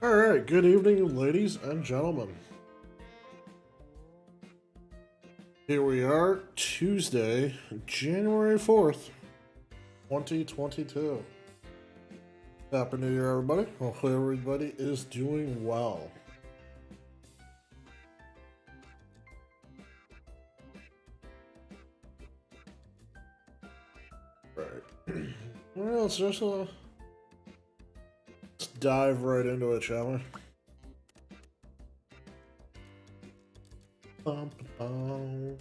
Alright, good evening, ladies and gentlemen. Here we are, Tuesday, January 4th, 2022. Happy New Year, everybody. Hopefully, everybody is doing well. Right. Well, let's dive right into it, shall we? Bum, bum, bum.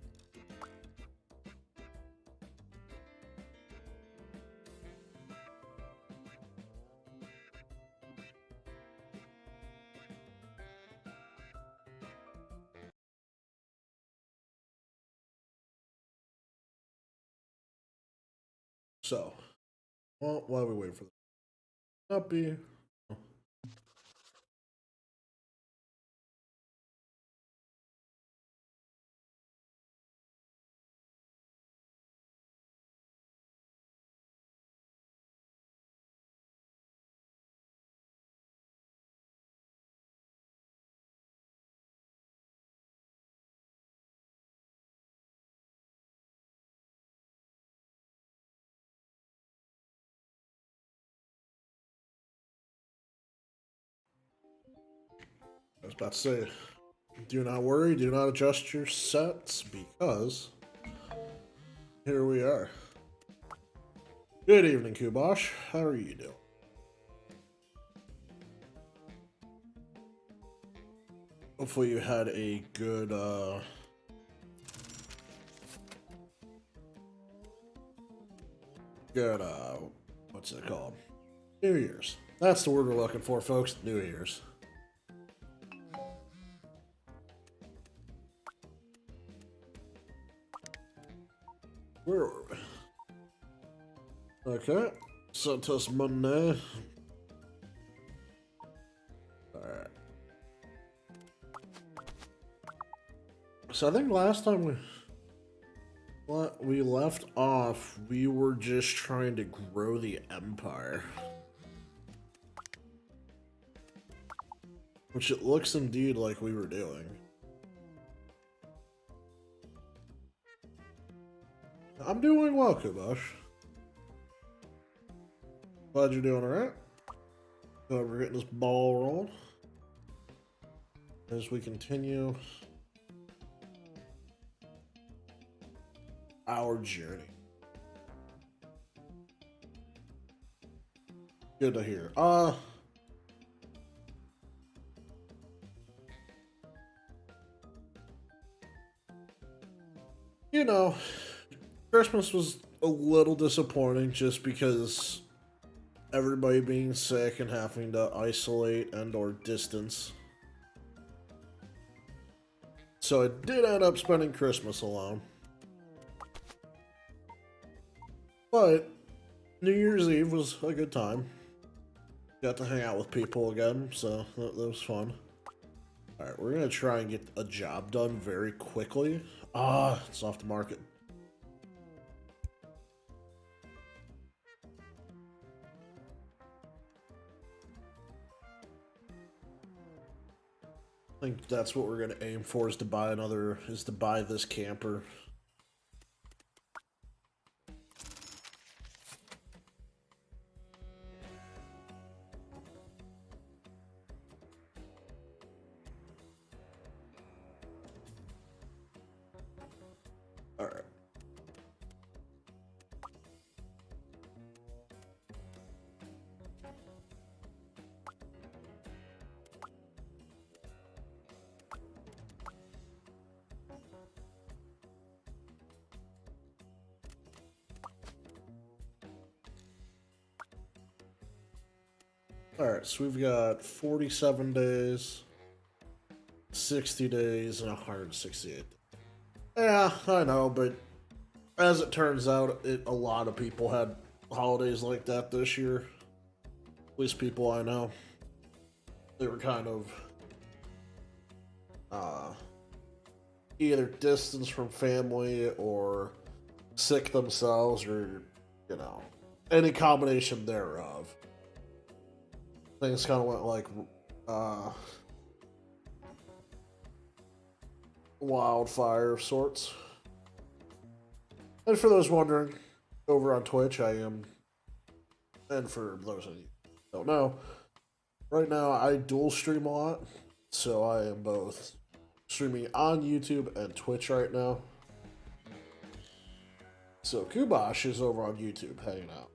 So, well, while we wait for the puppy. I was about to say, do not worry, do not adjust your sets because here we are. Good evening, Kubosh. How are you doing? Hopefully you had a good, what's it called? New Year's. That's the word we're looking for, folks. New Year's. Where were we? Okay. Santos Monday. Alright. So I think last time we left off, we were just trying to grow the empire. Which it looks indeed like we were doing. I'm doing well, Kubosh. Glad you're doing alright. We're getting this ball rolling as we continue our journey. Good to hear. You know, Christmas was a little disappointing just because everybody being sick and having to isolate and or distance. So I did end up spending Christmas alone. But New Year's Eve was a good time. Got to hang out with people again, so that was fun. Alright, we're gonna try and get a job done very quickly. It's off the market. I think that's what we're gonna aim for, is to buy this camper. Alright. Alright, so we've got 47 days, 60 days, and 168. Yeah, I know, but as it turns out, a lot of people had holidays like that this year. At least people I know. They were kind of uh, either distanced from family or sick themselves, or, you know, any combination thereof. Things kind of went like uh, wildfire of sorts. And for those wondering, over on Twitch, I am, and for those of you who don't know, right now I dual stream a lot, so I am both streaming on YouTube and Twitch right now. So Kubosh is over on YouTube hanging out.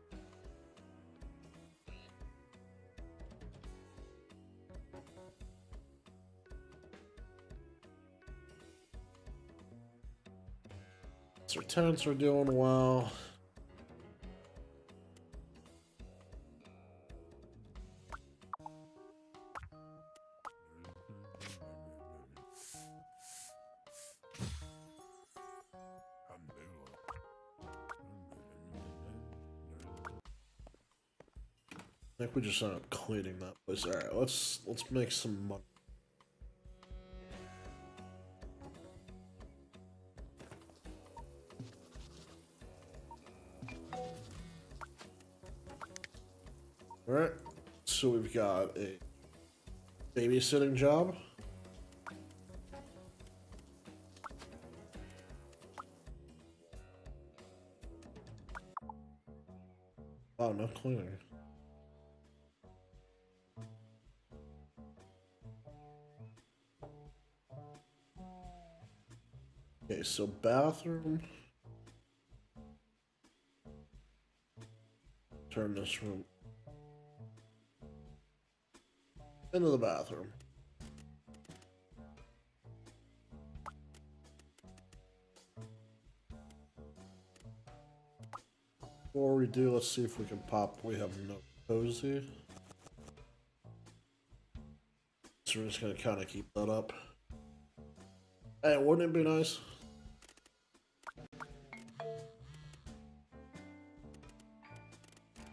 So tenants are doing well. I think we just ended up cleaning that place. All right, let's make some money. All right, so we've got a babysitting job. Oh, no cleaning. Okay, so bathroom. Turn this room into the bathroom. Before we do, let's see if we can pop. We have no cozy. So we're just gonna kind of keep that up. Hey, wouldn't it be nice?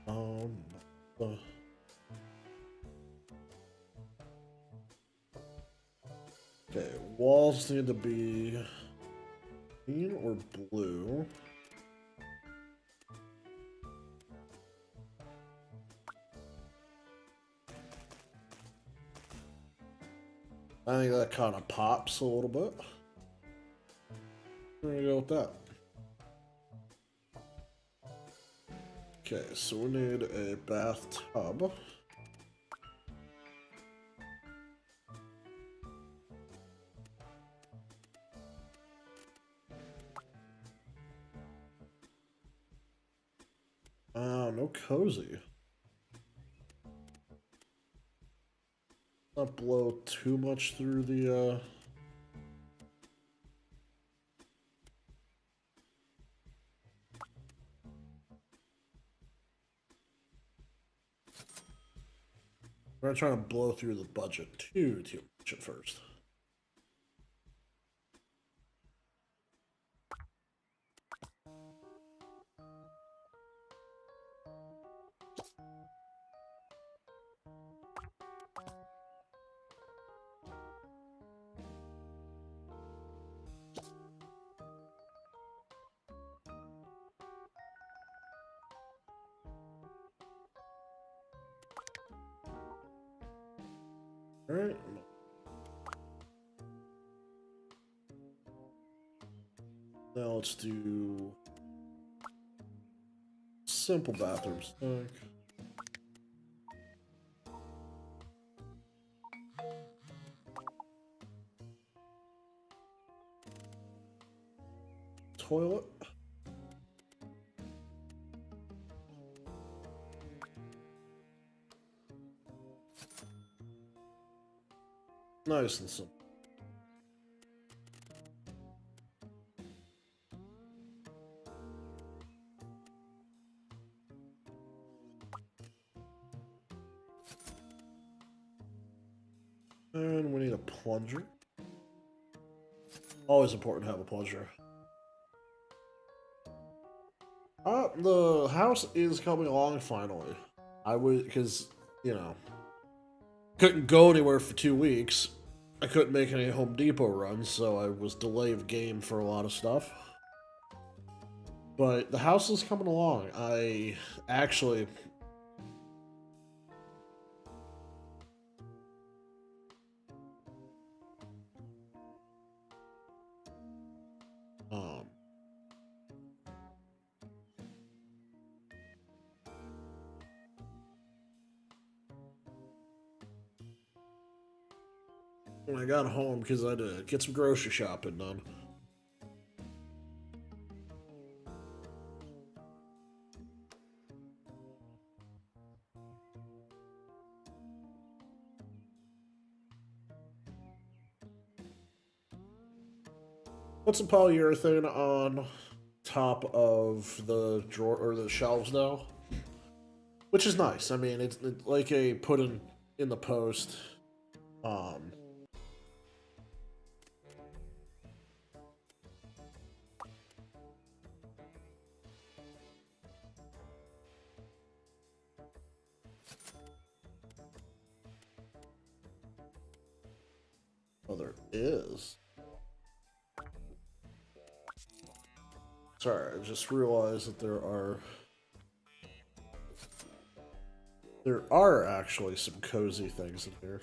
Uh, Okay, walls need to be green or blue. I think that kind of pops a little bit. We're gonna go with that. Okay, so we need a bathtub. No cozy. Not blow too much through the We're not trying to blow through the budget too much at first. Alright. Now let's do simple bathrooms. Toilet. Nice and simple. And we need a plunger. Always important to have a plunger. The house is coming along finally. I would, because, you know, couldn't go anywhere for 2 weeks. I couldn't make any Home Depot runs, so I was delay of game for a lot of stuff. But the house is coming along. I actually... when I got home because I had to get some grocery shopping done. Put some polyurethane on top of the drawer or the shelves now, which is nice. I mean, it's like a put in the post. Um, oh, there is. Sorry, I just realized that there are actually some cozy things in here.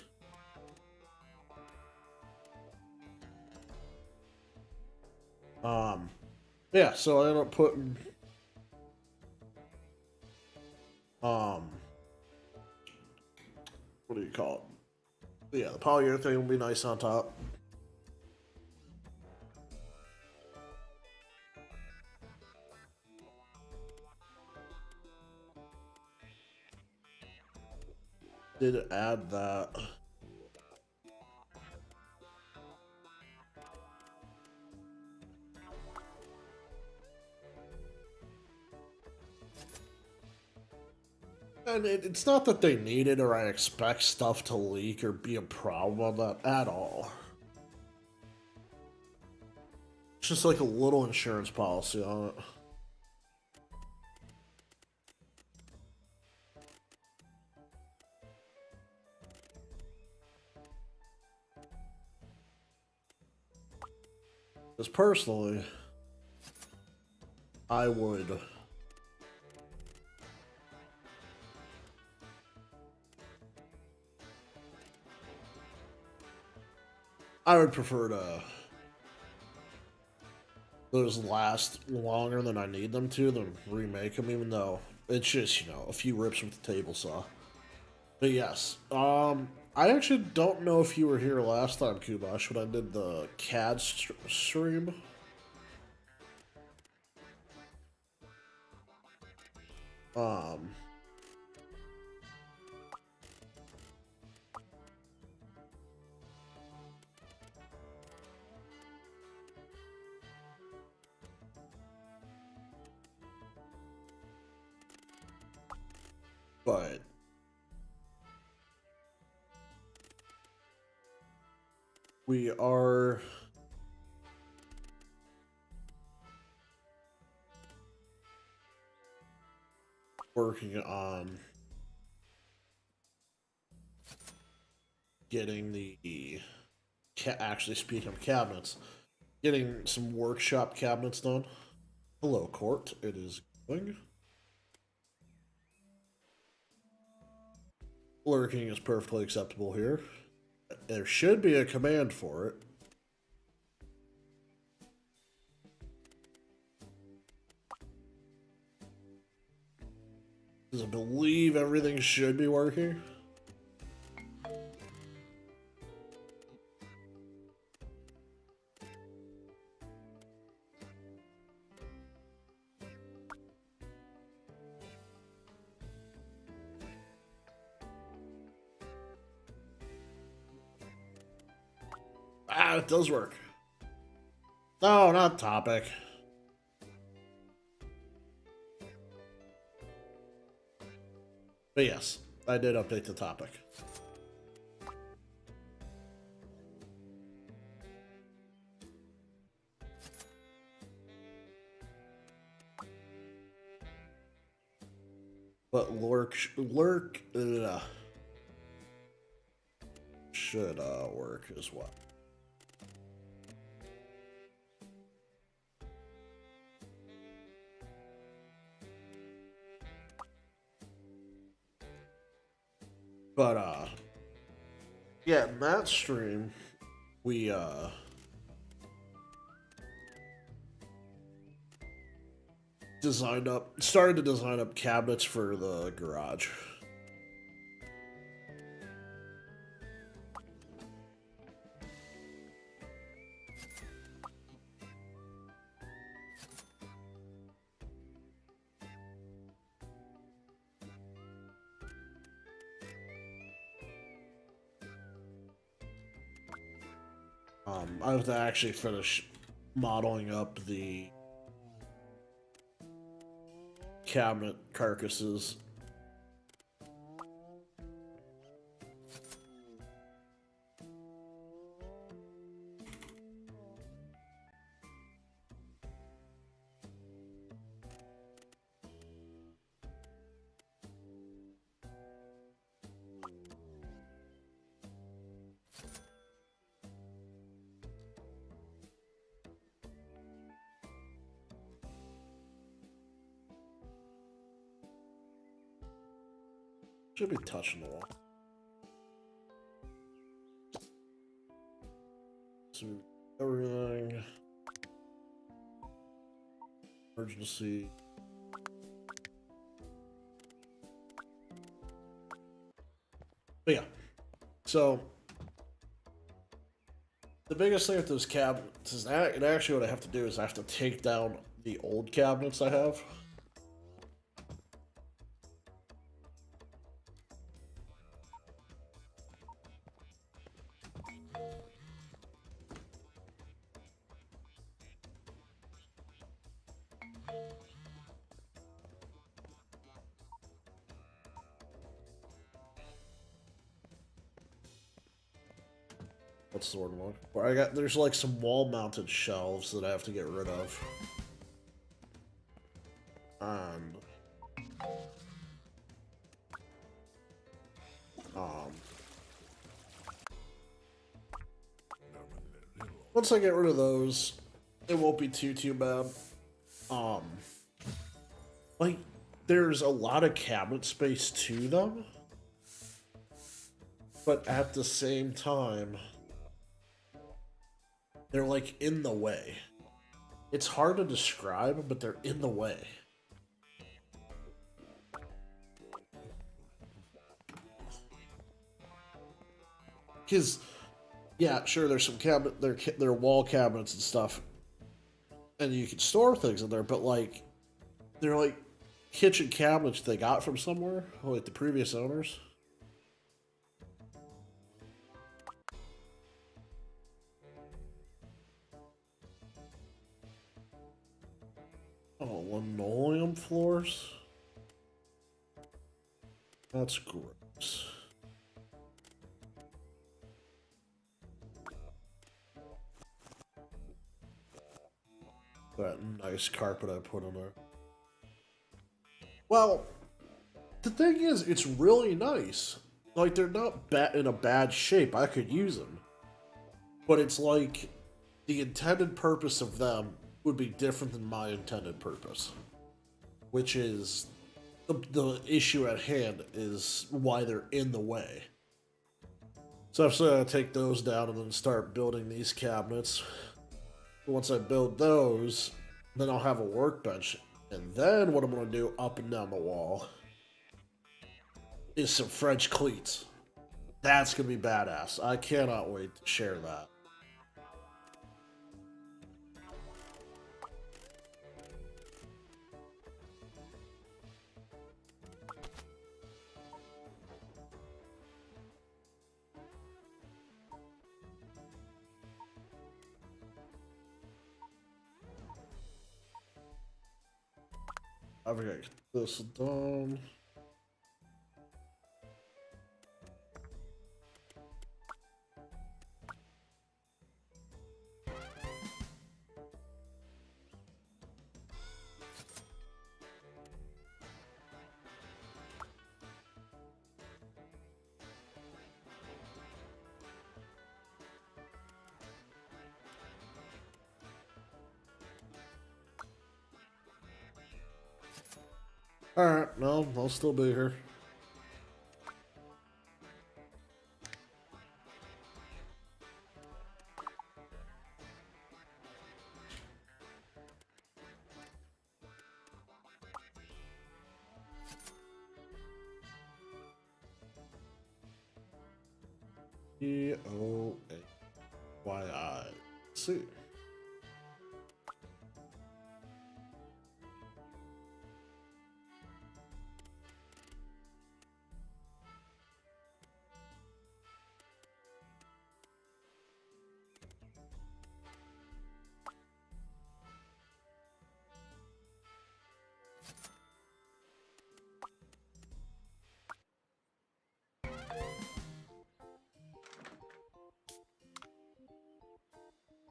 Yeah, so I ended up putting what do you call it? Yeah, the polyurethane will be nice on top. Did add that. And it's not that they need it or I expect stuff to leak or be a problem on that at all. It's just like a little insurance policy on it. Because personally, I would prefer to those last longer than I need them to than remake them, even though it's just, you know, a few rips with the table saw. But yes, I actually don't know if you were here last time, Kubash, when I did the CAD stream. Um, but we are working on getting the actually speaking of cabinets, getting some workshop cabinets done. Hello, Court. It is going. Lurking is perfectly acceptable here. There should be a command for it. Because I believe everything should be working. Ah, it does work. No, not topic. But yes, I did update the topic. But lurk should work as well. But yeah, in that stream, we started to design up cabinets for the garage. I have to actually finish modeling up the cabinet carcasses. Should be touching the wall. So everything. Emergency. But yeah. So the biggest thing with those cabinets is that actually what I have to do is I have to take down the old cabinets I have. What's the word I'm looking for? There's like some wall-mounted shelves that I have to get rid of. And once I get rid of those, it won't be too bad. Like there's a lot of cabinet space to them, but at the same time, they're like in the way. It's hard to describe, but they're in the way. Because, yeah, sure, there's some cabinet, they're wall cabinets and stuff, and you can store things in there, but like, they're like kitchen cabinets they got from somewhere, like the previous owners. Oh, linoleum floors? That's gross. That nice carpet I put in there. Well, the thing is, it's really nice. Like, they're not in a bad shape. I could use them. But it's like, the intended purpose of them would be different than my intended purpose. Which is, the issue at hand is why they're in the way. So I'm still gonna take those down and then start building these cabinets. Once I build those, then I'll have a workbench. And then what I'm gonna do up and down the wall is some French cleats. That's gonna be badass. I cannot wait to share that. I've got to get this done. Alright, no, I'll still be here. EOAYI. See.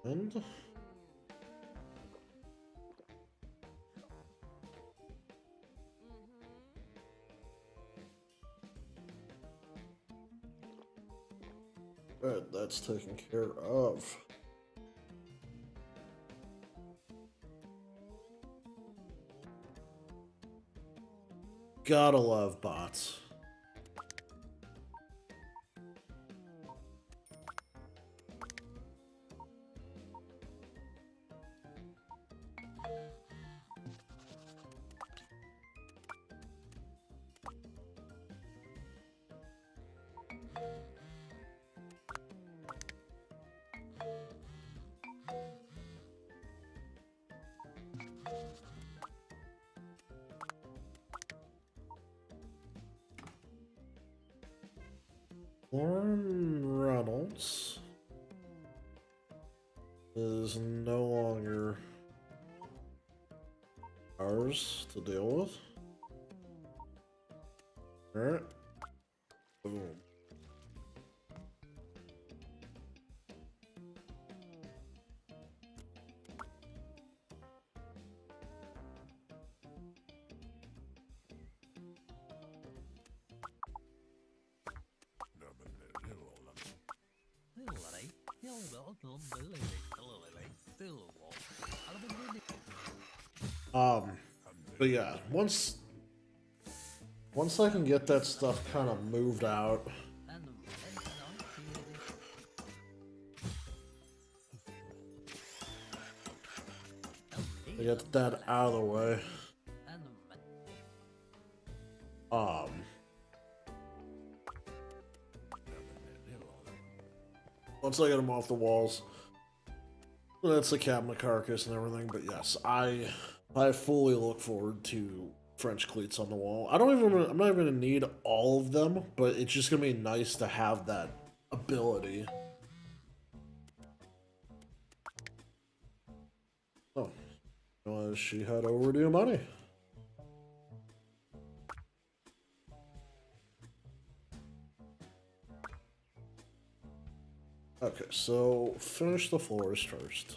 And right, that's taken care of. Gotta love bots. Lauren Reynolds is no longer ours to deal with. Alright. Boom. But yeah, once I can get that stuff kind of moved out, I get that out of the way. Once I get them off the walls, that's the cabinet carcass and everything. But yes, I fully look forward to French cleats on the wall. I'm not even gonna need all of them, but it's just gonna be nice to have that ability. Oh, she had overdue money. Okay, so finish the floors first.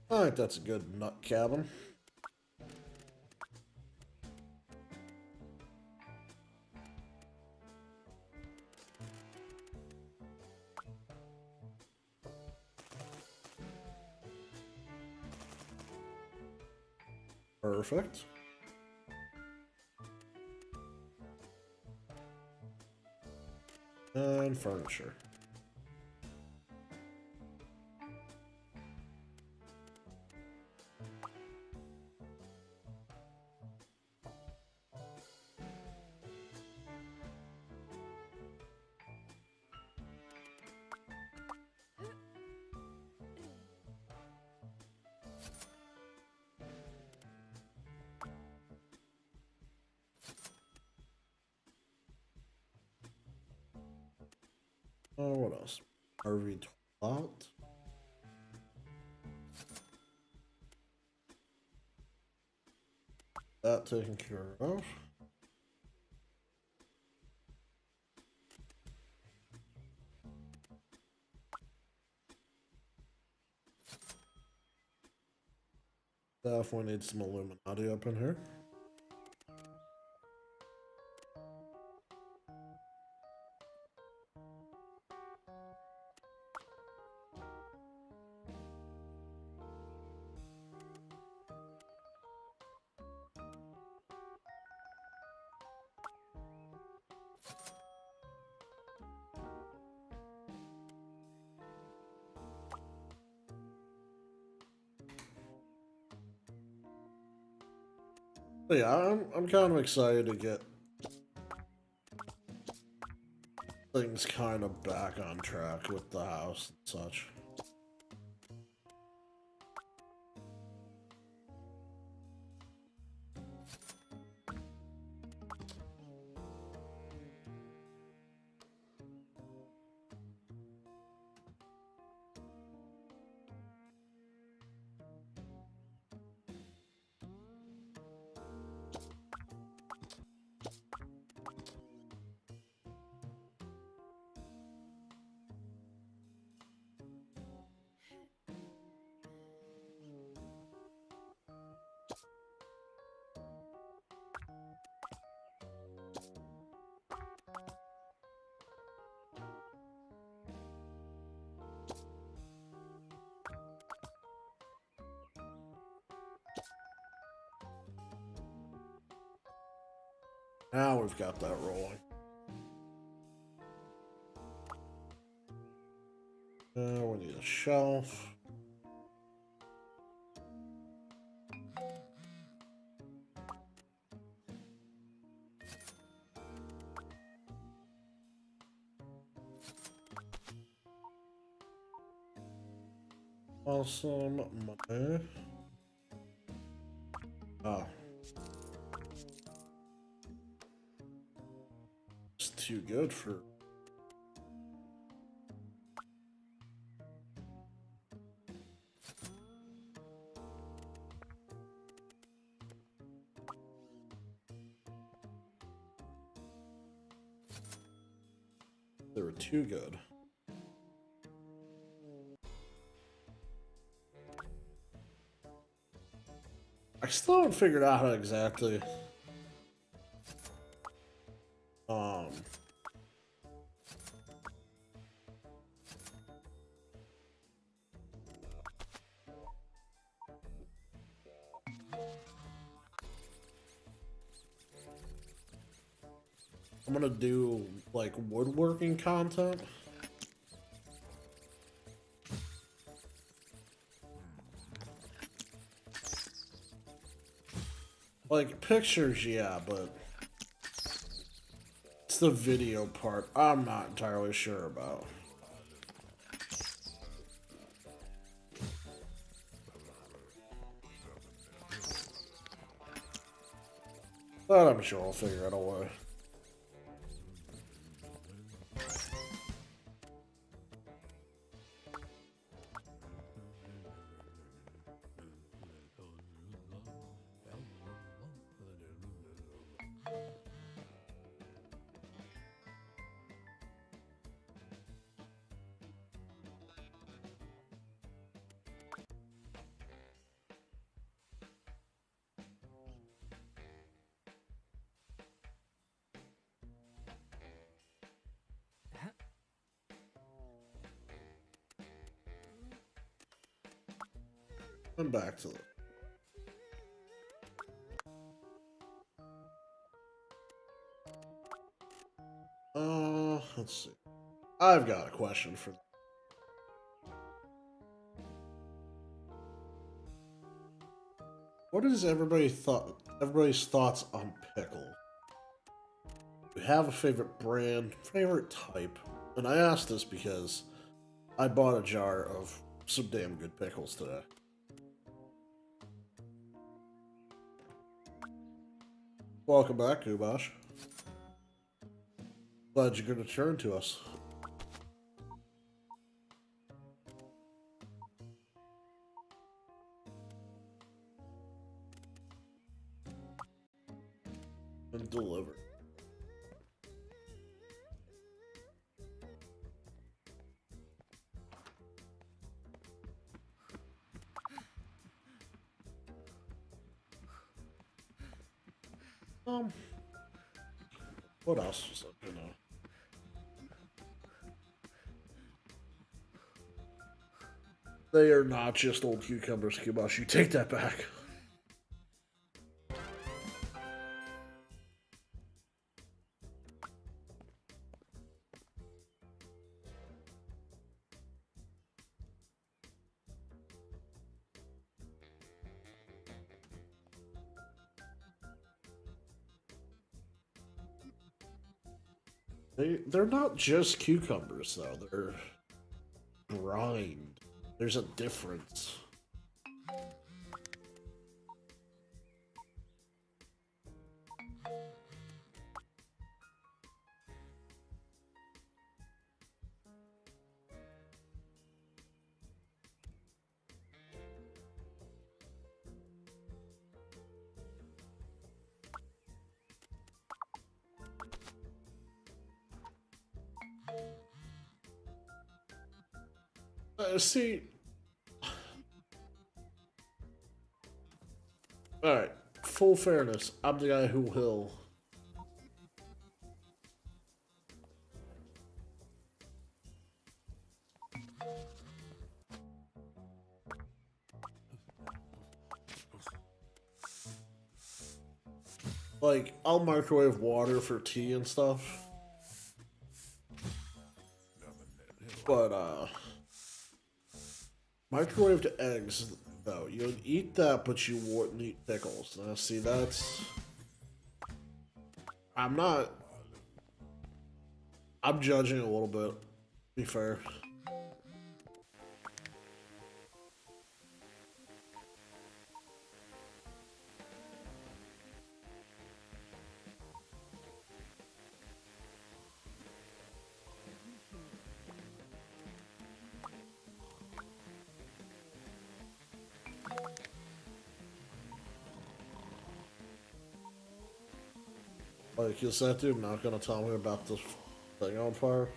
I think that's a good nut cabin. Perfect. And furniture. What else? RV toilet. That taken care of. Definitely need some Illuminati up in here. But yeah, I'm kind of excited to get things kind of back on track with the house and such. Now we've got that rolling. We need a shelf. Awesome money. Oh. It's too good for... They were too good. I still haven't figured out how exactly I'm gonna do like woodworking content. Like pictures, yeah, but it's the video part I'm not entirely sure about. But I'm sure I'll figure out a way. I'm back to it. Let's see. I've got a question for. What is everybody's thoughts on pickles? Do you have a favorite brand, favorite type? And I asked this because I bought a jar of some damn good pickles today. Welcome back, Kubash. Glad you're going to turn to us. And deliver. What else was I gonna... They are not just old cucumbers, Kubash. You take that back. They're not just cucumbers, though. They're brined. There's a difference. See... Alright, full fairness, I'm the guy who will... Like, I'll microwave water for tea and stuff. But, microwaved eggs, though. You'd eat that, but you wouldn't eat pickles. Now, see, that's... I'm not... I'm judging a little bit, to be fair. Like, is that dude not gonna tell me about this thing on fire?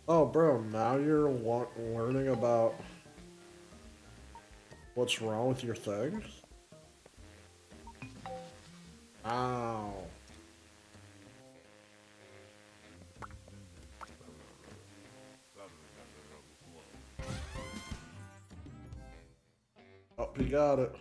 Oh, bro, now you're learning about what's wrong with your thing? Ow. Oh, he got it.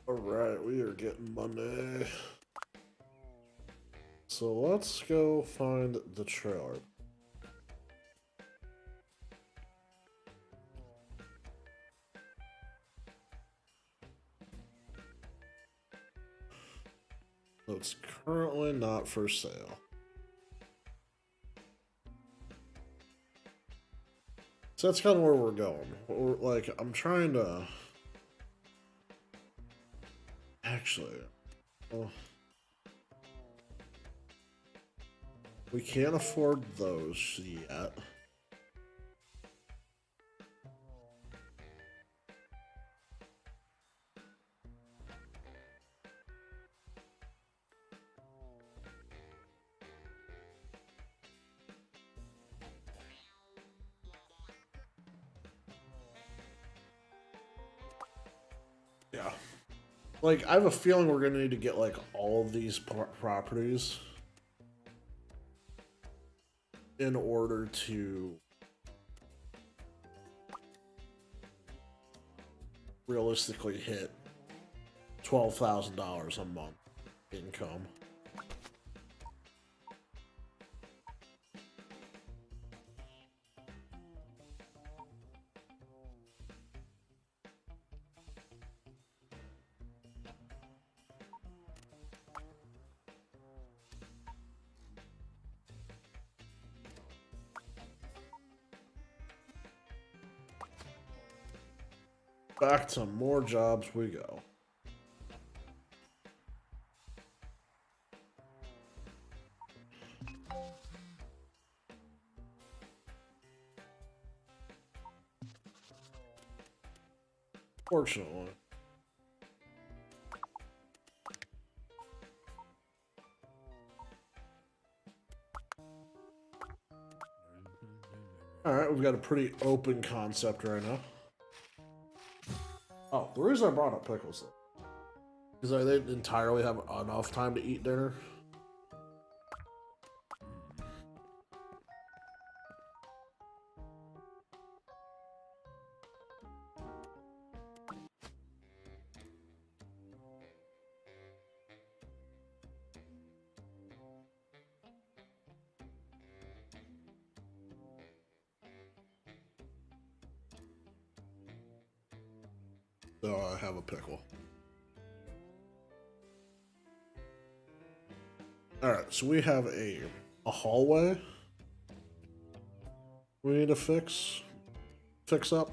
Alright, we are getting money. So let's go find the trailer. So it's currently not for sale. So that's kind of where we're going. Like, I'm trying to... Actually... Well, we can't afford those yet. Yeah. Like, I have a feeling we're gonna need to get, like, all of these properties in order to realistically hit $12,000 a month income. Back to more jobs we go. Fortunately. Alright, we've got a pretty open concept right now. Oh, the reason I brought up pickles, though, because I didn't entirely have enough time to eat dinner. So I have a pickle. Alright, so we have a hallway we need to fix up.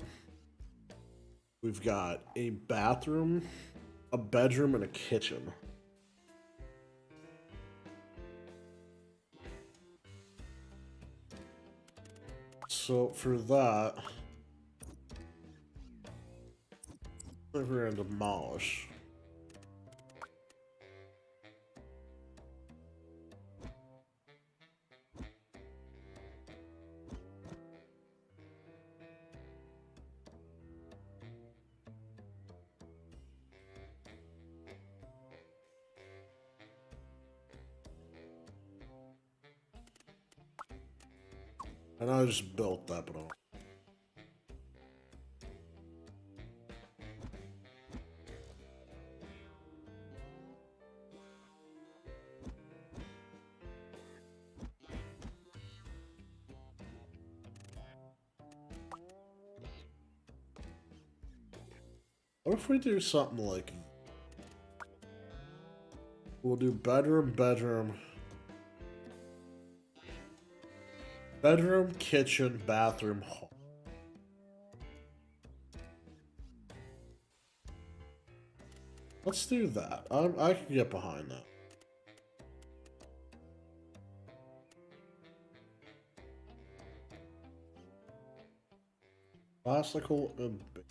We've got a bathroom, a bedroom, and a kitchen. So for that, we're gonna demolish. And I just built that, but what if we do something like, we'll do bedroom, kitchen, bathroom, hall. Let's do that. I can get behind that. Classical and big.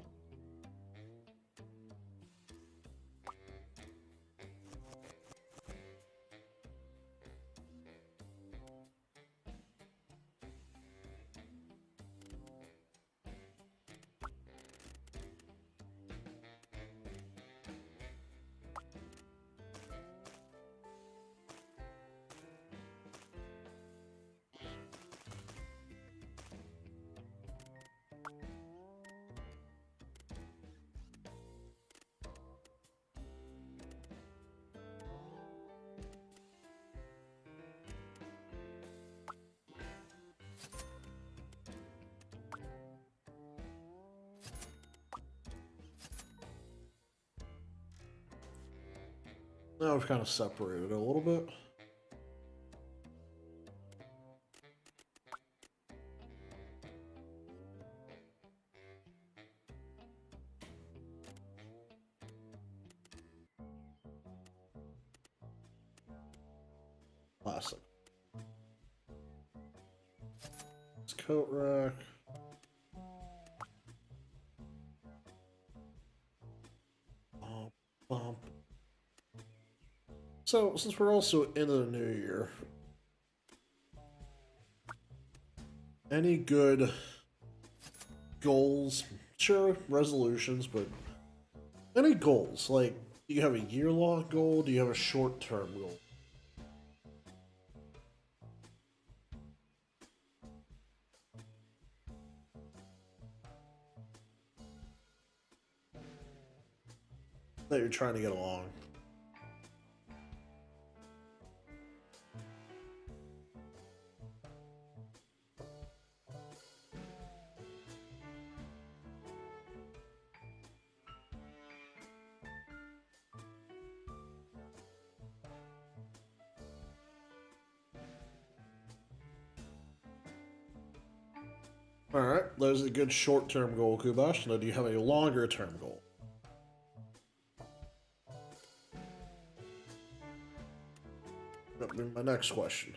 Now we've kind of separated it a little bit. Classic. It's coat rack. Bump. So, since we're also into the new year, any good goals? Sure, resolutions, but any goals? Like, do you have a year-long goal? Do you have a short-term goal? That you're trying to get along? Alright, there's a good short-term goal, Kubash. Now, do you have a longer-term goal? That would be my next question.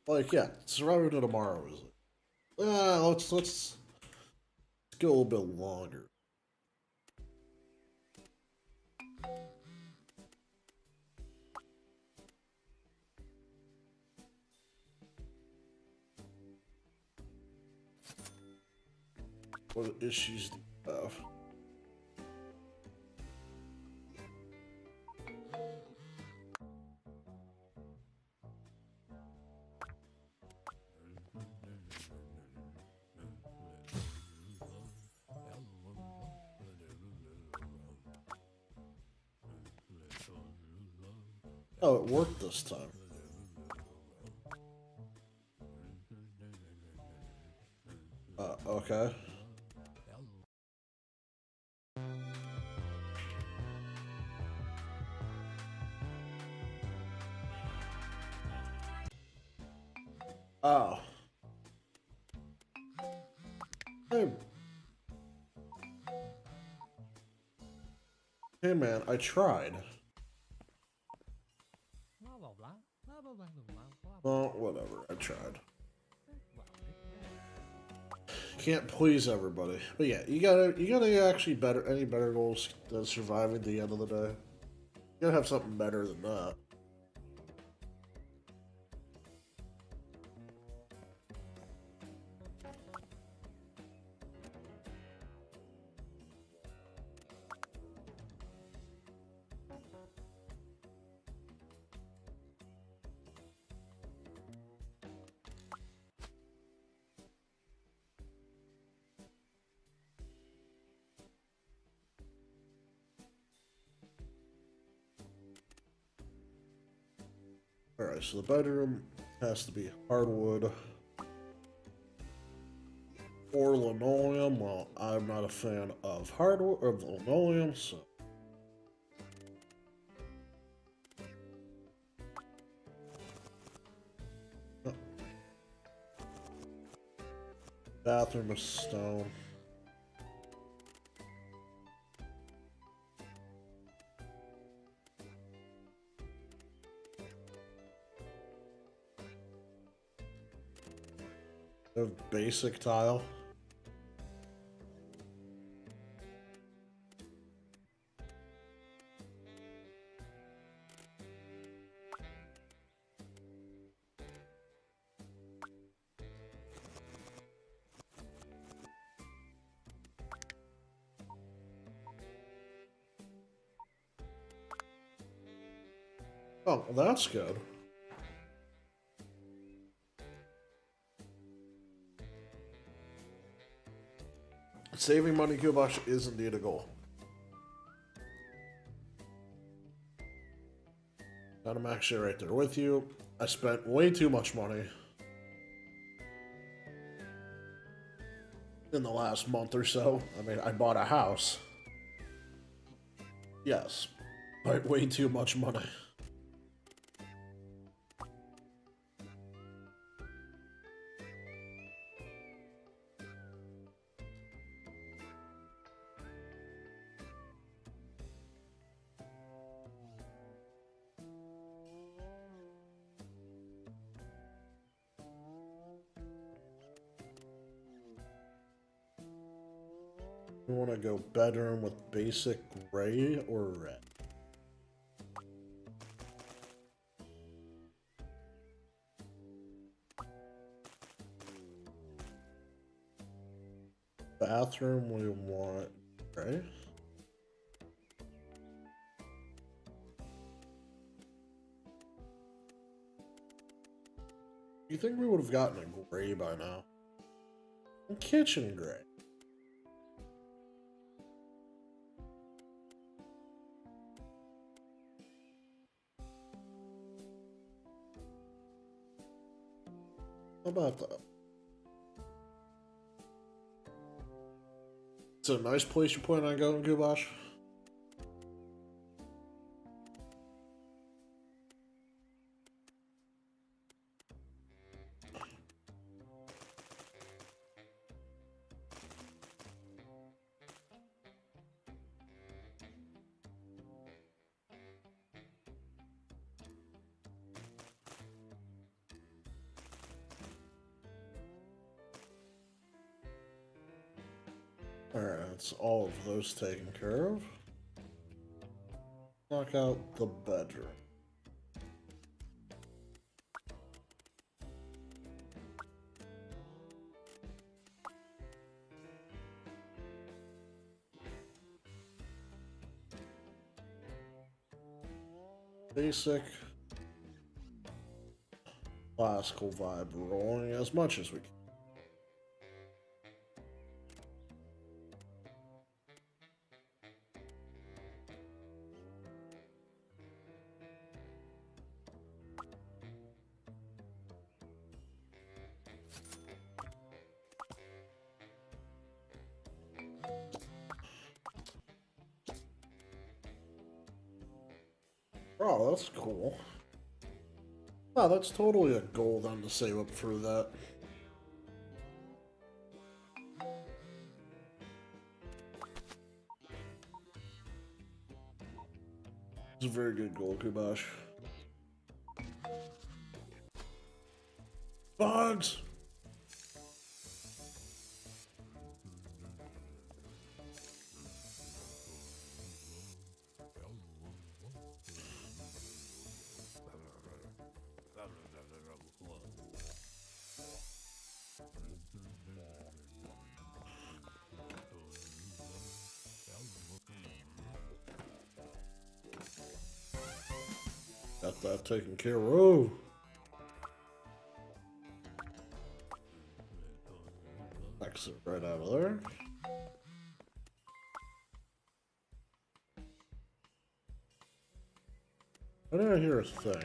Like, yeah, surviving to tomorrow is like, let's go a little bit longer. What issues do you have? Oh, it worked this time. Okay. Oh. Hey, hey man, I tried. Well, whatever, I tried. Can't please everybody. But yeah, you gotta actually better any better goals than surviving the end of the day. You gotta have something better than that. Alright, so the bedroom has to be hardwood or linoleum. Well, I'm not a fan of hardwood or linoleum, so bathroom is stone. A basic tile. Oh, well, that's good. Saving money, Kubash, is indeed a goal. And I'm actually right there with you. I spent way too much money in the last month or so. I mean, I bought a house. Yes, but way too much money. You want to go bedroom with basic gray or red? Bathroom, we want gray. You think we would have gotten a gray by now? Kitchen gray. How about that? It's a nice place you plan on going, Gubash. Alright, that's all of those taken care of. Knock out the bedroom. Basic. Classical vibe rolling as much as we can. Oh, that's cool. Oh, that's totally a goal then to save up for that. It's a very good goal, Kubash. Bugs! Got that taken care of. Exit right out of there. I didn't hear a thing.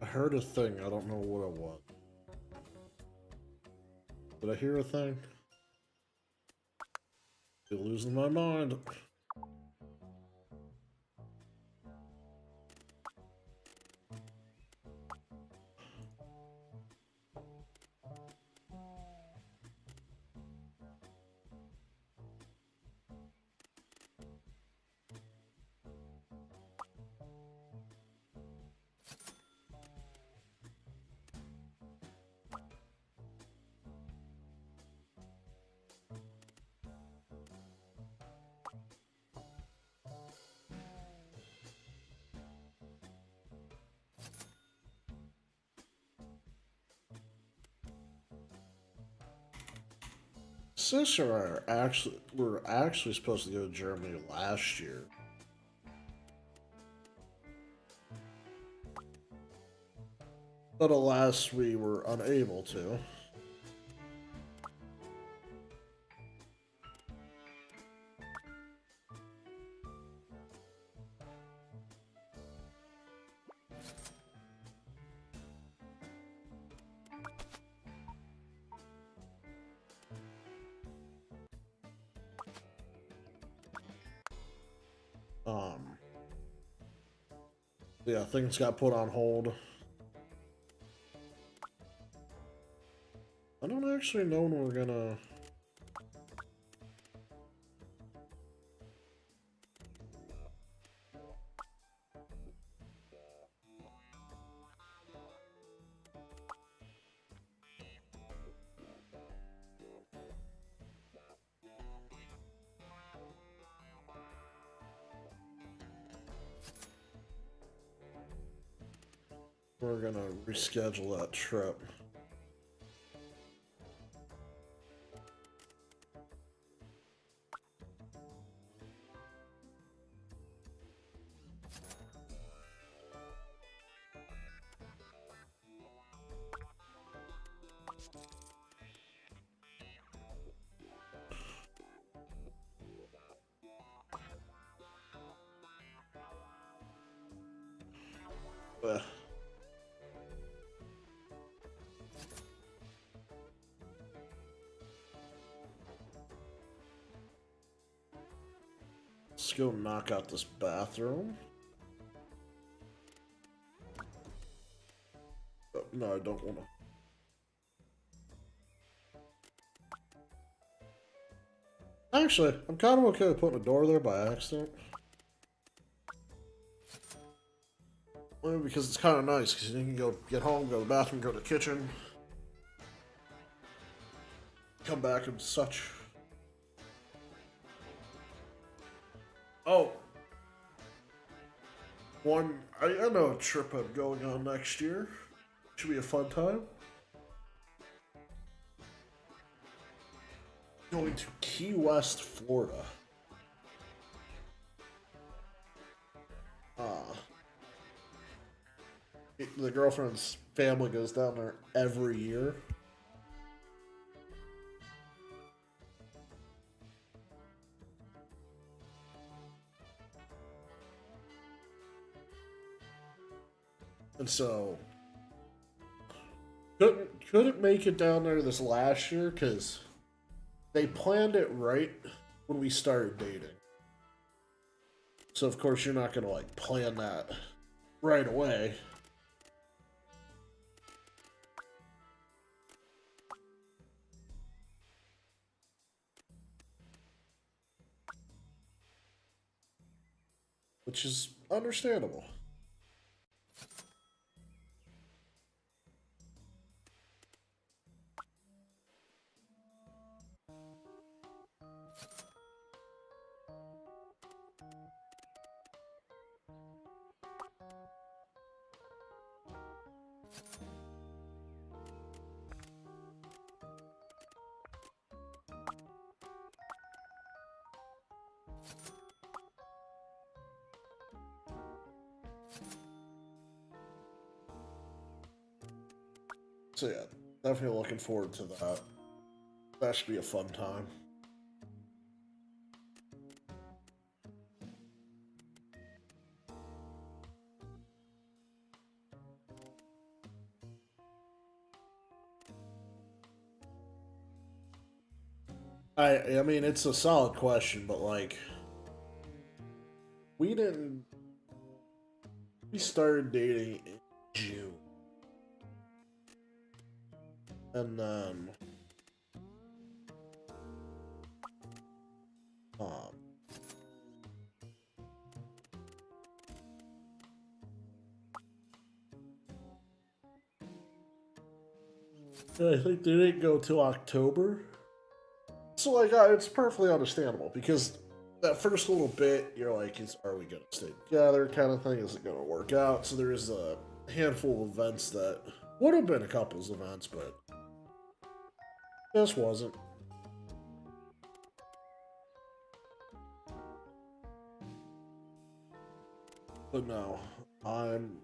I heard a thing, I don't know what it was. Did I hear a thing? Still losing my mind. Sister and I were actually supposed to go to Germany last year. But alas, we were unable to. Yeah, things got put on hold. I don't actually know when we're gonna... We're gonna reschedule that trip. Ugh. Let's go knock out this bathroom. Oh, no, I don't want to. Actually, I'm kind of okay with putting a door there by accident. Well, because it's kind of nice, because you can go get home, go to the bathroom, go to the kitchen, come back and such. Oh, I know a trip I'm going on next year. Should be a fun time. Going to Key West, Florida. The girlfriend's family goes down there every year. And so couldn't make it down there this last year because they planned it right when we started dating. So of course you're not gonna like plan that right away. Which is understandable. So yeah, definitely looking forward to that. That should be a fun time. I mean it's a solid question, but like we didn't we started dating in June. And then um I think they didn't go till October. So like it's perfectly understandable because that first little bit you're like, are we gonna stay together kind of thing? Is it gonna work out? So there is a handful of events that would have been a couple's events, but this wasn't. But no, I'm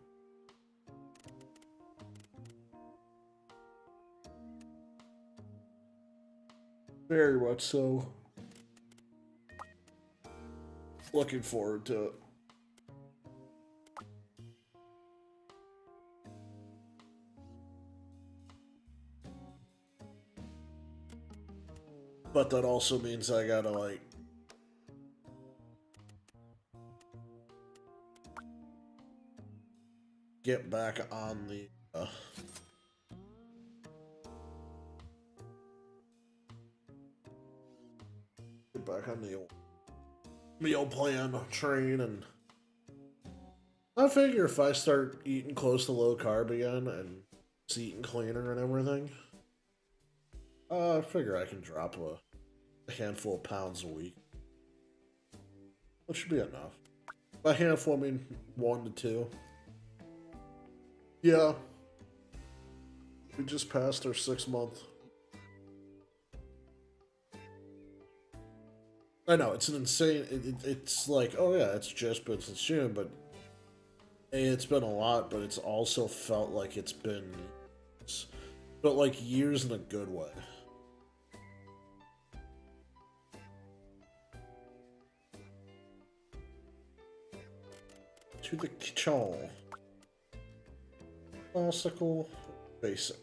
very much so looking forward to it. But that also means I gotta like get back on the get back on the old meal plan train, and I figure if I start eating close to low carb again and just eating cleaner and everything, I figure I can drop a handful of pounds a week. Which should be enough. By handful, I mean 1 to 2. Yeah. We just passed our 6 month. I know, it's an insane. It's like, oh yeah, it's just been since June, but it's been a lot, but it's also felt like it's been. But like years in a good way. To the kitchen. Classical, basic.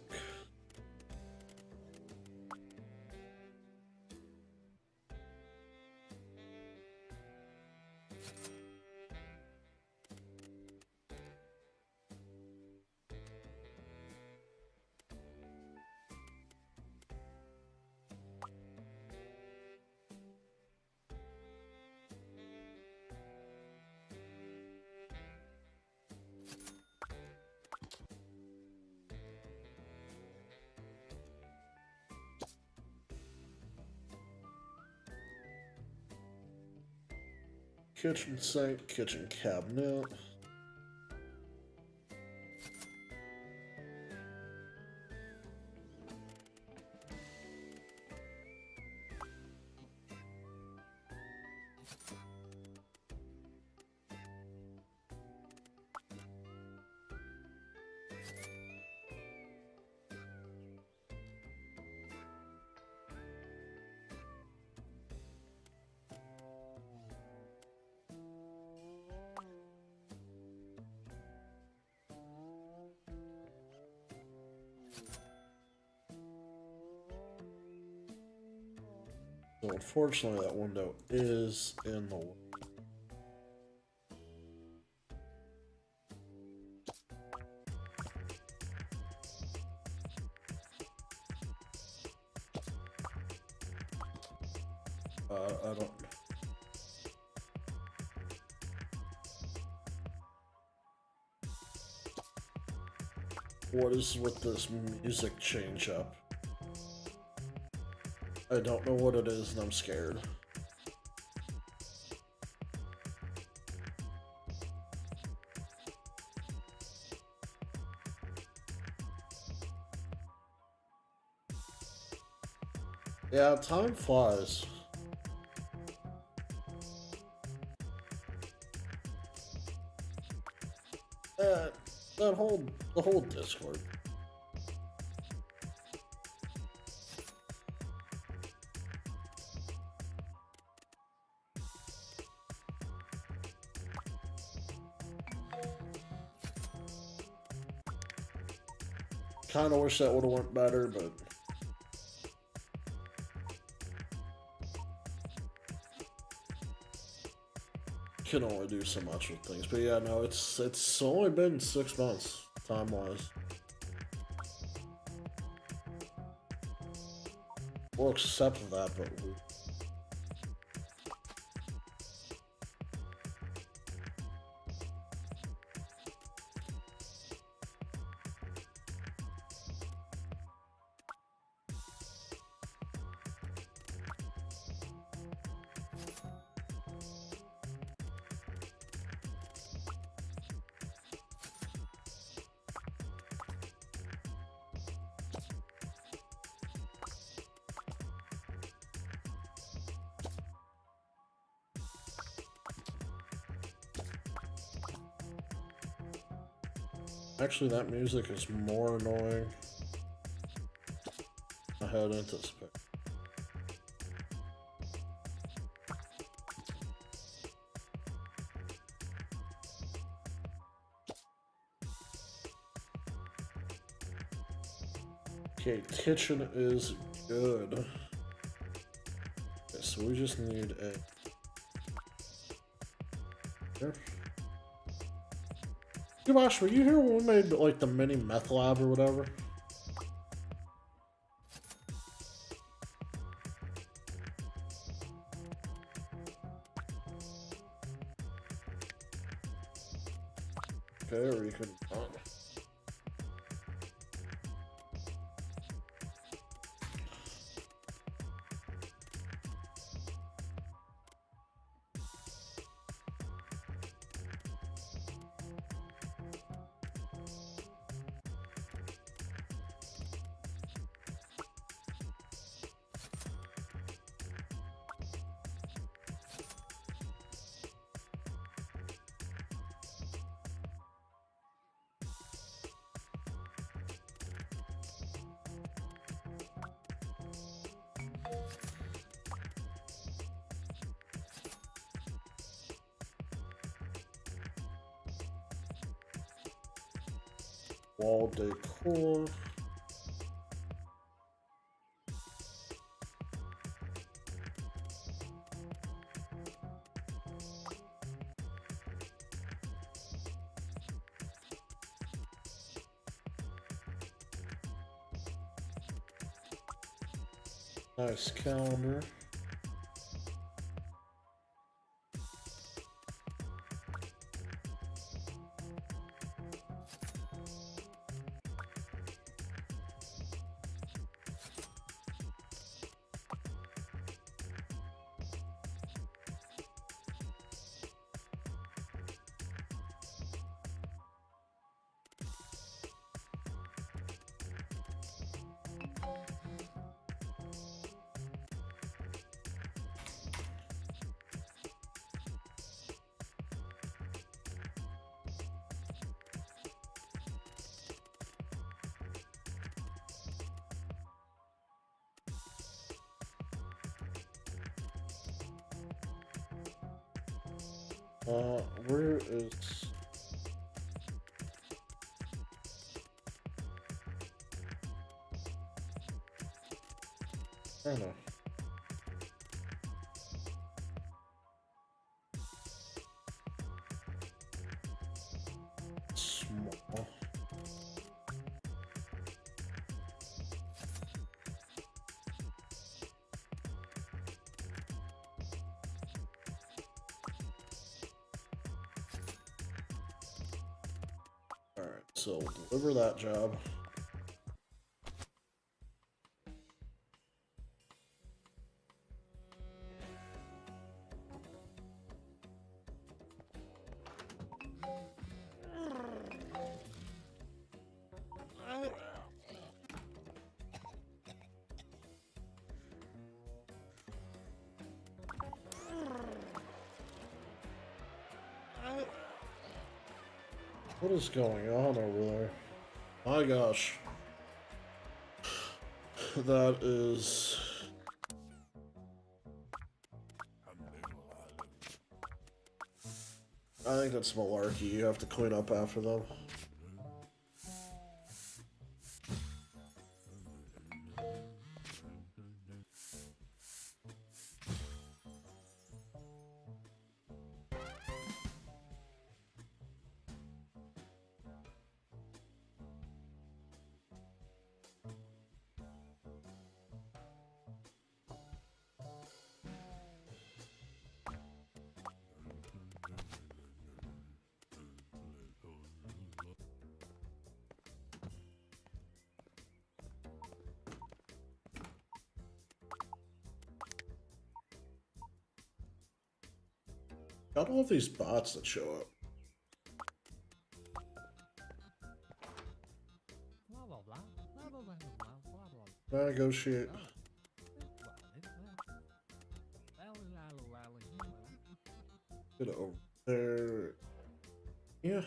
Kitchen sink, kitchen cabinet. So unfortunately, that window is in the way. I don't. What is with this music change up? I don't know what it is and I'm scared. Yeah, time flies. Uh, the whole Discord. Kind of wish that would have went better, but can only do so much with things. But yeah, no, it's only been 6 months time wise. We'll accept that, but actually that music is more annoying than I had anticipated. Okay, kitchen is good. Okay, so we just need a... Here. Gosh, were you here when we made like the mini meth lab or whatever? Okay, or you could not. Wall decor. Nice calendar. Where is... I don't know. small. Alright, so deliver that job. What is going on over there? My gosh. That is... I think that's malarkey. You have to clean up after them. Got all these bots that show up. Negotiate. Get over there. Yeah.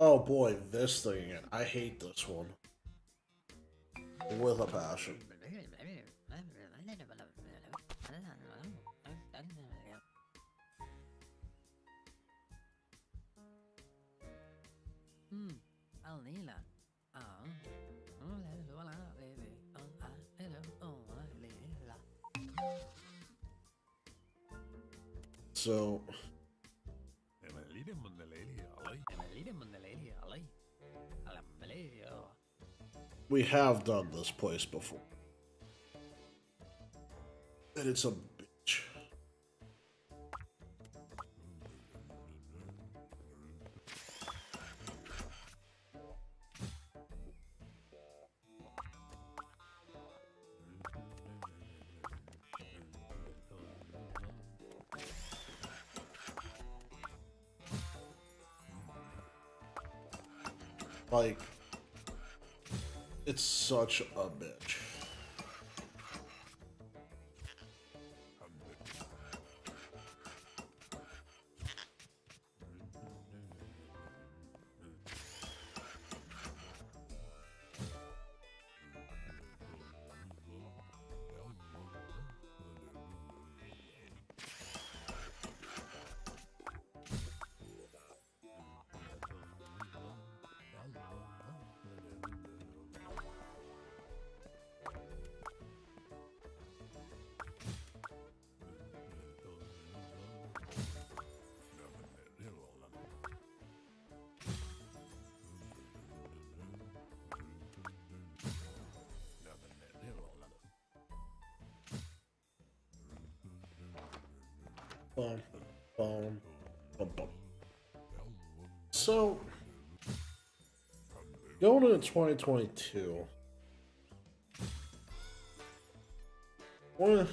Oh boy, this thing again. I hate this one. With a passion. So we have done this place before. And it's a bitch. Like, it's such a bitch. Bum, bum, bum, bum. So, going into 2022, the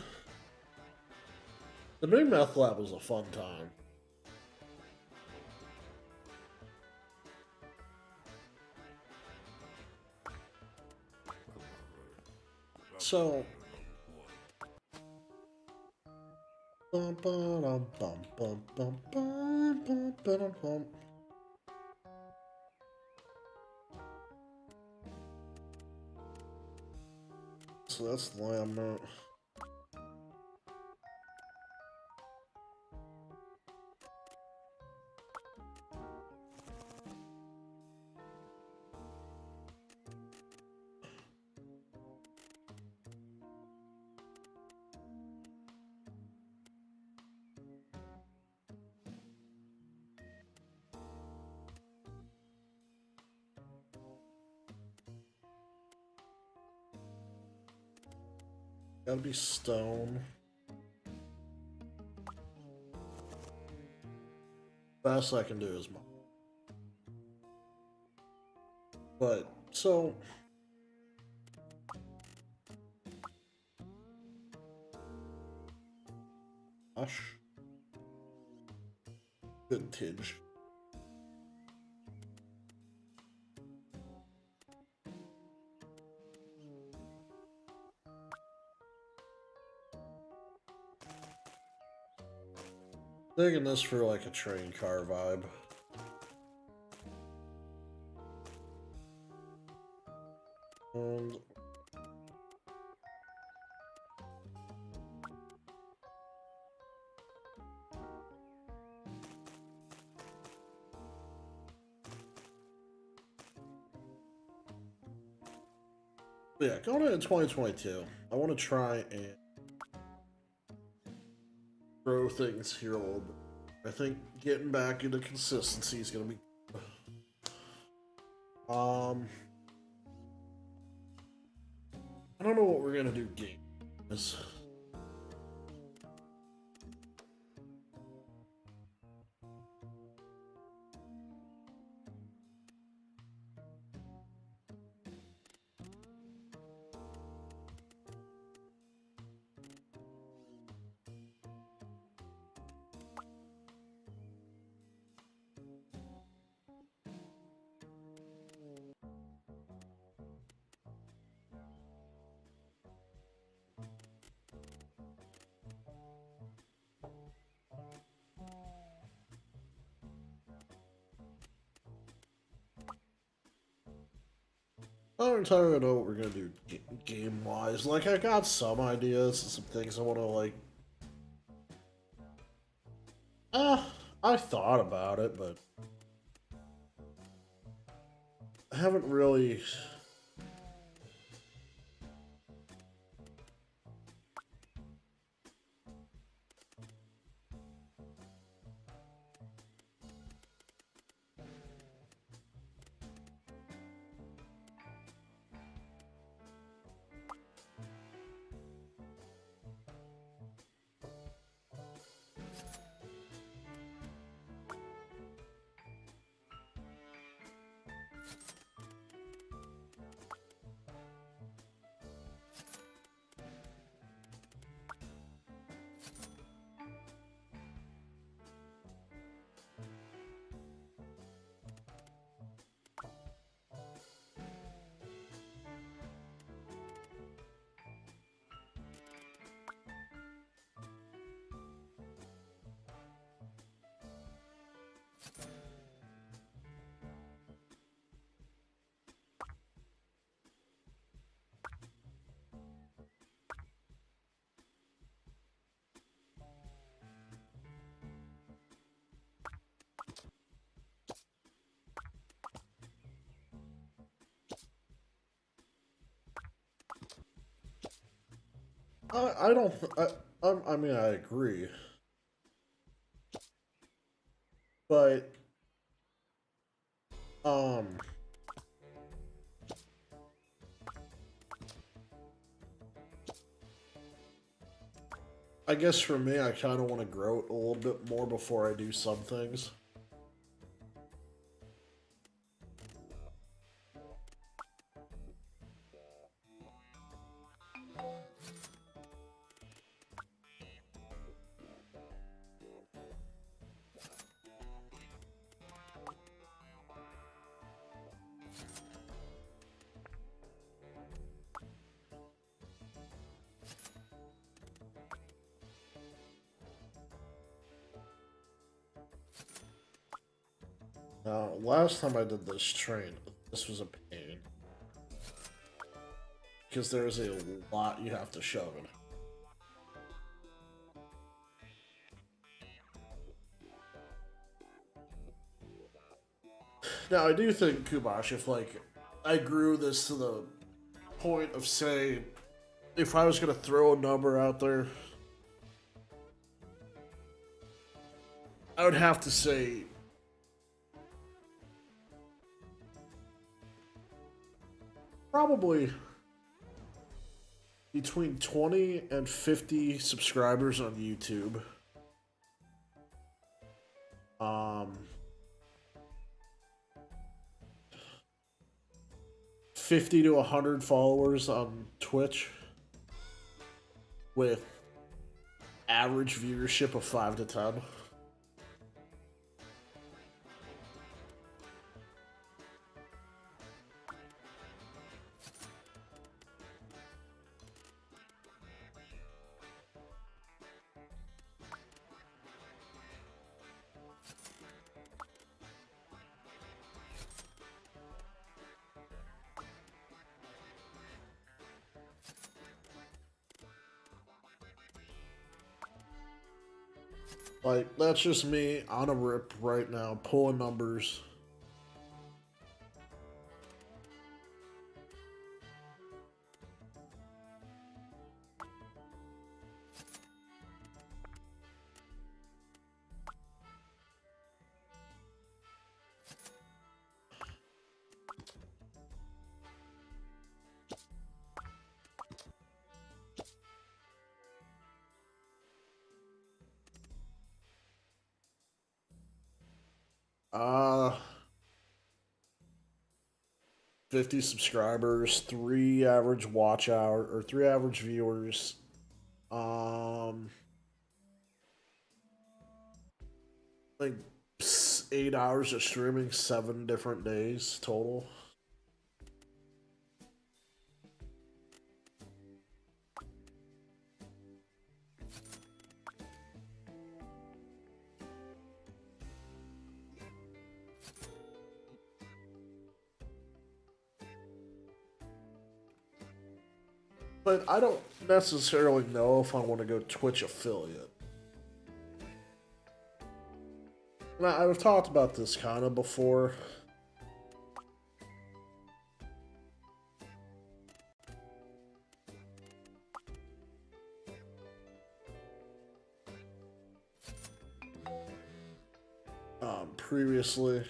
new meth lab was a fun time. So, bum, bum, bum, bum, bum, bum, bum, bum, bum. So that's the laminate. Gotta be stone. Best I can do is mine. But, so... Gosh. Vintage. Digging this for like a train car vibe. And yeah, going into 2022, I want to try and grow things here a little bit. I think getting back into consistency is going to be good. I don't know what we're going to do game. I don't entirely know what we're gonna do game wise. Like, I got some ideas and some things I want to like. I thought about it, but I haven't really. I don't. I mean, I agree, but um, I guess for me, I kind of want to grow it a little bit more before I do some things. Now, last time I did this train, this was a pain. Because there's a lot you have to shove in. Now, I do think, Kubash, if, like, I grew this to the point of, say, if I was going to throw a number out there, I would have to say probably between 20 and 50 subscribers on YouTube. Um, 50 to 100 followers on Twitch with average viewership of 5 to 10. Like, that's just me on a rip right now, pulling numbers. Uh, 50 subscribers, 3 average watch hour, or 3 average viewers. Um, like 8 hours of streaming, 7 different days total. But I don't necessarily know if I want to go Twitch affiliate. Now, I've talked about this kind of before. Previously.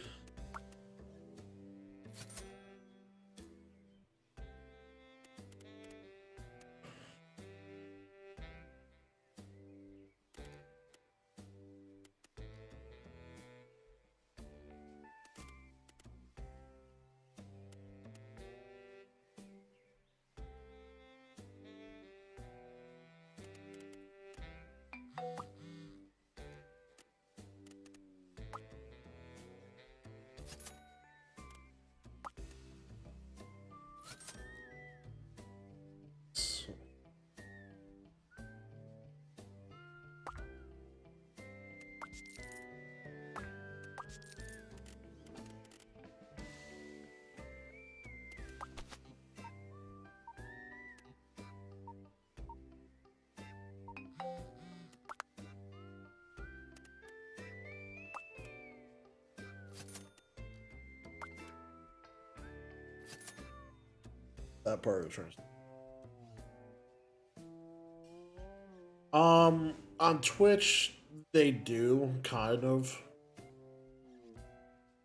That part of the trans. On Twitch, they do kind of.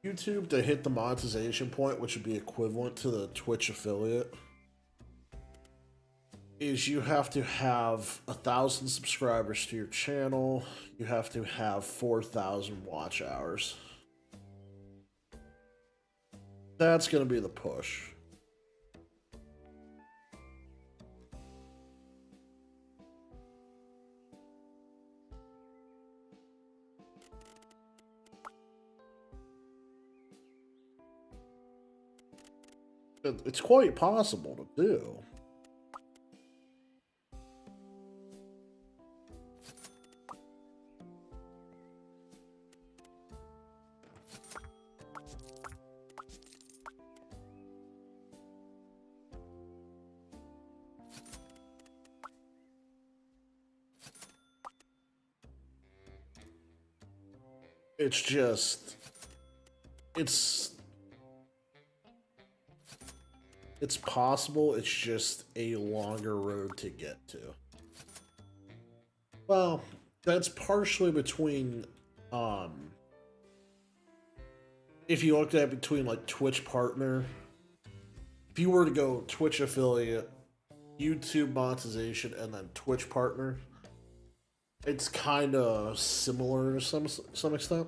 YouTube to hit the monetization point, which would be equivalent to the Twitch affiliate, is you have to have 1,000 subscribers to your channel. You have to have 4,000 watch hours. That's gonna be the push. It's quite possible to do. It's just, it's it's possible. It's just a longer road to get to. Well, that's partially between, if you looked at between like Twitch partner, if you were to go Twitch affiliate YouTube monetization and then Twitch partner, it's kind of similar to some extent,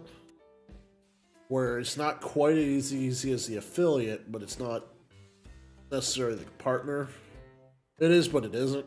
where it's not quite as easy as the affiliate, but it's not necessarily the partner. It is, but it isn't.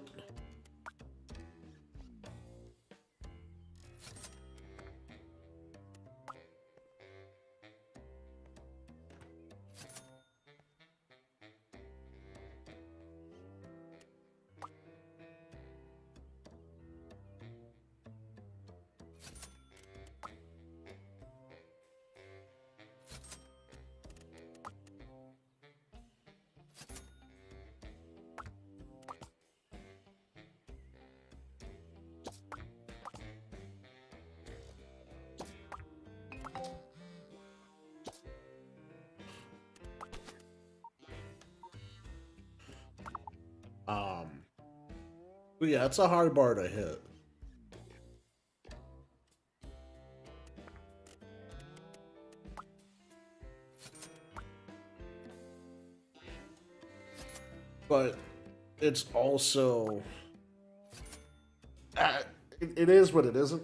Um, but yeah, it's a hard bar to hit. But it's also uh, it is what it isn't.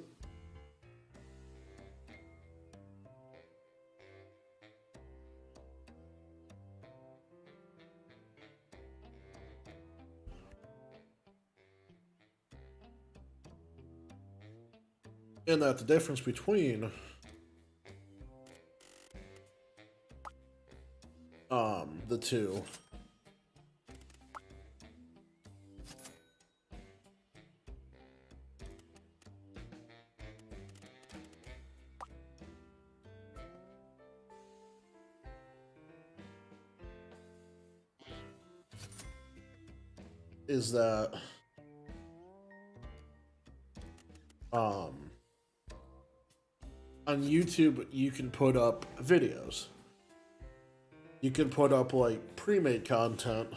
And that the difference between the two is that um on YouTube you can put up videos. You can put up like pre-made content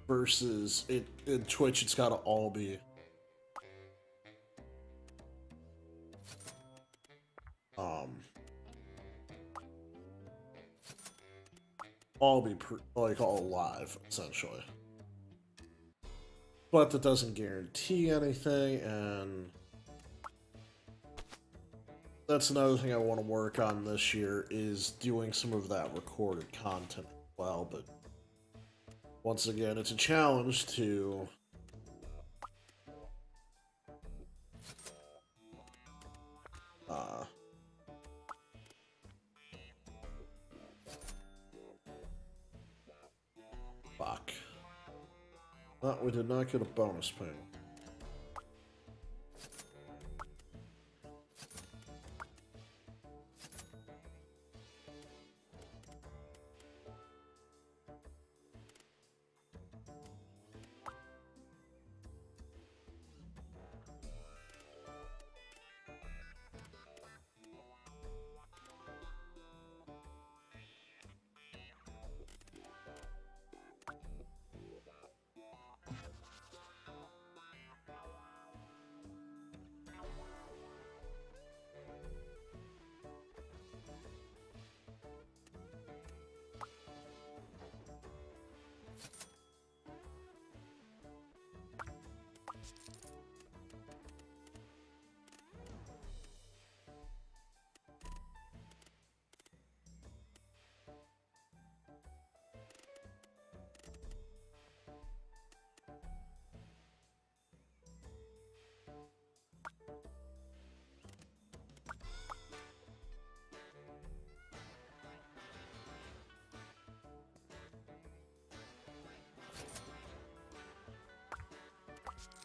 versus in Twitch it's got to um like all live essentially. But that doesn't guarantee anything, and that's another thing I want to work on this year is doing some of that recorded content as well. But once again, it's a challenge to uh, fuck. No, we did not get a bonus ping.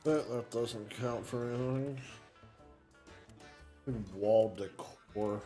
That doesn't count for anything. Wall decor.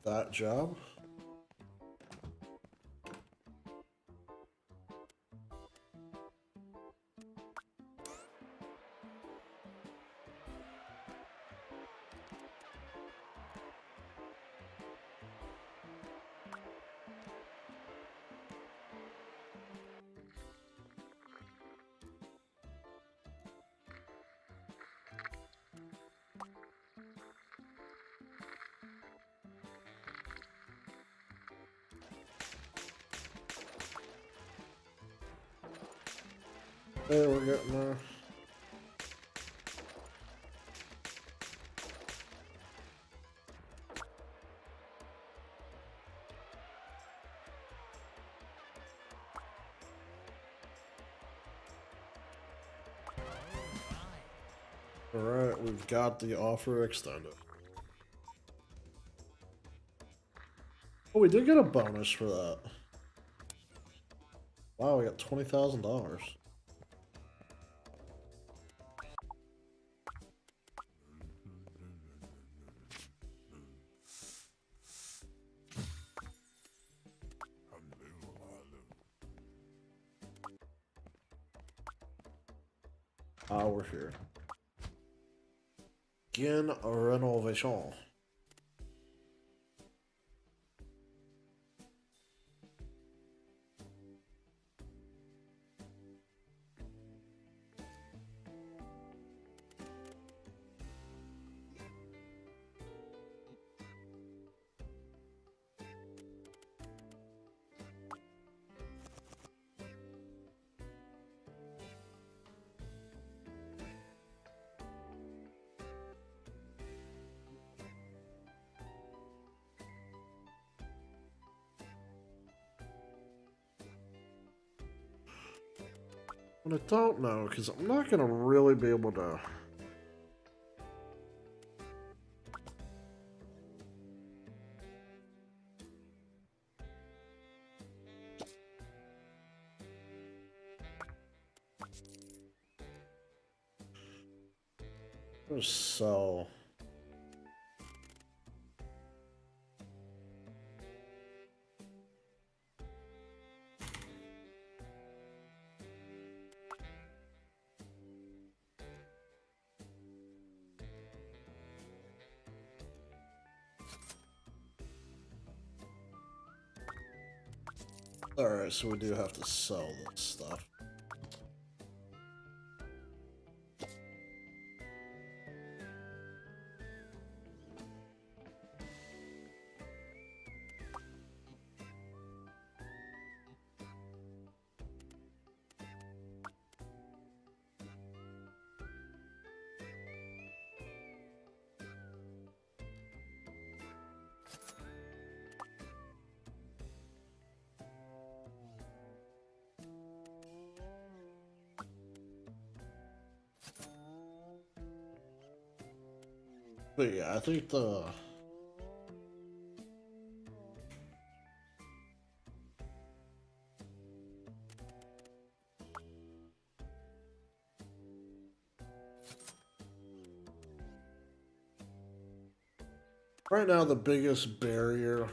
that job. Hey, we're getting there. Alright, we've got the offer extended. Oh, we did get a bonus for that. Wow, we got $20,000. Ah, we're here. Again, a renovation. But I don't know, because I'm not going to really be able to... Just sell... Alright, so we do have to sell this stuff. But yeah, I think the... Right now, the biggest barrier,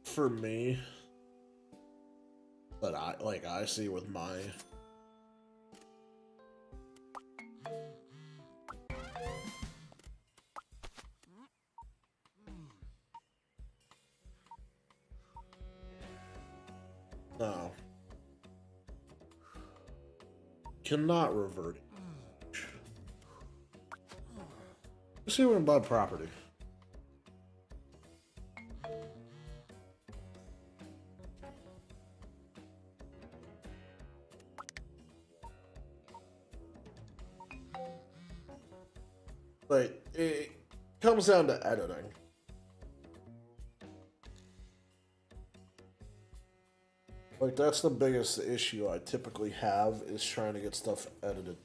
for me, that I see with my... No. Cannot revert it. Let's see if we can buy property. But it comes down to editing. Like, that's the biggest issue I typically have, is trying to get stuff edited.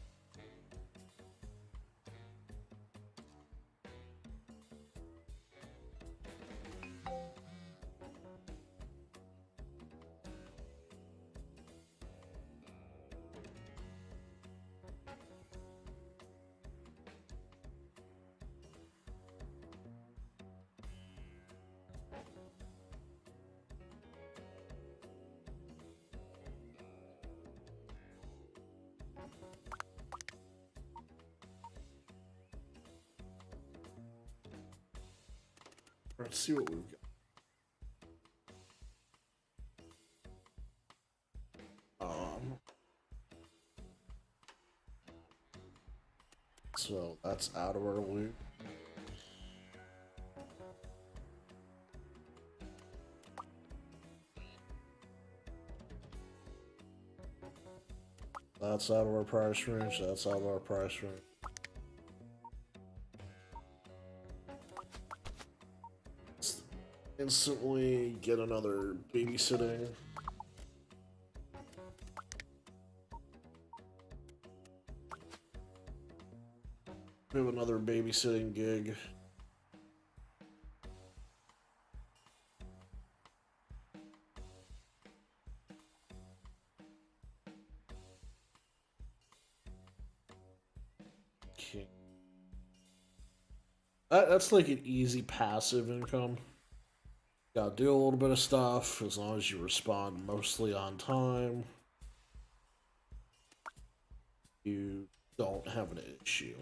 Let's see what we've got. So that's out of our loot. That's out of our price range. That's out of our price range. Let's instantly get another babysitting. We have another babysitting gig. Okay. That's like an easy passive income. Gotta do a little bit of stuff as long as you respond mostly on time. You don't have an issue.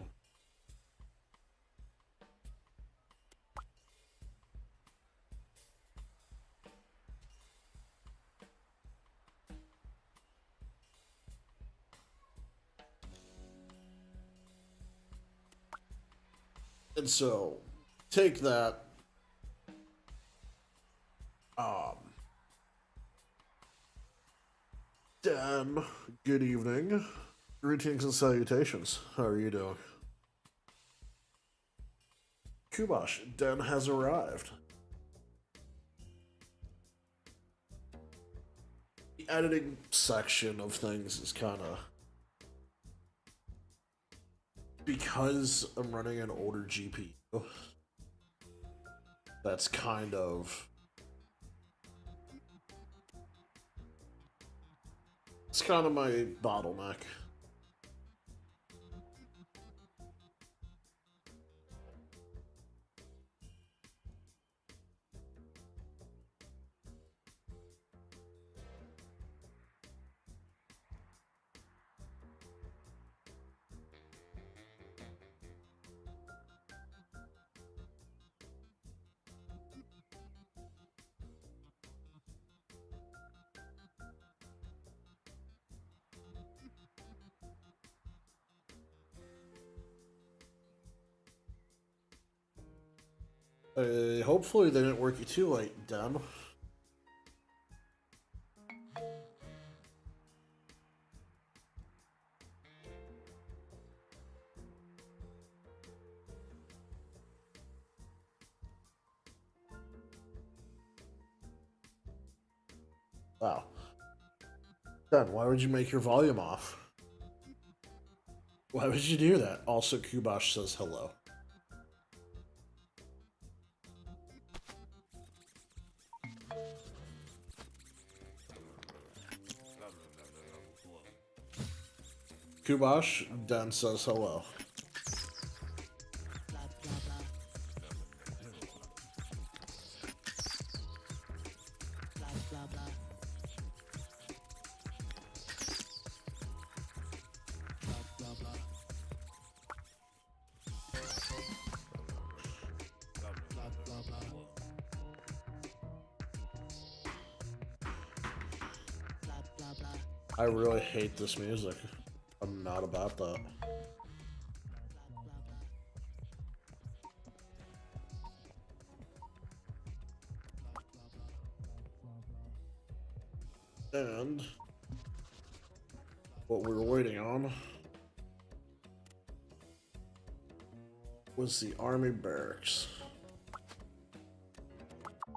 And so, take that. Dan, good evening. Greetings and salutations. How are you doing? Kubash, Dan has arrived. The editing section of things is kind of... Because I'm running an older GPU, that's kind of... It's kind of my bottleneck. Hopefully they didn't work you too late, Dan. Wow. Dan, why would you make your volume off? Why would you do that? Also, Kubash says hello. Kubash, Dan says hello. I really hate this music. I'm not about that. And what we were waiting on was the army barracks.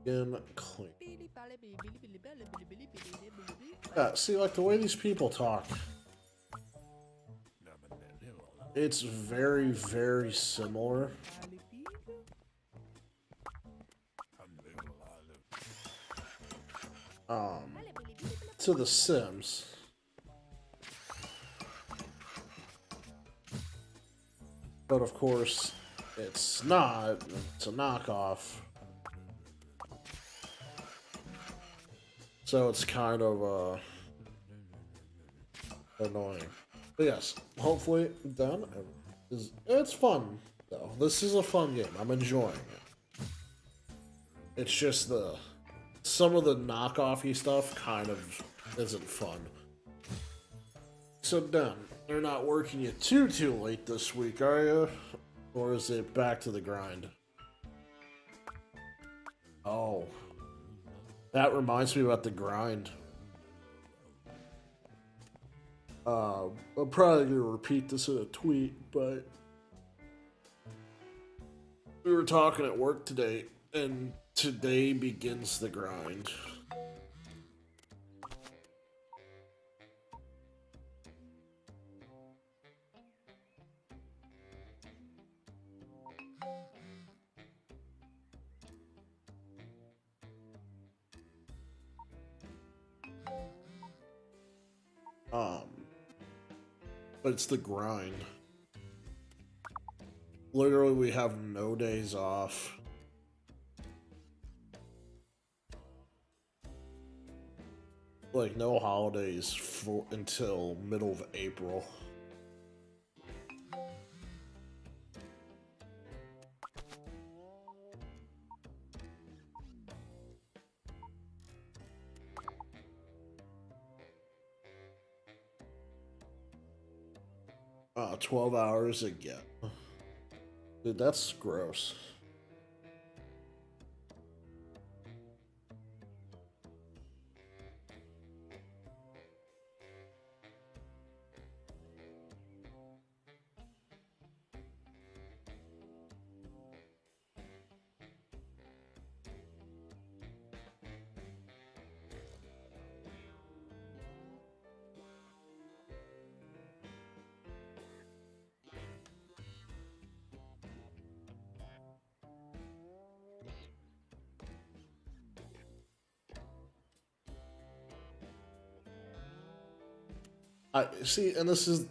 In clean. Yeah, see, like the way these people talk, it's very, very similar to The Sims. But of course, it's not. It's a knockoff. So it's kind of annoying. But yes, hopefully done. It's fun though. This is a fun game. I'm enjoying it. It's just some of the knockoffy stuff kind of isn't fun. So done. They're not working you too late this week, are you? Or is it back to the grind? Oh. That reminds me about the grind. I'm probably gonna repeat this in a tweet, but we were talking at work today, and today begins the grind. But it's the grind. Literally, we have no days off. Like, no holidays until middle of April. 12 hours again. Dude, that's gross. I see, and this is.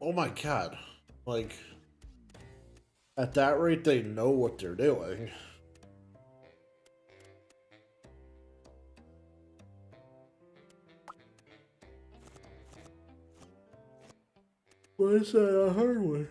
Oh my god. Like, at that rate, they know what they're doing. Why is that a hard one?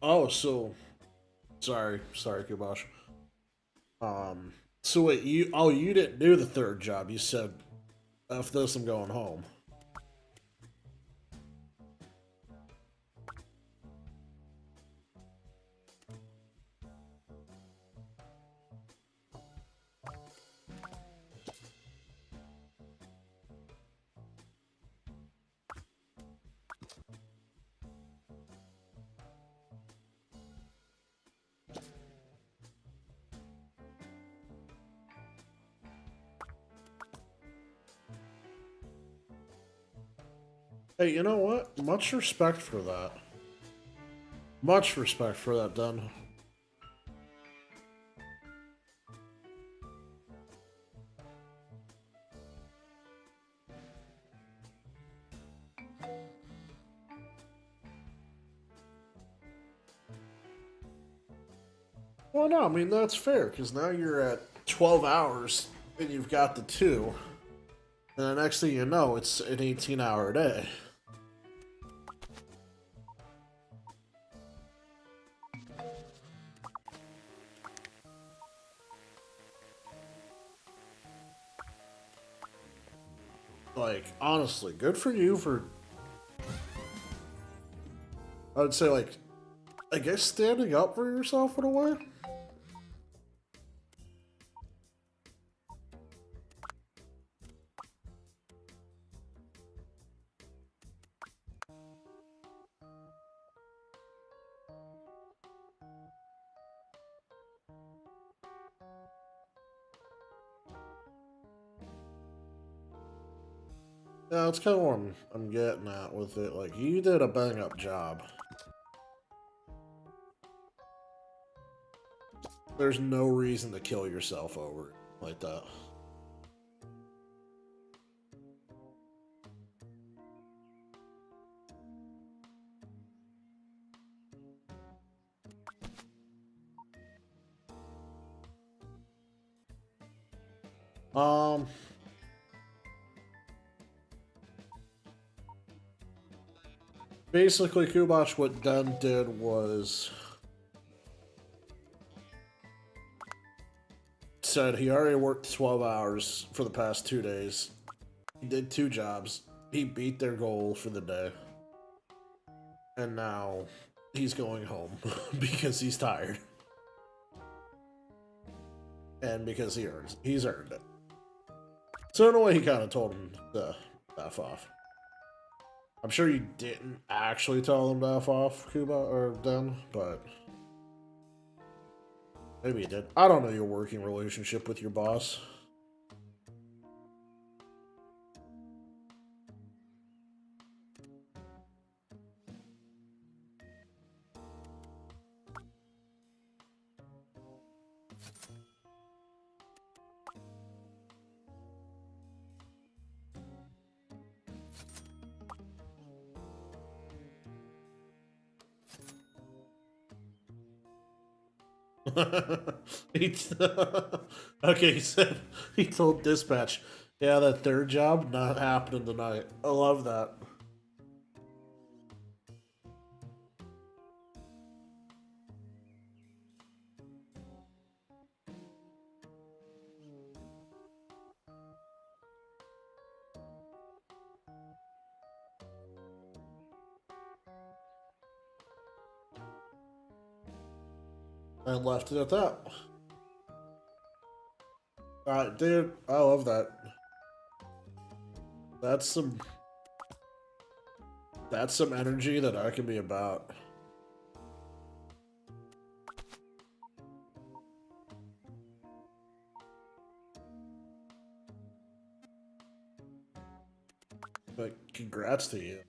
Oh, so sorry, Kubosh. So wait, you didn't do the third job. You said, "F this, I'm going home." Hey, you know what? Much respect for that. Much respect for that, done. Well, no, I mean that's fair because now you're at 12 hours and you've got the two, and the next thing you know, it's an 18-hour day. Like, honestly, good for you for, I would say, like, I guess standing up for yourself in a way. Yeah, that's kind of what I'm getting at with it. Like, you did a bang up job. There's no reason to kill yourself over it like that. Um, Basically, Kubosh, what Den did was said he already worked 12 hours for the past 2 days. He did 2 jobs. He beat their goal for the day. And now he's going home because he's tired. And because he's earned it. So in a way, he kind of told him to F off. I'm sure you didn't actually tell him to F off, Kuba or Den, but maybe you did. I don't know your working relationship with your boss. he okay, he said he told dispatch, yeah, that third job not happening tonight. I love that. And left it at that. Dude, I love that. That's some energy that I can be about. But congrats to you.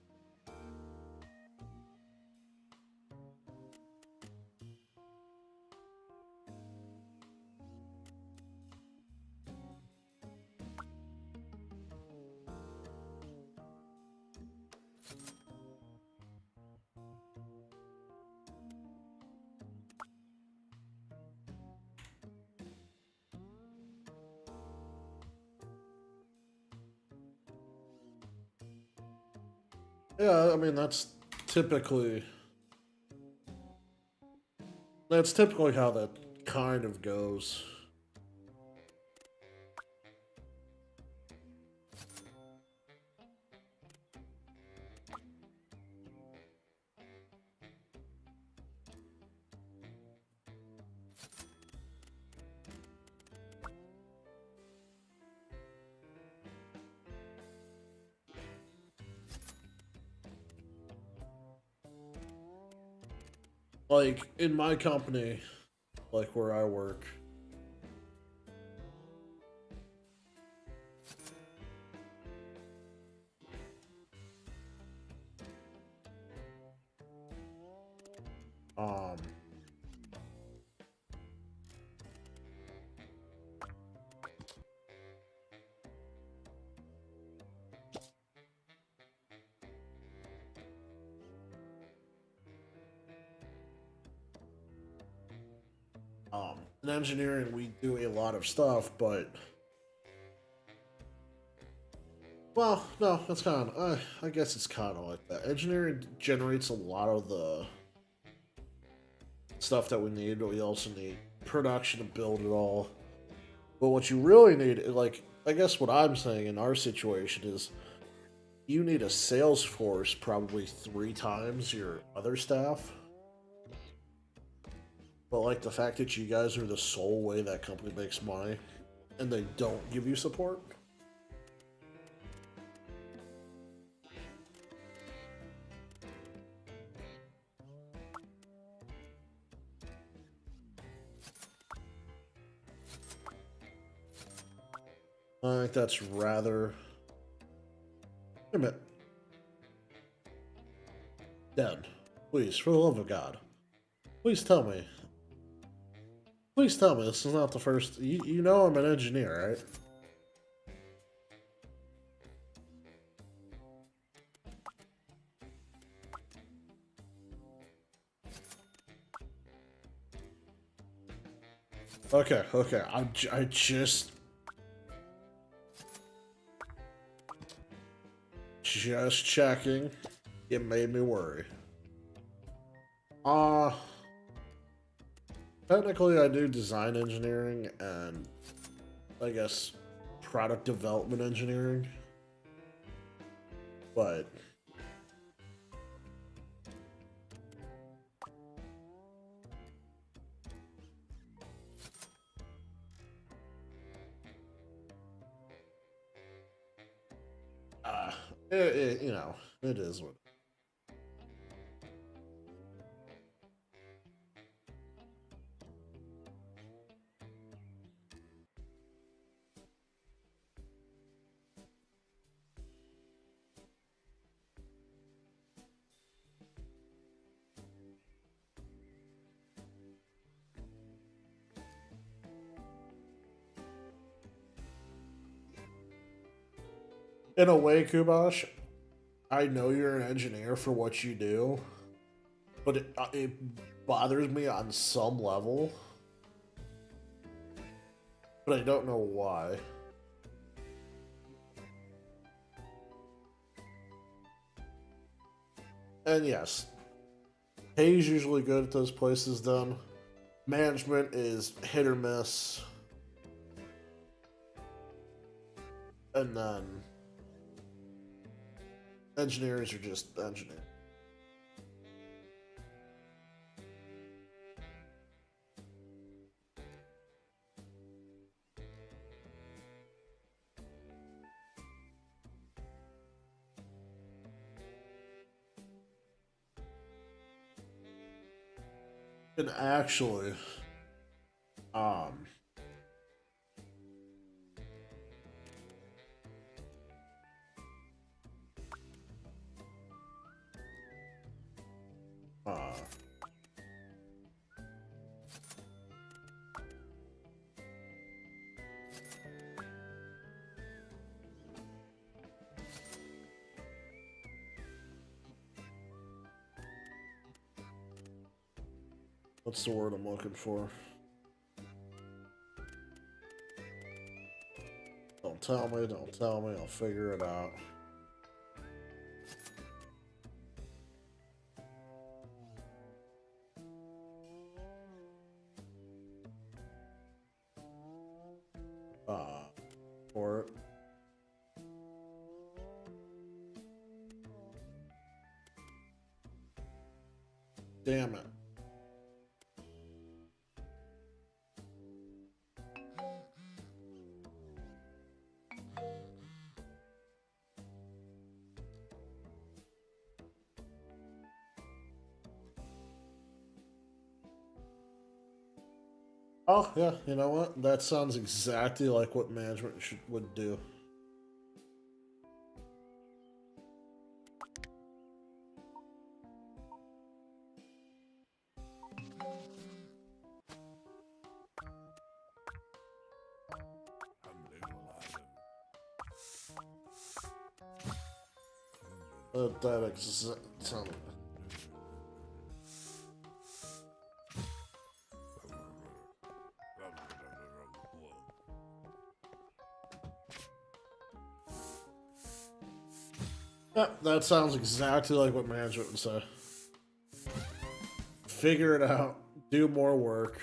Yeah, I mean typically that's typically how that kind of goes. Like in my company, like where I work, um, in engineering we do a lot of stuff, but well, no, that's kind of I guess it's kind of like that. Engineering generates a lot of the stuff that we need, but we also need production to build it all. But what you really need, like, I guess what I'm saying in our situation is you need a sales force probably 3 times your other staff. But, like, the fact that you guys are the sole way that company makes money and they don't give you support. I think that's rather. Wait a minute. Dad, please, for the love of God, please tell me. Please tell me this is not the first. You know I'm an engineer, right? Okay, okay. I just checking. It made me worry. Technically I do design engineering and I guess product development engineering. But you know, it is what. In a way, Kubash, I know you're an engineer for what you do, but it bothers me on some level, but I don't know why. And yes, pay's usually good at those places done. Management is hit or miss. And then engineers are just engineers. And actually, um, uh, what's the word I'm looking for? Don't tell me, don't tell me, I'll figure it out. For it. Damn it. Oh, yeah, you know what? That sounds exactly like what management would do. That sounds. Yeah, that sounds exactly like what management would say. Figure it out. Do more work.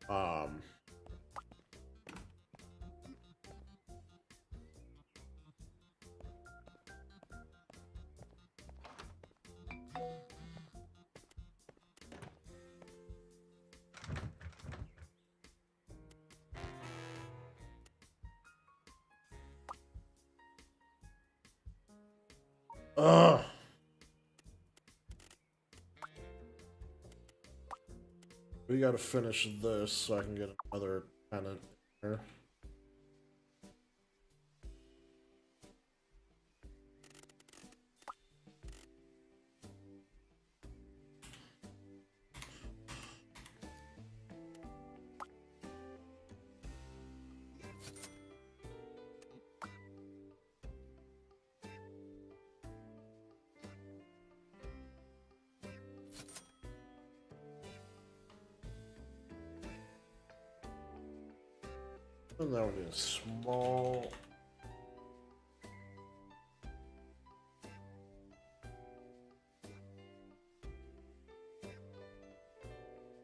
Um, ugh. We gotta finish this so I can get another tenant here. And that one is small.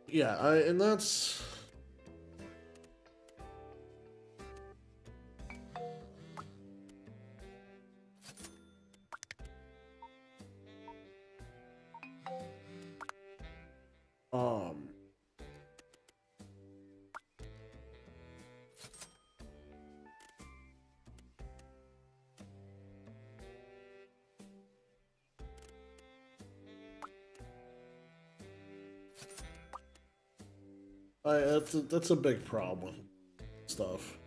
Yeah, and that's um that's a big problem with stuff.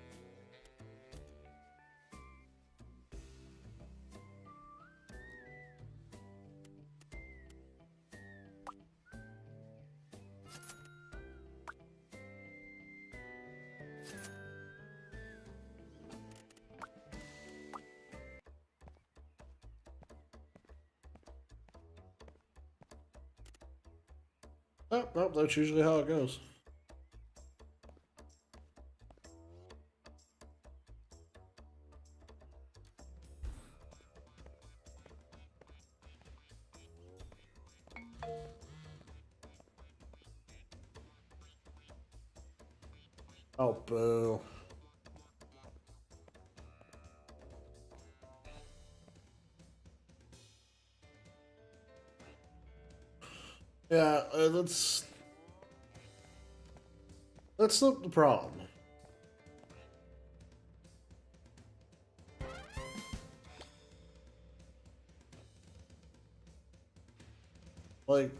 Oh, no, that's usually how it goes. Oh, boo. Yeah, that's not the problem. Like,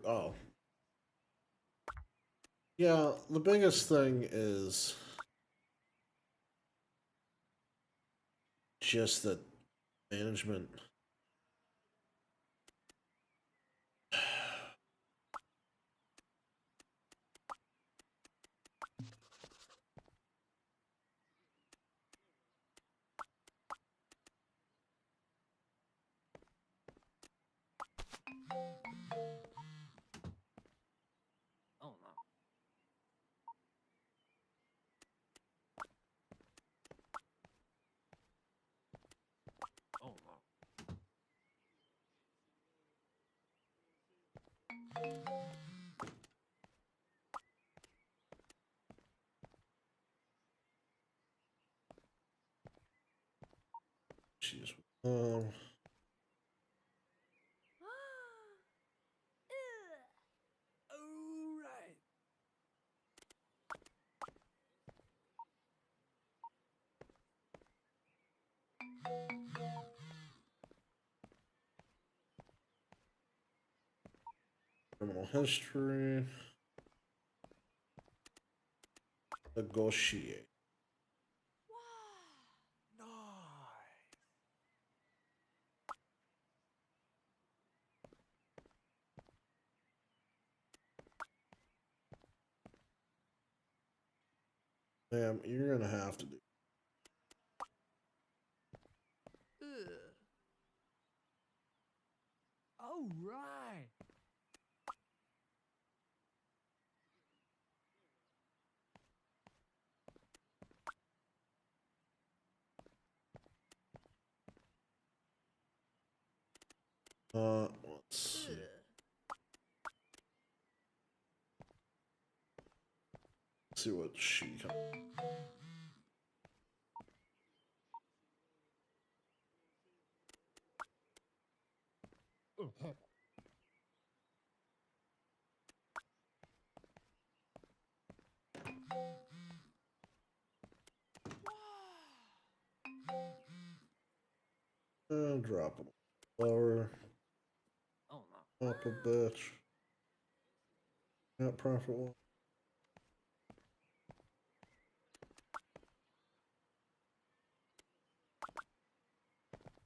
oh, yeah, the biggest thing is just that management. Oh no. Oh no. Jeez. All right. Criminal history. Negotiate. Nice. Damn, you're gonna have to do. Ugh. All right. Let's see. Let's see what she. Drop it lower. Oh no. Up a bitch. Not profit one.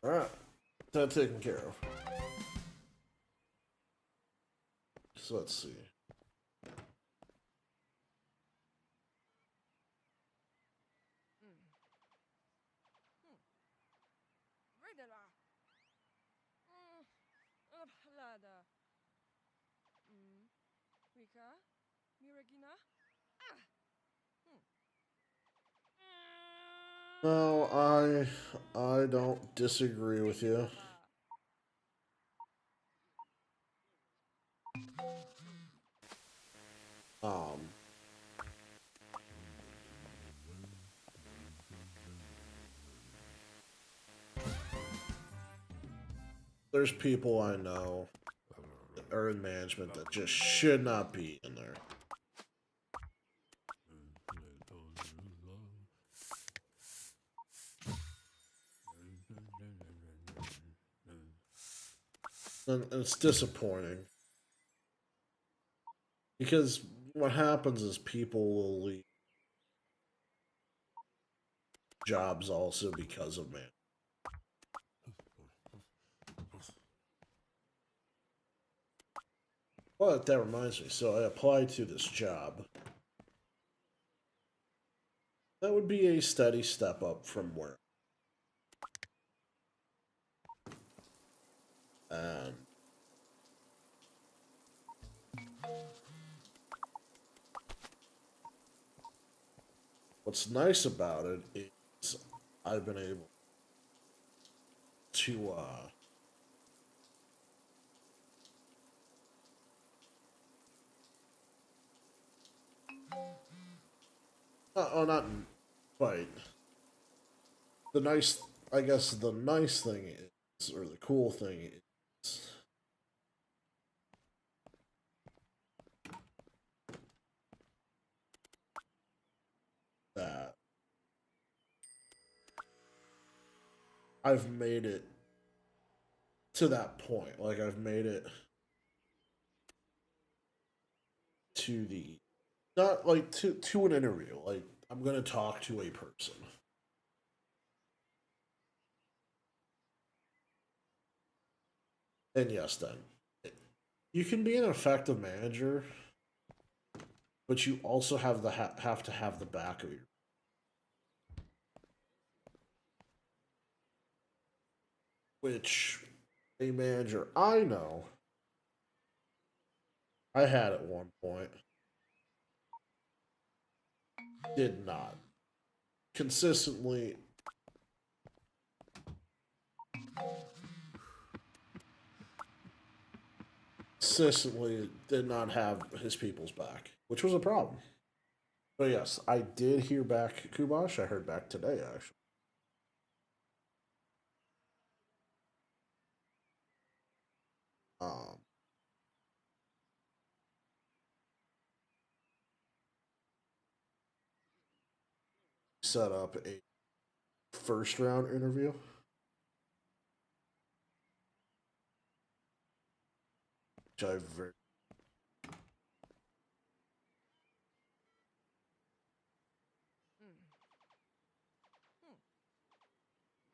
Alright. That taken care of. So let's see. Vedela. Lada. Rika? Miragina? No, I don't disagree with you. Um there's people I know that are in management that just should not be in there. And it's disappointing. Because what happens is people will leave jobs also because of man. But that reminds me, so I applied to this job. That would be a steady step up from where. And what's nice about it is I've been able to oh, not quite. The nice, I guess the nice thing is, or the cool thing is, that I've made it to that point. Like, I've made it to the, not like to an interview. Like, I'm gonna talk to a person. And yes, then you can be an effective manager, but you also have have to have the back of your. Which a manager I know I had at one point did not consistently did not have his people's back, which was a problem. But yes, I did hear back Kubash. I heard back today actually. Um, Set up a first round interview, which I very.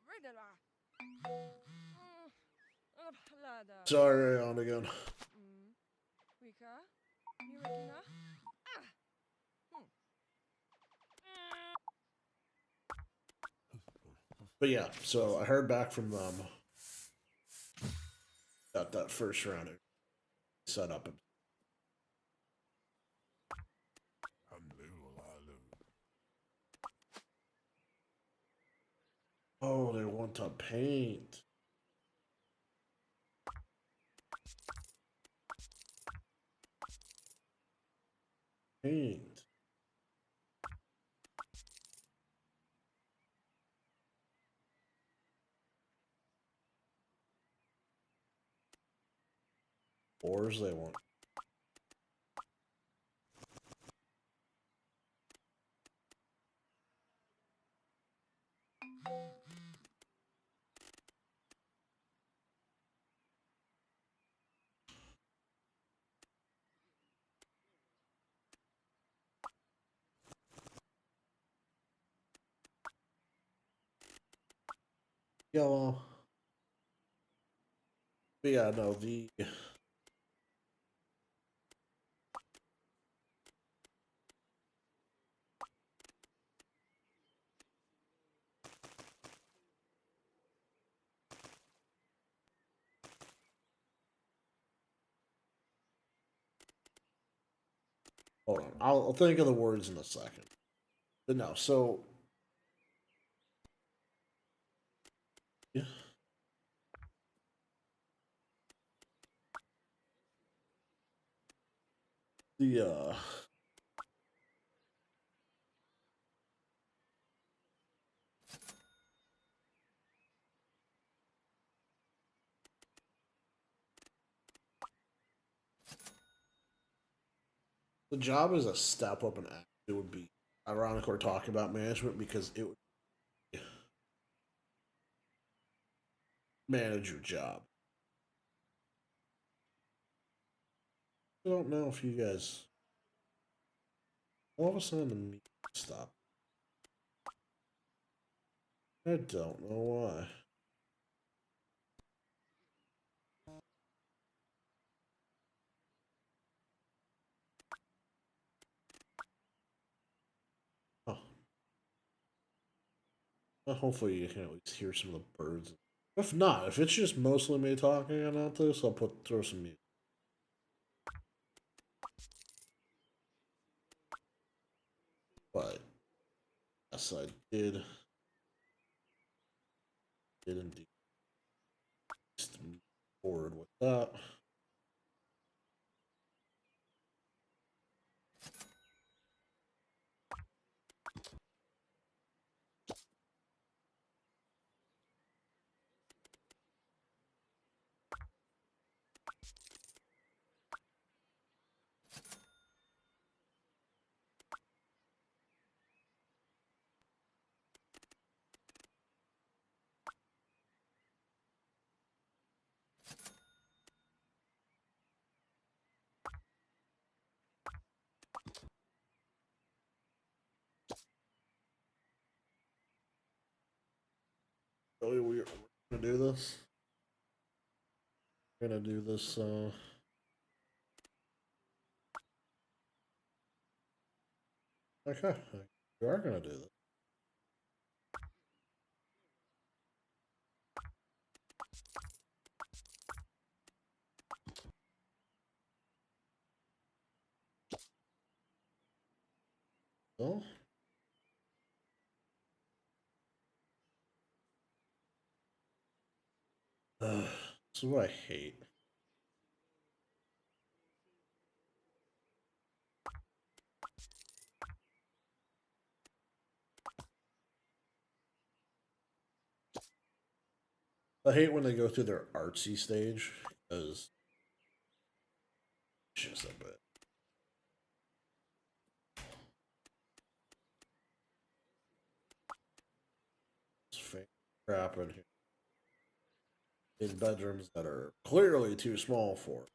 Vedela. Lada. Sorry, on again. Rika? Miragina? But yeah, so I heard back from them. Got that first round set up. Oh, they want to paint. Paint. Ores they want. Yellow. But yeah, no, hold on. I'll think of the words in a second. But no, so yeah. The the job is a step up, and it would be ironic we're talking about management because it would manage your job. I don't know if you guys all of a sudden the music stopped. I don't know why. Oh, well, hopefully you can at least hear some of the birds. If not, if it's just mostly me talking about this, I'll throw some music. But yes, I did indeed move forward with that. Really, we're gonna do this. We're gonna do this. Okay, we are gonna do this. Well, this is what I hate. I hate when they go through their artsy stage because it's just a bit. It's fake crap in here. In bedrooms that are clearly too small for it.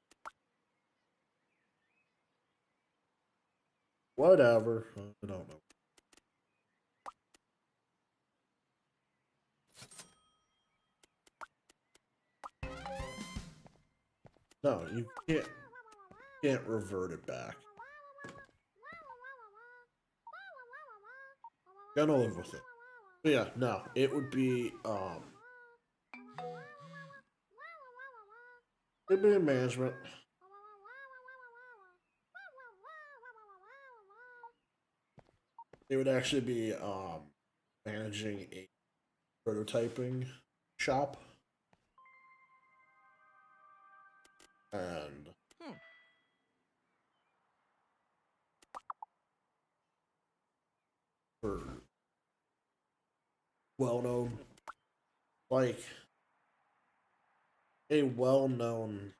Whatever. I don't know. No, you can't revert it back. Gonna live with it. But yeah, no, it would be it'd be in management. It would actually be managing a prototyping shop and Hmm. for well known like a well known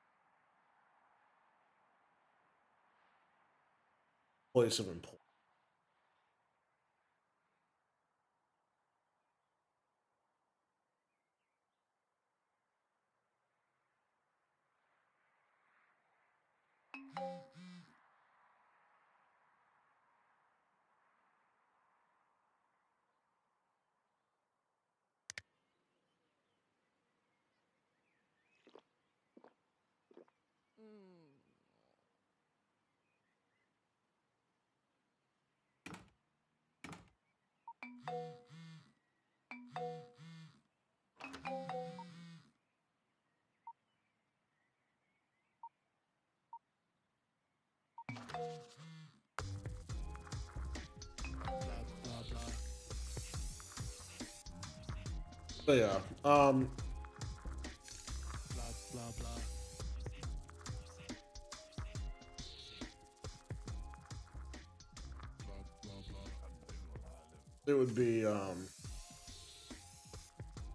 place of employment. Mm. But yeah, it would be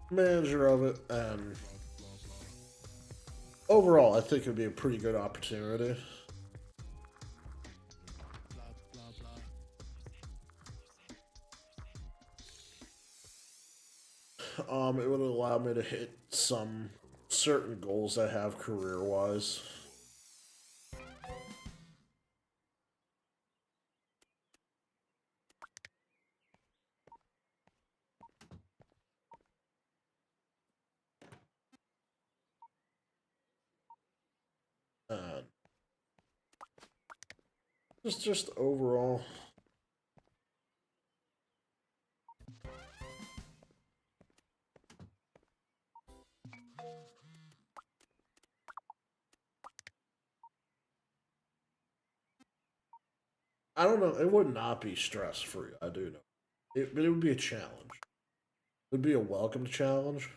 manager of it, and overall, I think it would be a pretty good opportunity. It would allow me to hit some certain goals I have career wise. And just overall. I don't know. It would not be stress free. I do know. But it would be a challenge. It would be a welcome challenge.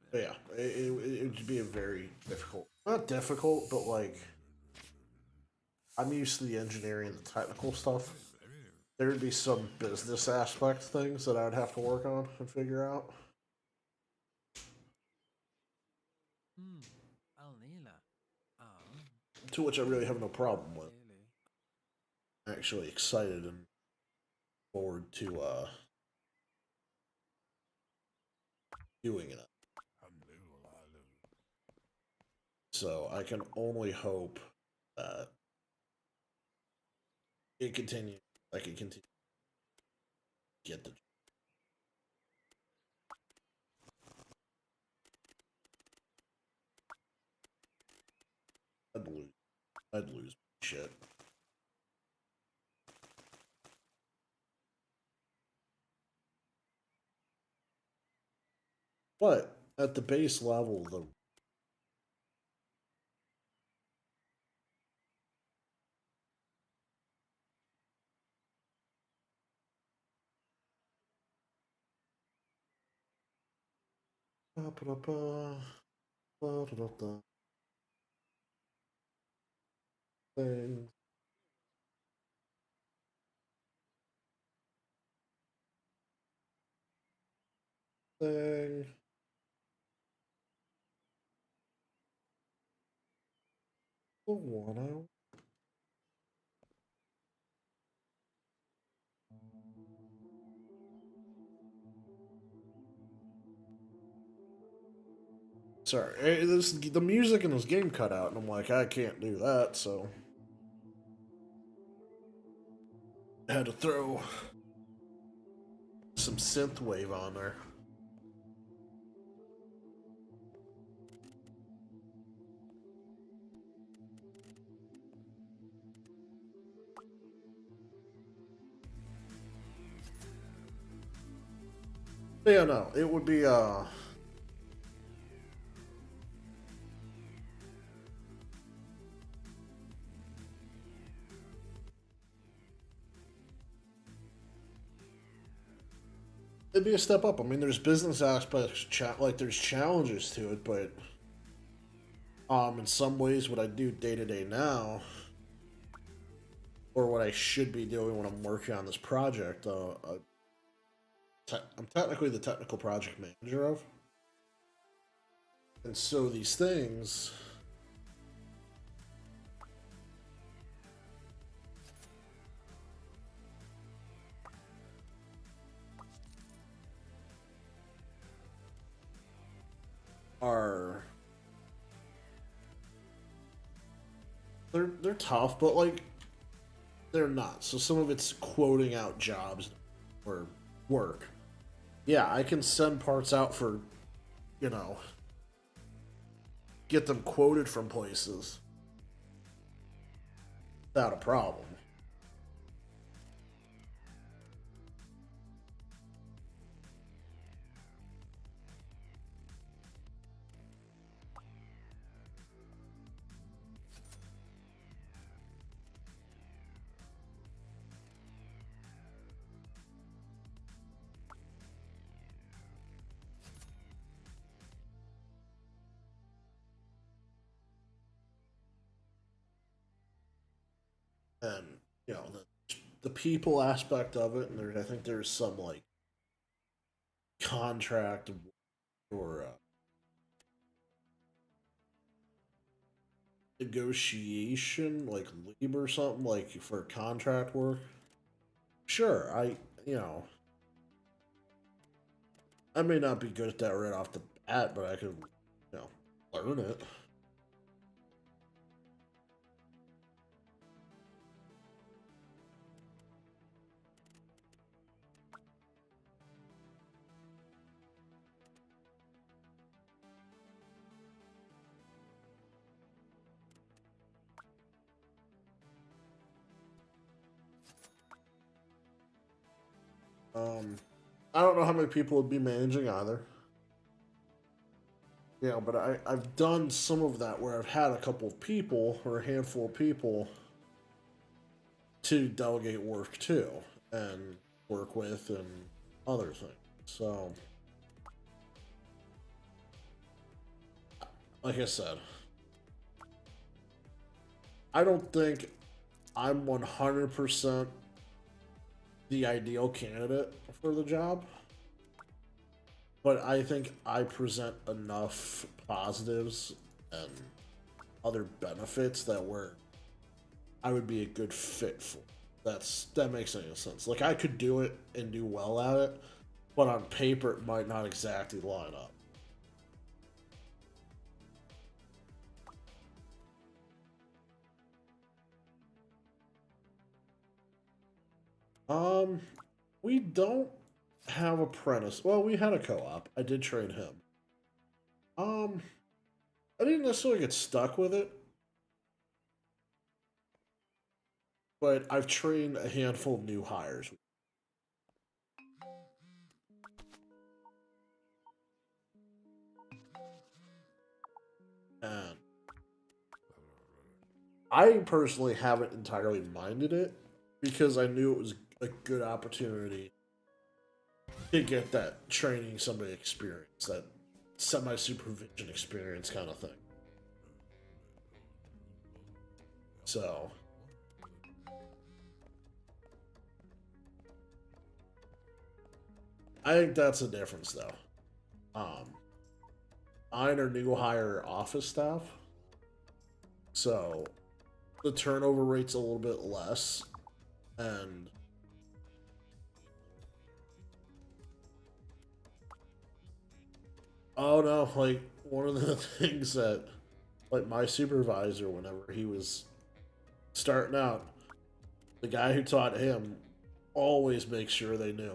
But yeah, it would be a very difficult, not difficult, but like I'm used to the engineering and the technical stuff. There would be some business aspect things that I would have to work on and figure out. Hmm. Alnila. Oh. To which I really have no problem with. Lily. I'm actually excited and forward to doing it. So I can only hope that it continues. I can continue to get the. I'd lose. I'd lose shit. But at the base level, the thing, thing, the one out. Sorry, the music in this game cut out, and I'm like, I can't do that. So had to throw some synthwave on there. But yeah, no, it would be it'd be a step up. I mean, there's business aspects, like there's challenges to it, but in some ways, what I do day to day now, or what I should be doing when I'm working on this project, I'm technically the technical project manager of, and so these things are they're tough, but like they're not. So some of it's quoting out jobs or work. Yeah, I can send parts out for, you know, get them quoted from places without a problem. And you know the people aspect of it, and I think there's some like contract or negotiation, like labor or something like for contract work. Sure, you know I may not be good at that right off the bat, but I could you know learn it. I don't know how many people would be managing either. Yeah, but I've done some of that where I've had a couple of people or a handful of people to delegate work to and work with and other things. So, like I said, I don't think I'm 100% the ideal candidate for the job, but I think I present enough positives and other benefits I would be a good fit for. That makes any sense. Like I could do it and do well at it, but on paper it might not exactly line up. Um, we don't have apprentice. Well, we had a co-op. I did train him. Um, I didn't necessarily get stuck with it, but I've trained a handful of new hires. And I personally haven't entirely minded it because I knew it was a good opportunity to get that training somebody experience, that semi supervision experience kind of thing. So I think that's the difference though. Um Mine are new hire office staff. So the turnover rate's a little bit less and oh no, like one of the things that like my supervisor whenever he was starting out, the guy who taught him always make sure they knew.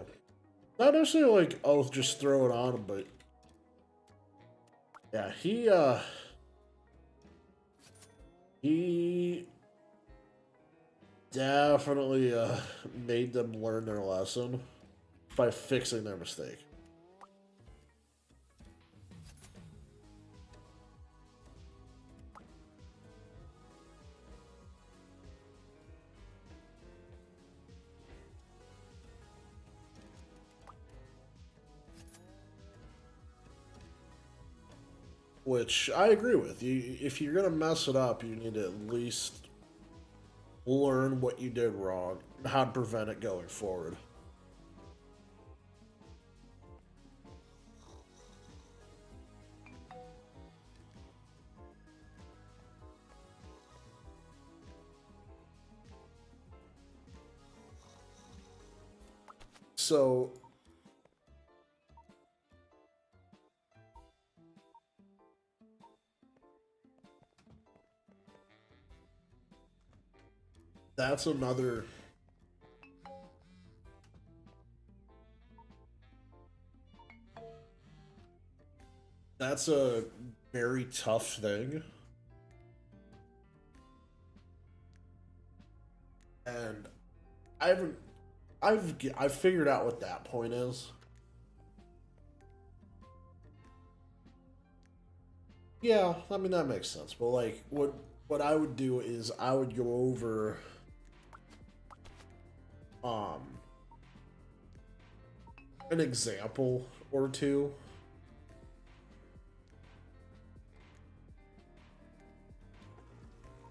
Not necessarily like, oh, just throw it on him, but yeah, he definitely made them learn their lesson by fixing their mistake. Which I agree with. If you're gonna mess it up, you need to at least learn what you did wrong, and how to prevent it going forward. So that's another. That's a very tough thing. And I haven't. I've figured out what that point is. Yeah, I mean that makes sense. But like, what I would do is I would go over um an example or two.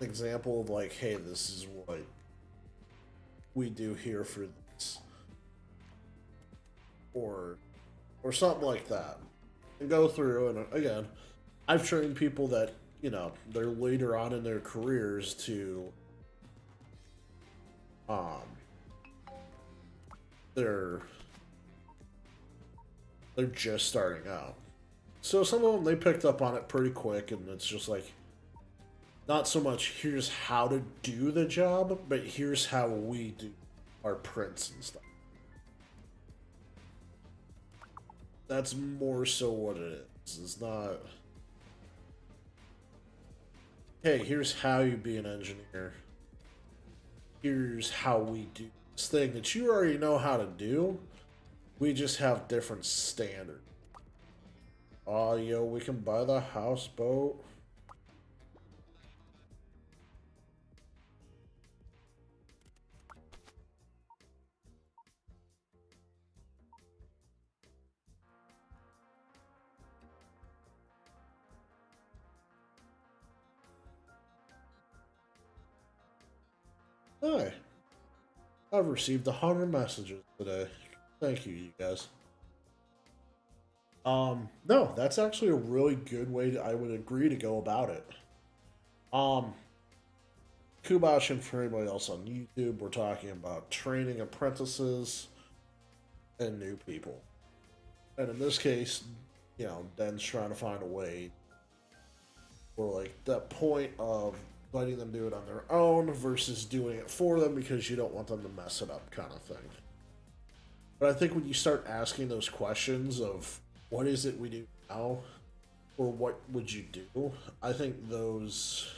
Example of like, hey, this is what we do here for this, or something like that, and go through. And again, I've trained people that they're later on in their careers to um they're they're just starting out. So some of them they picked up on it pretty quick, and it's just like not so much here's how to do the job, but here's how we do our prints and stuff. That's more so what it is. It's not, hey, here's how you be an engineer. Here's how we do this thing that you already know how to do. We just have different standards. Oh, yo, we can buy the houseboat. Hi. I've received 100 messages today. Thank you, you guys. No, that's actually a really good way I would agree to go about it. Um, Kubash and for anybody else on YouTube, we're talking about training apprentices and new people. And in this case, Den's trying to find a way for like that point of letting them do it on their own versus doing it for them because you don't want them to mess it up kind of thing. But I think when you start asking those questions of what is it we do now or what would you do, I think those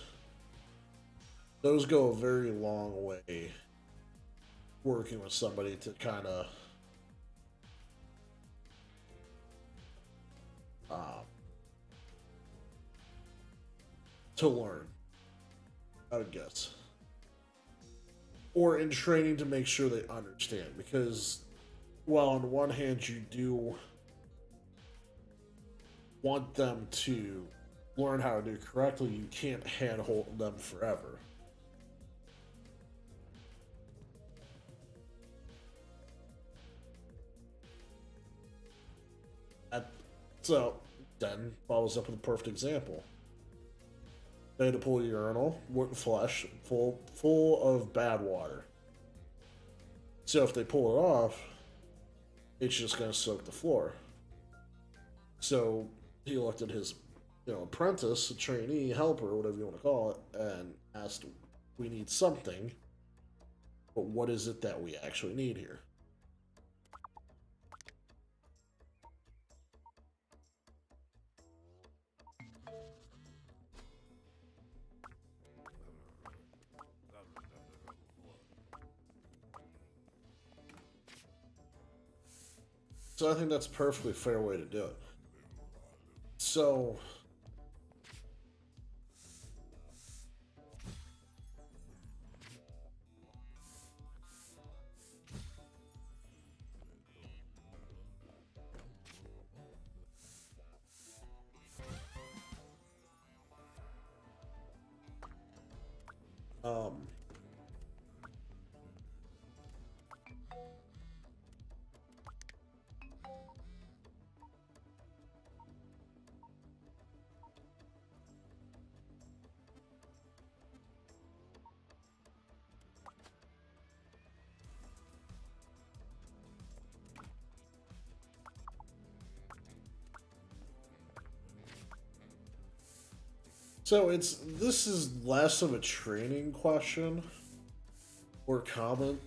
go a very long way working with somebody to kind of to learn, I would guess, or in training to make sure they understand. Because, well, on one hand, you do want them to learn how to do it correctly. You can't handhold them forever. So, then follows up with a perfect example. They had to pull a urinal, wooden flush, full of bad water. So if they pull it off, it's just going to soak the floor. So he looked at his, apprentice, trainee, helper, whatever you want to call it, and asked, "We need something but what is it that we actually need here? So I think that's a perfectly fair way to do it. So um so this is less of a training question or comment.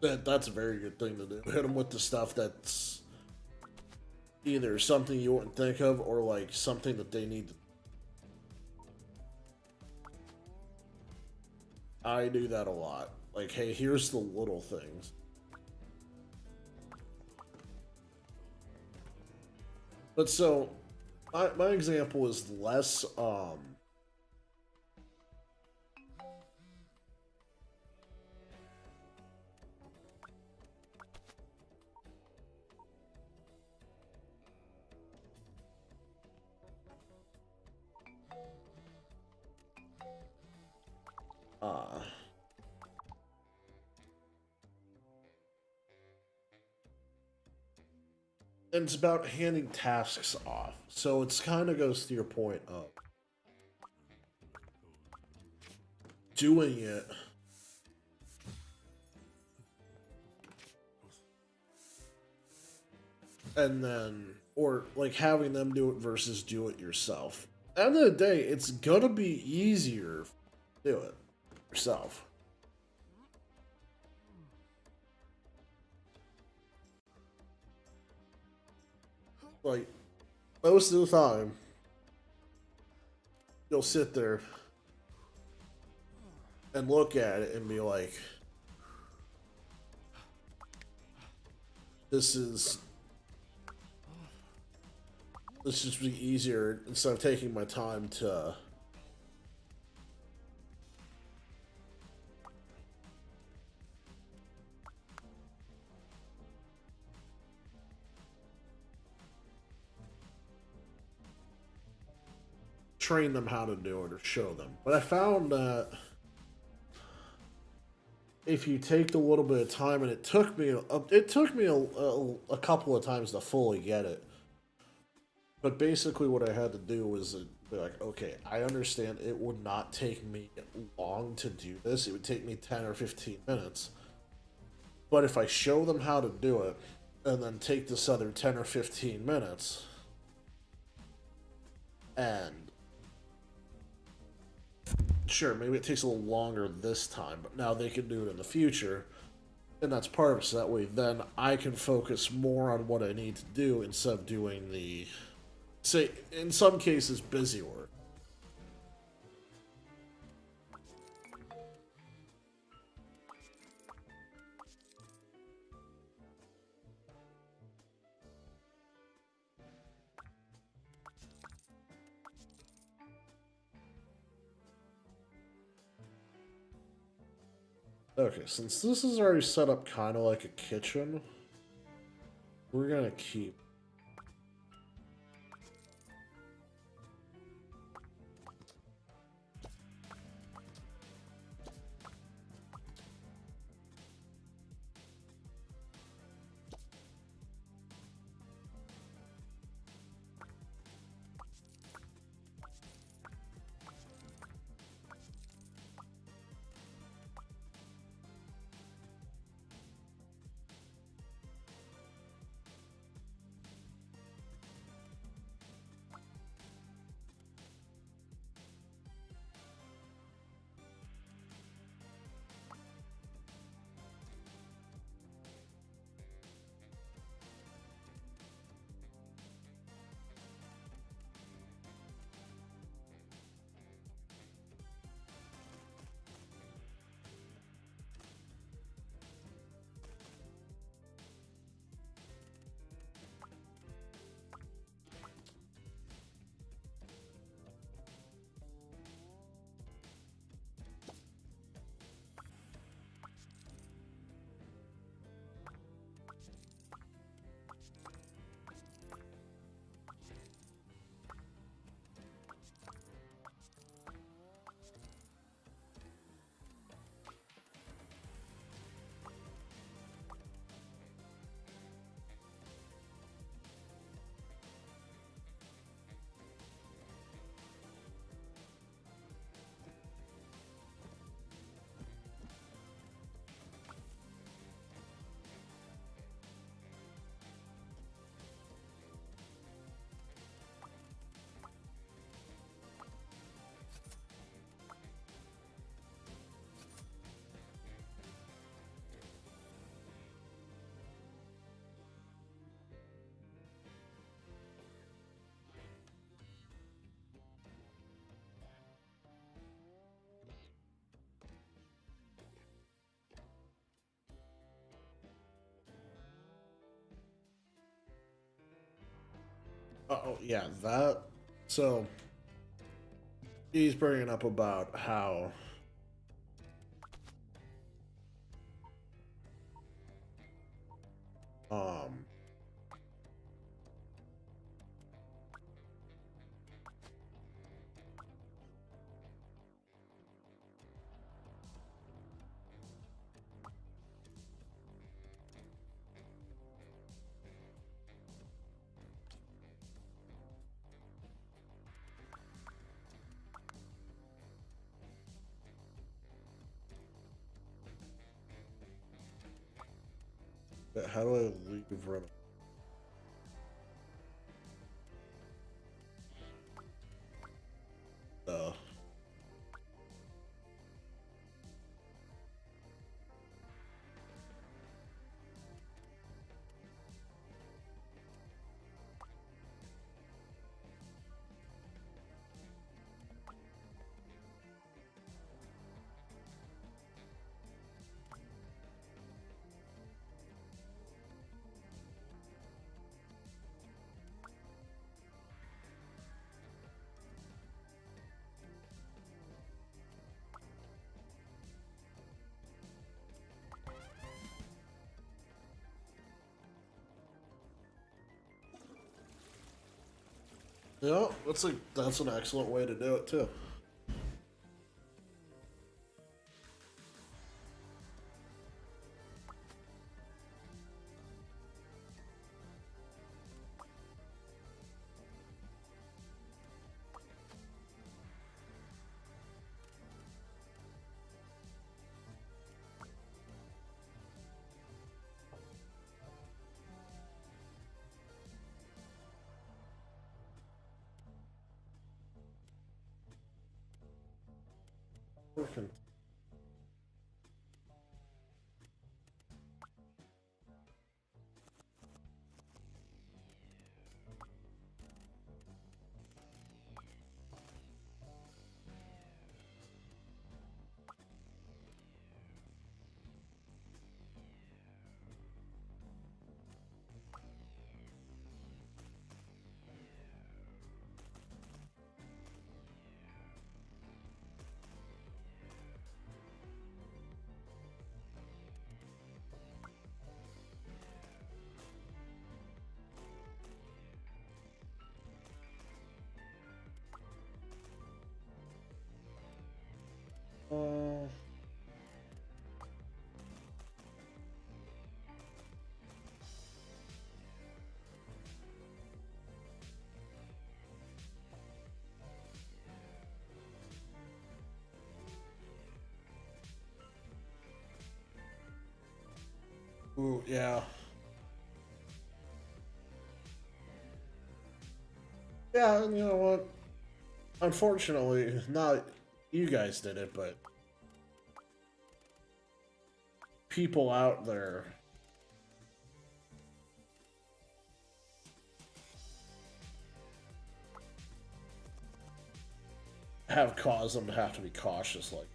That's a very good thing to do. Hit them with the stuff that's either something you wouldn't think of or like something that they need. I do that a lot. Like, hey, here's the little things. But so, my example is less, uh, and it's about handing tasks off. So it's kind of goes to your point of doing it and then, or like having them do it versus do it yourself. At the end of the day, it's gonna be easier to do it yourself. Like, most of the time, you'll sit there and look at it and be like, this just be easier instead of taking my time to train them how to do it or show them. But I found that if you take a little bit of time, and it took me a couple of times to fully get it. But basically, what I had to do was be like, okay, I understand it would not take me long to do this. It would take me 10 or 15 minutes. But if I show them how to do it, and then take this other 10 or 15 minutes, and sure, maybe it takes a little longer this time, but now they can do it in the future. And that's part of it, so that way then I can focus more on what I need to do instead of doing the, say, in some cases, busy work. Okay, since this is already set up kind of like a kitchen, we're gonna keep. Oh yeah, that. So he's bringing up about how um how do I leave run? Uh, yeah, that's an excellent way to do it too. Working. Uh, ooh, yeah. Yeah, and you know what? Unfortunately, not you guys did it, but people out there have caused them to have to be cautious. Like,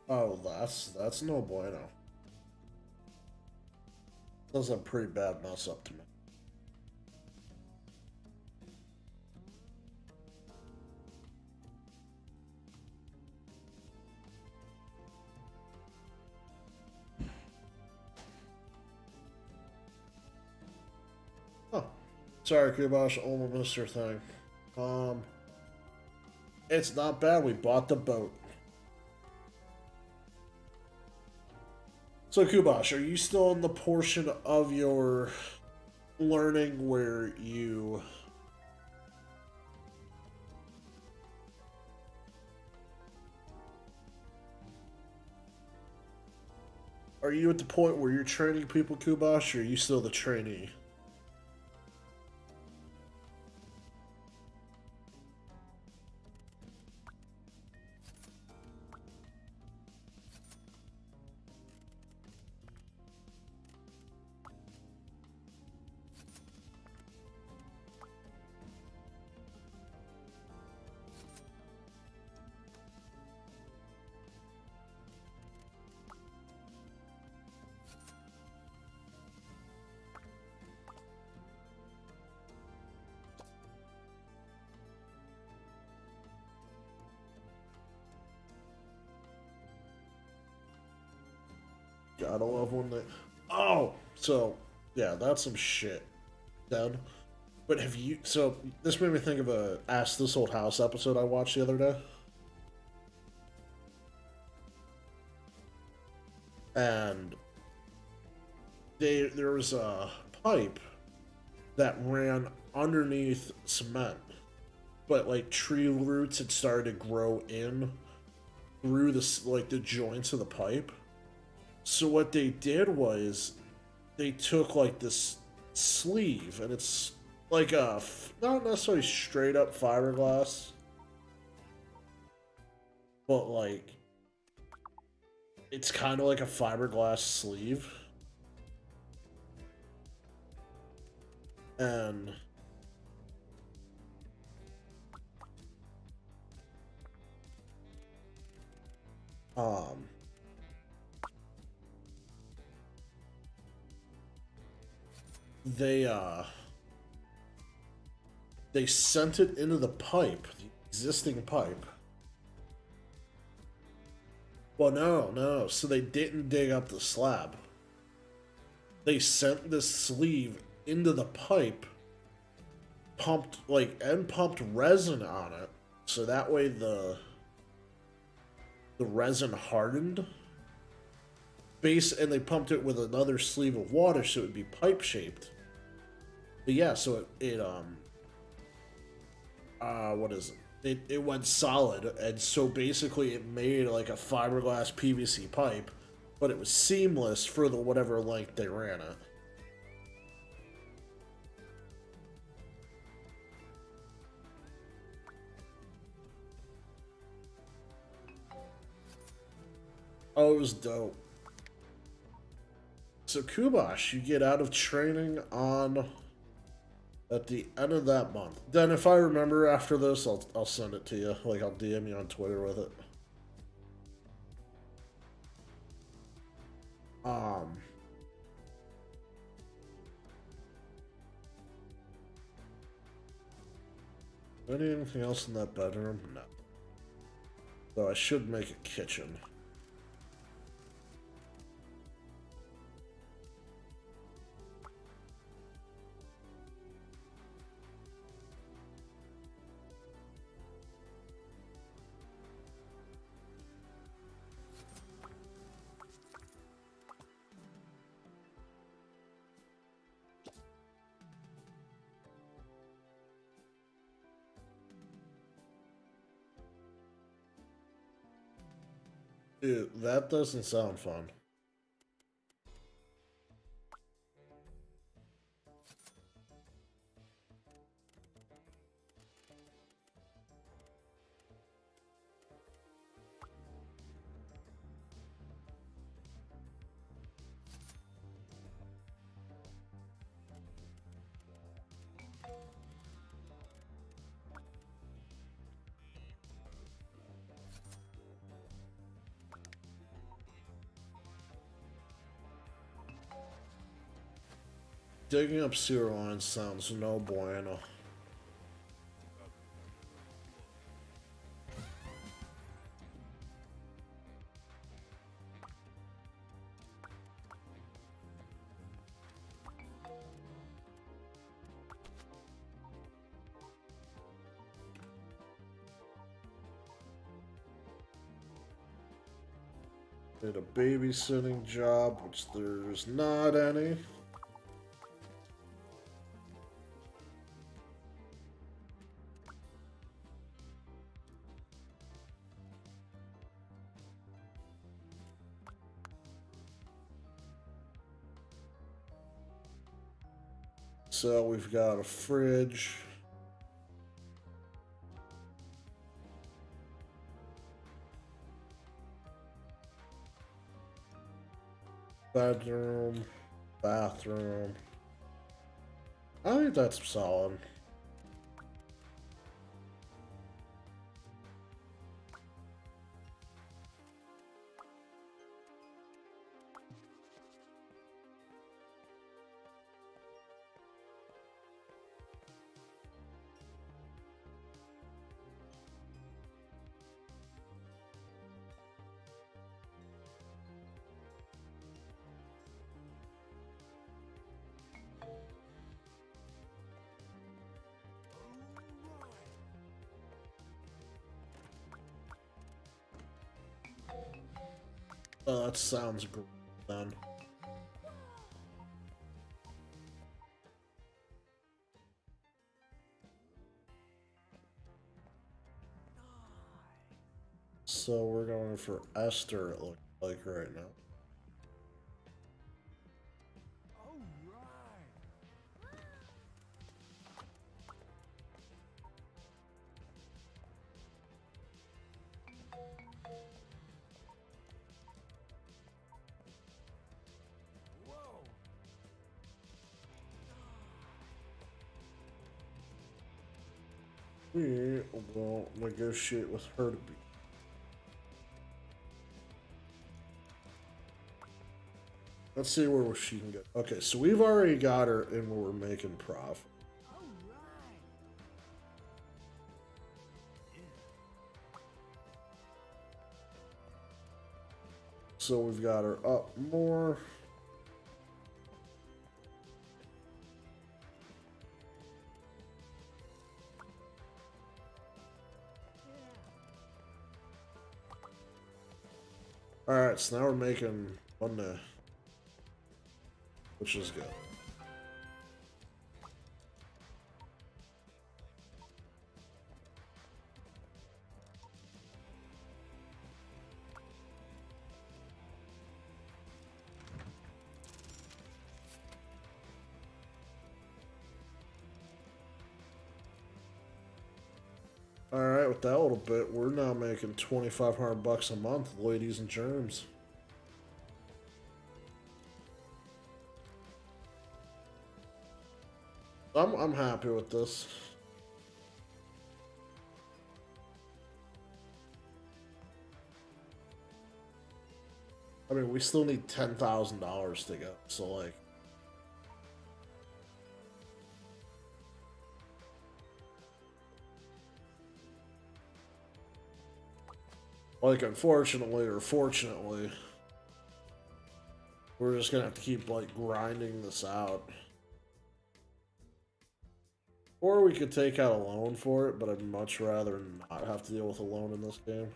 oh, that's no bueno. That's a pretty bad mess up to me. Oh, sorry, Kubosh, almost missed your thing. Um, it's not bad. We bought the boat. So, Kubash, are you still in the portion of your learning where you... Are you at the point where you're training people, Kubash, or are you still the trainee? Gotta love when they... Oh! So, yeah, that's some shit. Done. But have you... So, this made me think of a Ask This Old House episode I watched the other day. And... there was a pipe that ran underneath cement. But, like, tree roots had started to grow in through the joints of the pipe. So what they did was they took like this sleeve, and it's like not necessarily straight up fiberglass, but like it's kind of like a fiberglass sleeve, and um they they sent it into the pipe, the existing pipe. Well, no. So they didn't dig up the slab. They sent this sleeve into the pipe, pumped resin on it, so that way the resin hardened. And they pumped it with another sleeve of water so it would be pipe shaped. But yeah, so it what is it? It went solid, and so basically it made like a fiberglass PVC pipe, but it was seamless for the whatever length they ran it. Oh, it was dope. So Kubash, you get out of training on at the end of that month. Then if I remember after this, I'll send it to you. Like I'll DM you on Twitter with it. Anything else in that bedroom? No. Though I should make a kitchen. Dude, that doesn't sound fun. Digging up sewer lines sounds no bueno. Need a babysitting job, which there's not any. So we've got a fridge. Bedroom, bathroom. I think that's solid. Oh, that sounds great then. So we're going for Esther, it looks like right now. We will negotiate with her to be. Let's see where she can get. Okay, so we've already got her and we're making profit. So we've got her up more. Alright, so now we're making one day, which is good. Alright, with that little bit, we're now making 2,500 bucks a month, ladies and germs. I'm happy with this. I mean, we still need $10,000 to go, so like. Like, unfortunately or fortunately, we're just gonna have to keep, like, grinding this out. Or we could take out a loan for it, but I'd much rather not have to deal with a loan in this game.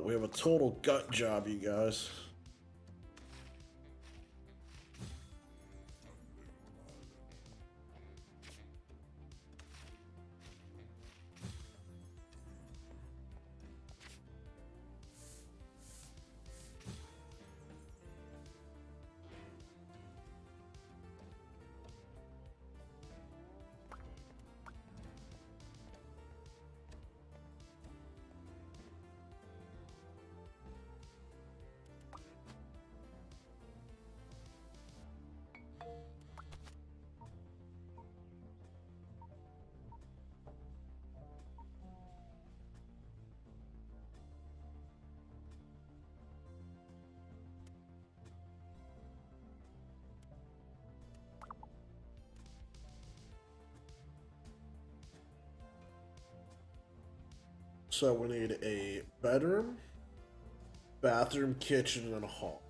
We have a total gut job, you guys. So we need a bedroom, bathroom, kitchen, and a hall.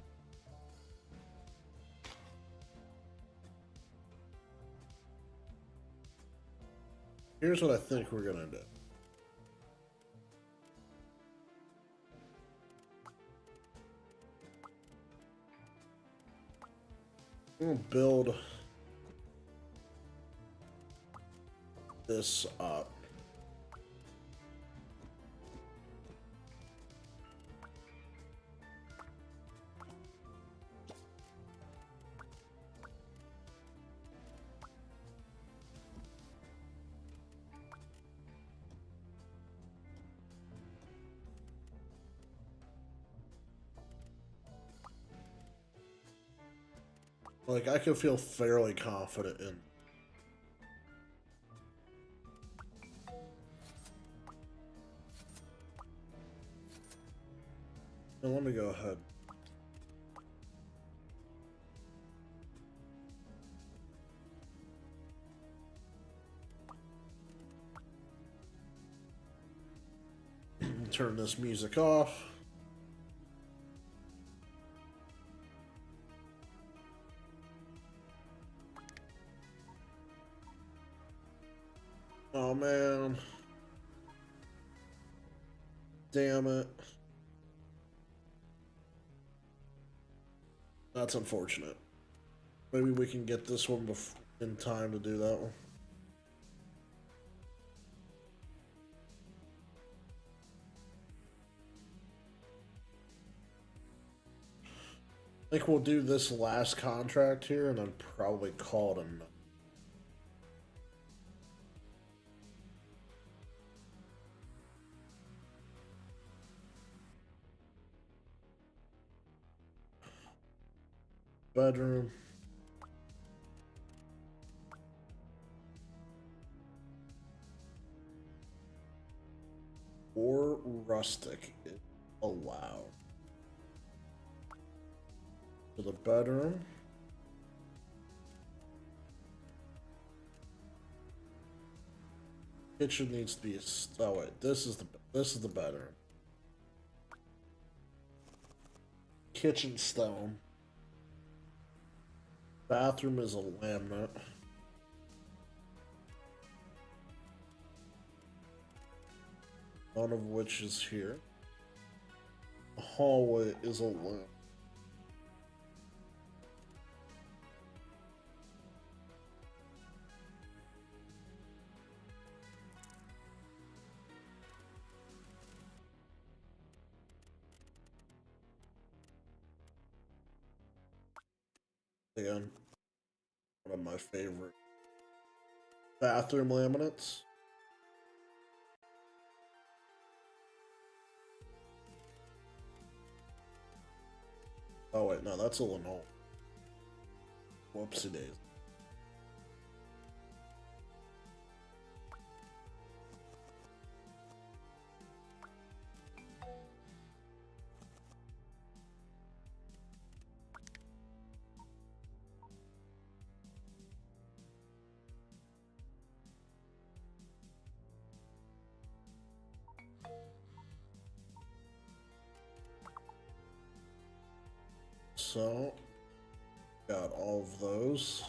Here's what I think we're gonna do. I'm gonna build this up. Like, I can feel fairly confident in. Now let me go ahead. Turn this music off. Oh man. Damn it. That's unfortunate. Maybe we can get this one in time to do that one. I think we'll do this last contract here and then probably call it a. Bedroom. Or rustic is allowed. To the bedroom. Kitchen needs to be. Oh wait, this is the bedroom. Kitchen stone. Bathroom is a laminate. None of which is here. The hallway is a laminate. Again, one of my favorite bathroom laminates. Oh wait, no, that's a linoleum. Whoopsie days. So, got all of those.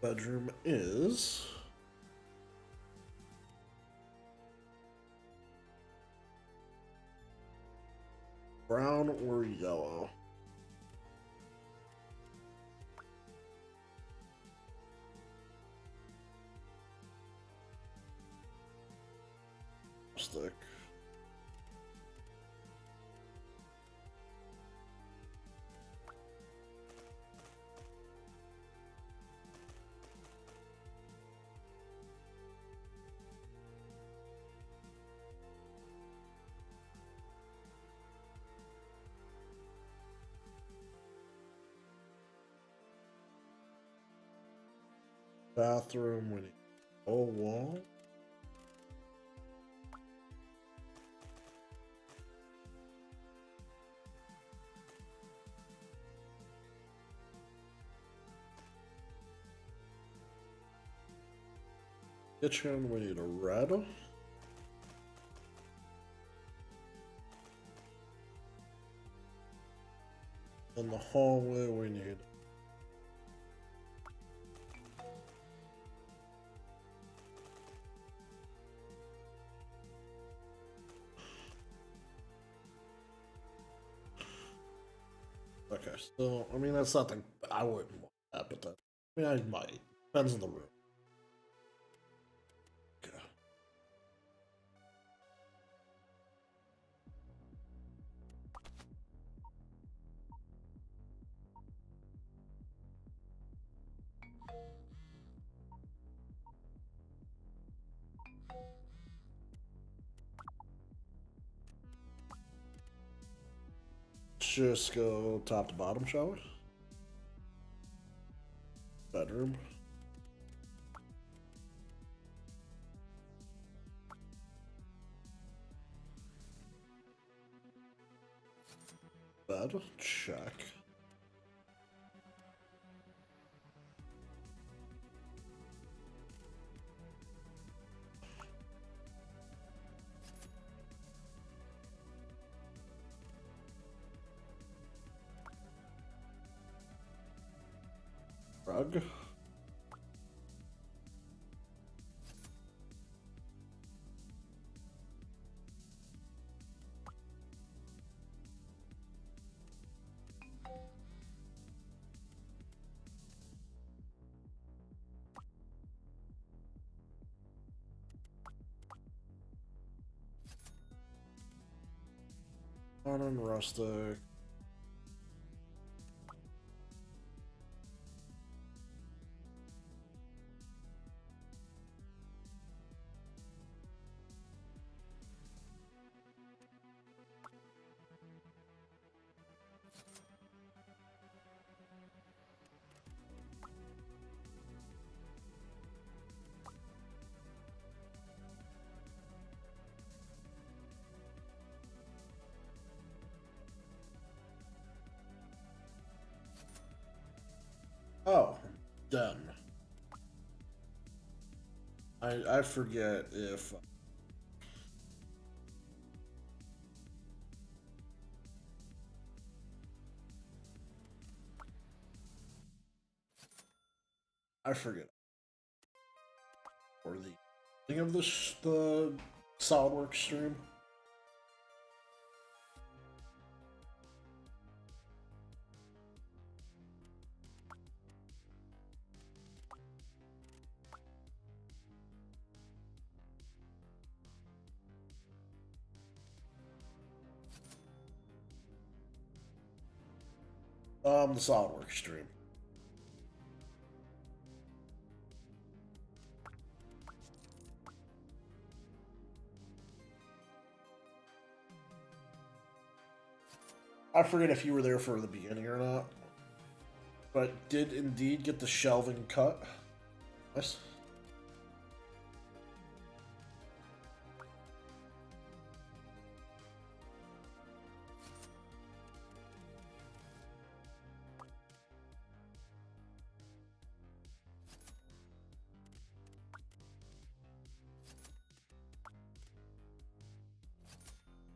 Bedroom is brown or yellow. Stick. Bathroom, we need a wall. Kitchen, we need a red. In the hallway, we need. Okay, so, I mean, that's nothing. I wouldn't want that, but that. I mean, I might. Depends on the room. Okay. Just go top to bottom, shall we? Bedroom. Bed. Check. Rug. Modern rustic. Oh, done. I forget if I forget or the thing of the SolidWorks stream. The SolidWorks stream. I forget if you were there for the beginning or not, but did indeed get the shelving cut. Nice.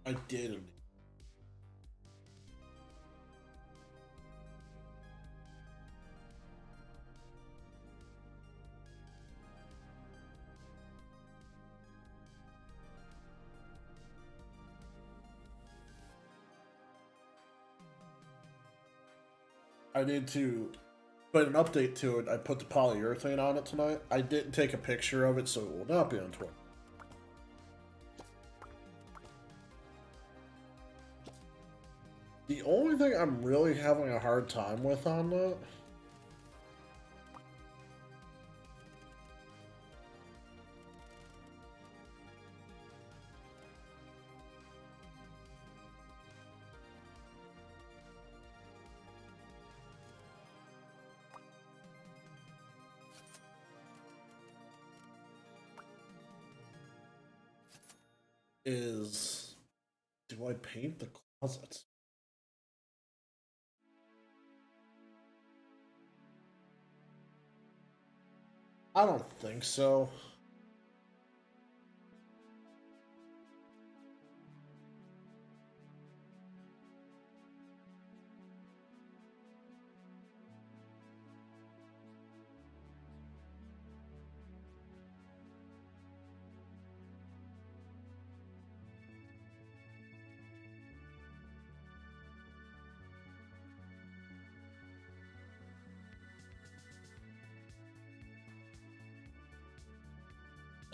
I did indeed. I need to put an update to it. I put the polyurethane on it tonight. I didn't take a picture of it, so it will not be on Twitter. The only thing I'm really having a hard time with on that is, do I paint the closets? I don't think so.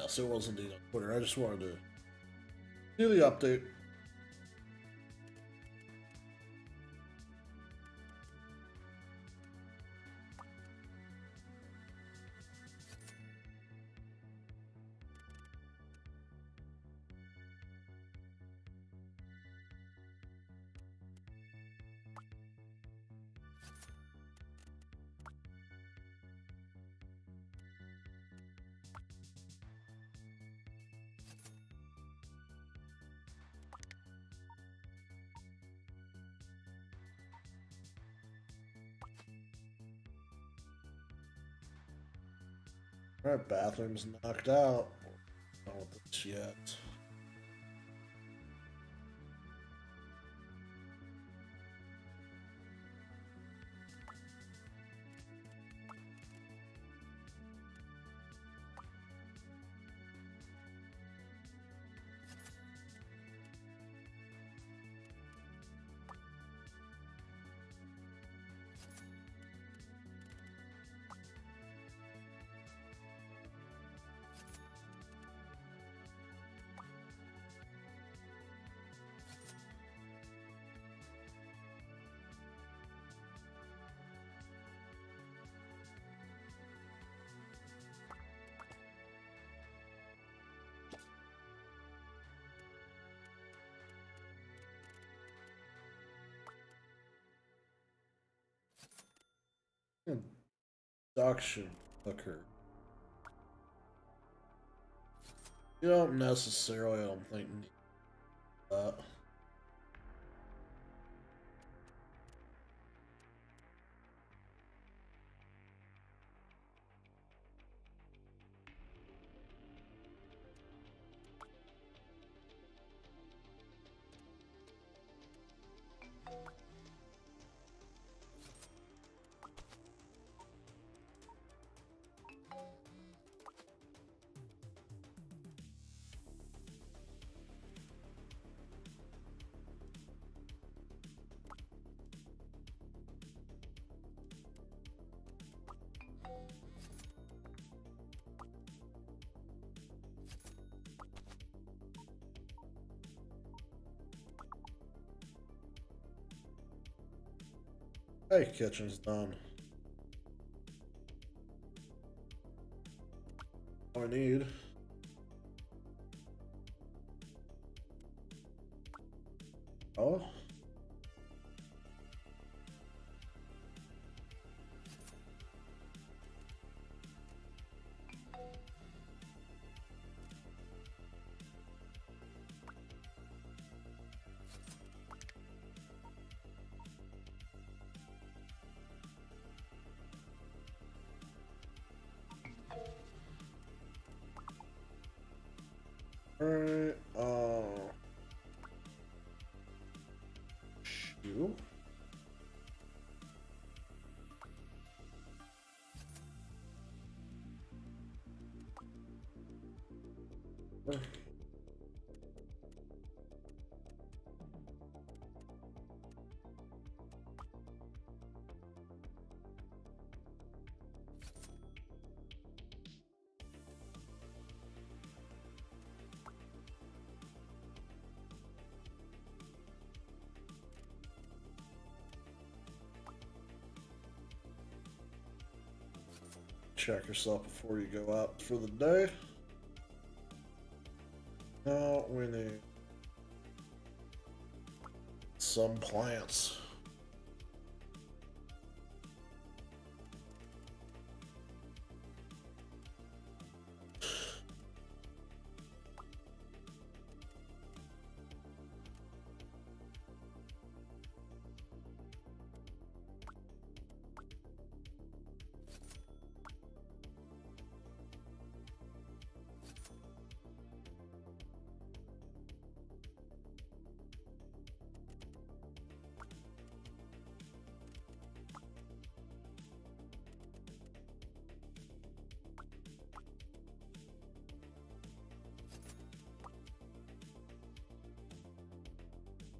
yes, it was indeed on Twitter. I just wanted to do the update. Alright, bathroom's knocked out. Not with this yet. Induction occur. You don't necessarily, I don't think, need that. Hey, kitchen's done. All I need. Oh. Alright, shoe? Check yourself before you go out for the day. Now we need some plants.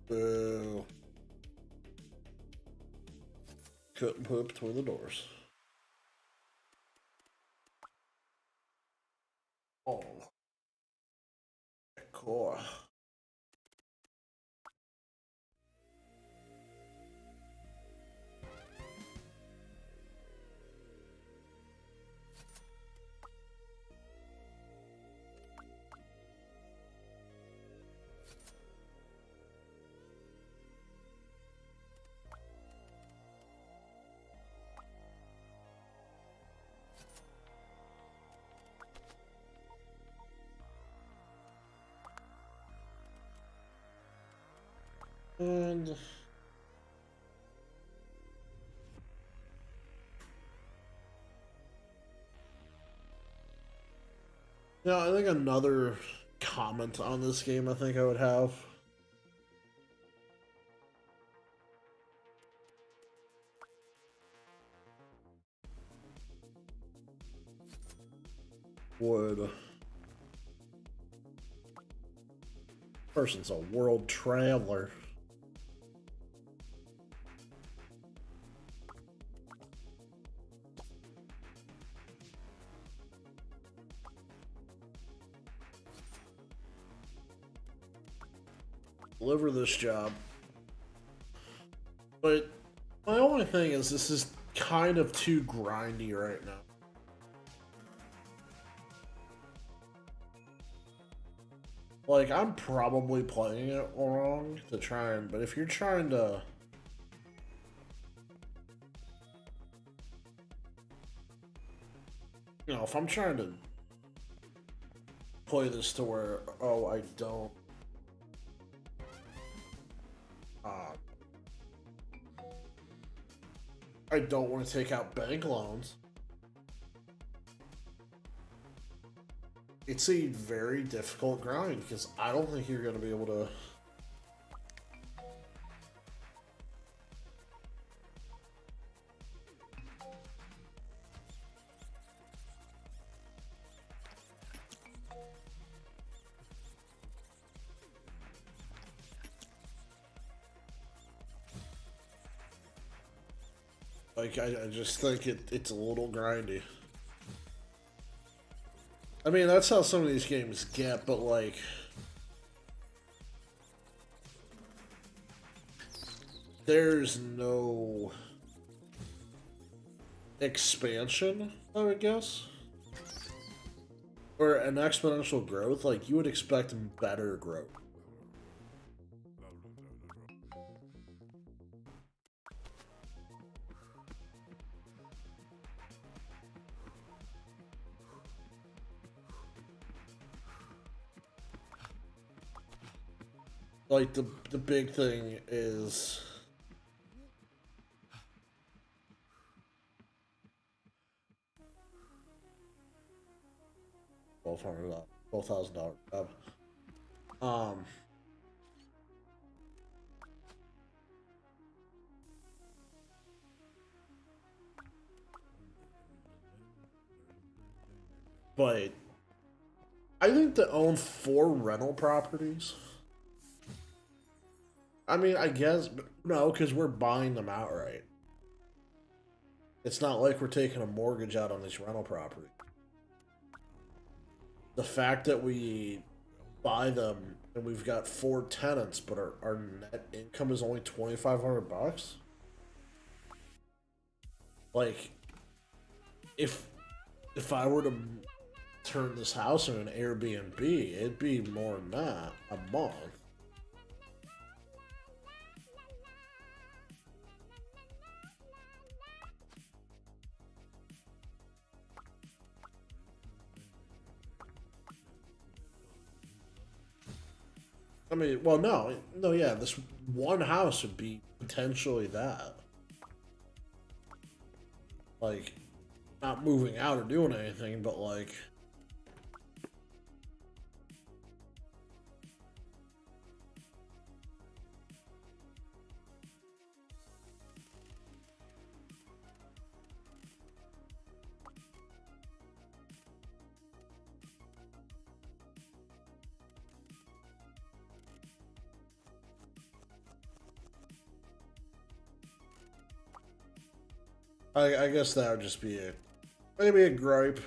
Boo. Couldn't put it between the doors. Oh. And yeah, I think another comment on this game I think I would have would person's a world traveler. Deliver this job. But my only thing is this is kind of too grindy right now. Like, I'm probably playing it wrong to try and, but if you're trying to, you know, if I'm trying to play this to where, oh, uh, I don't want to take out bank loans. It's a very difficult grind because I don't think you're going to be able to. Like, I just think it's a little grindy. I mean, that's how some of these games get, but like, there's no expansion, I would guess, or an exponential growth. Like, you would expect better growth. Like, the big thing is $1,200 job. But I think to own 4 rental properties. I mean, I guess no, because we're buying them outright. It's not like we're taking a mortgage out on this rental property. The fact that we buy them and we've got 4 tenants, but our net income is only $2,500. Like, if I were to turn this house into an Airbnb, it'd be more than that a month. I mean, well, no, yeah, this one house would be potentially that. Like, not moving out or doing anything, but like, I guess that would just be maybe a gripe.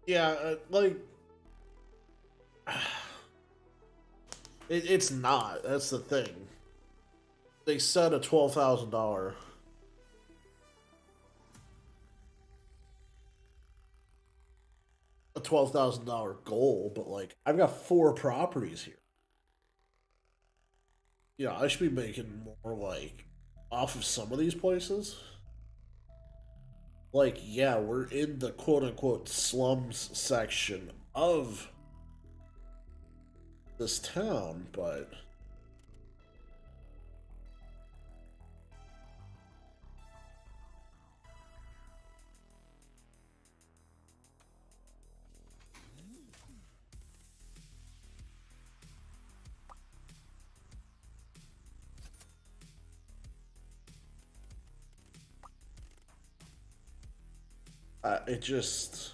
Yeah, like it's not. That's the thing. They set a $12,000 goal, but like I've got 4 properties here. Yeah, I should be making more like off of some of these places. Like, yeah, we're in the quote unquote slums section of this town, but it just.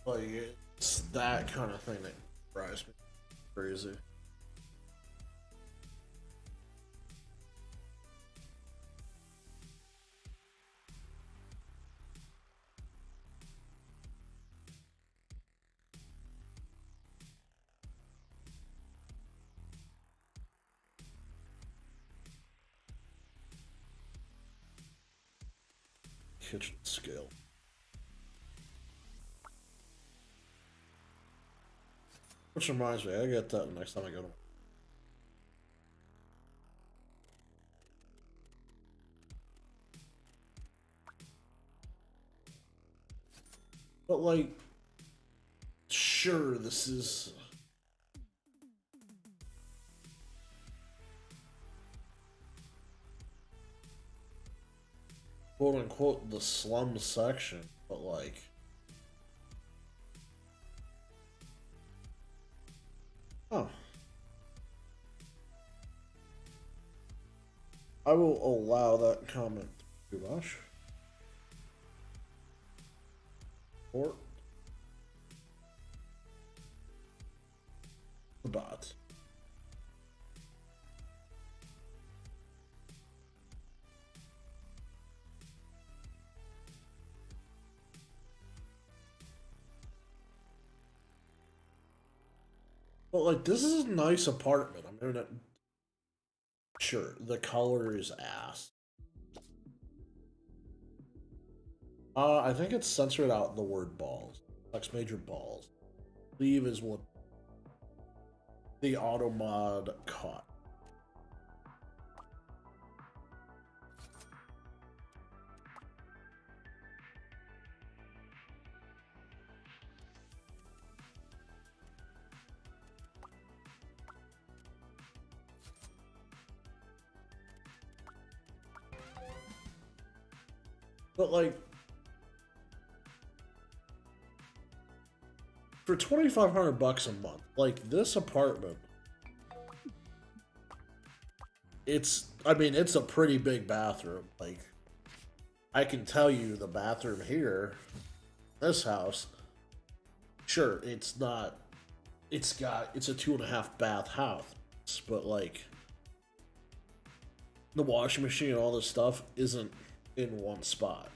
Like, it's that kind of thing that drives me crazy. Kitchen scale. Which reminds me, I get that next time I go to. But like, sure, this is quote unquote the slum section, but like, oh, I will allow that comment to Rush. Or the bot. But like, this is a nice apartment. I'm gonna. Sure, the color is ass. I think it's censored out the word balls. X major balls. Leave is what the auto mod caught. But like, for $2,500 a month, like this apartment, I mean, it's a pretty big bathroom. Like, I can tell you the bathroom here, this house, sure, it's not, it's a 2.5 bath house, but like, the washing machine and all this stuff isn't in one spot.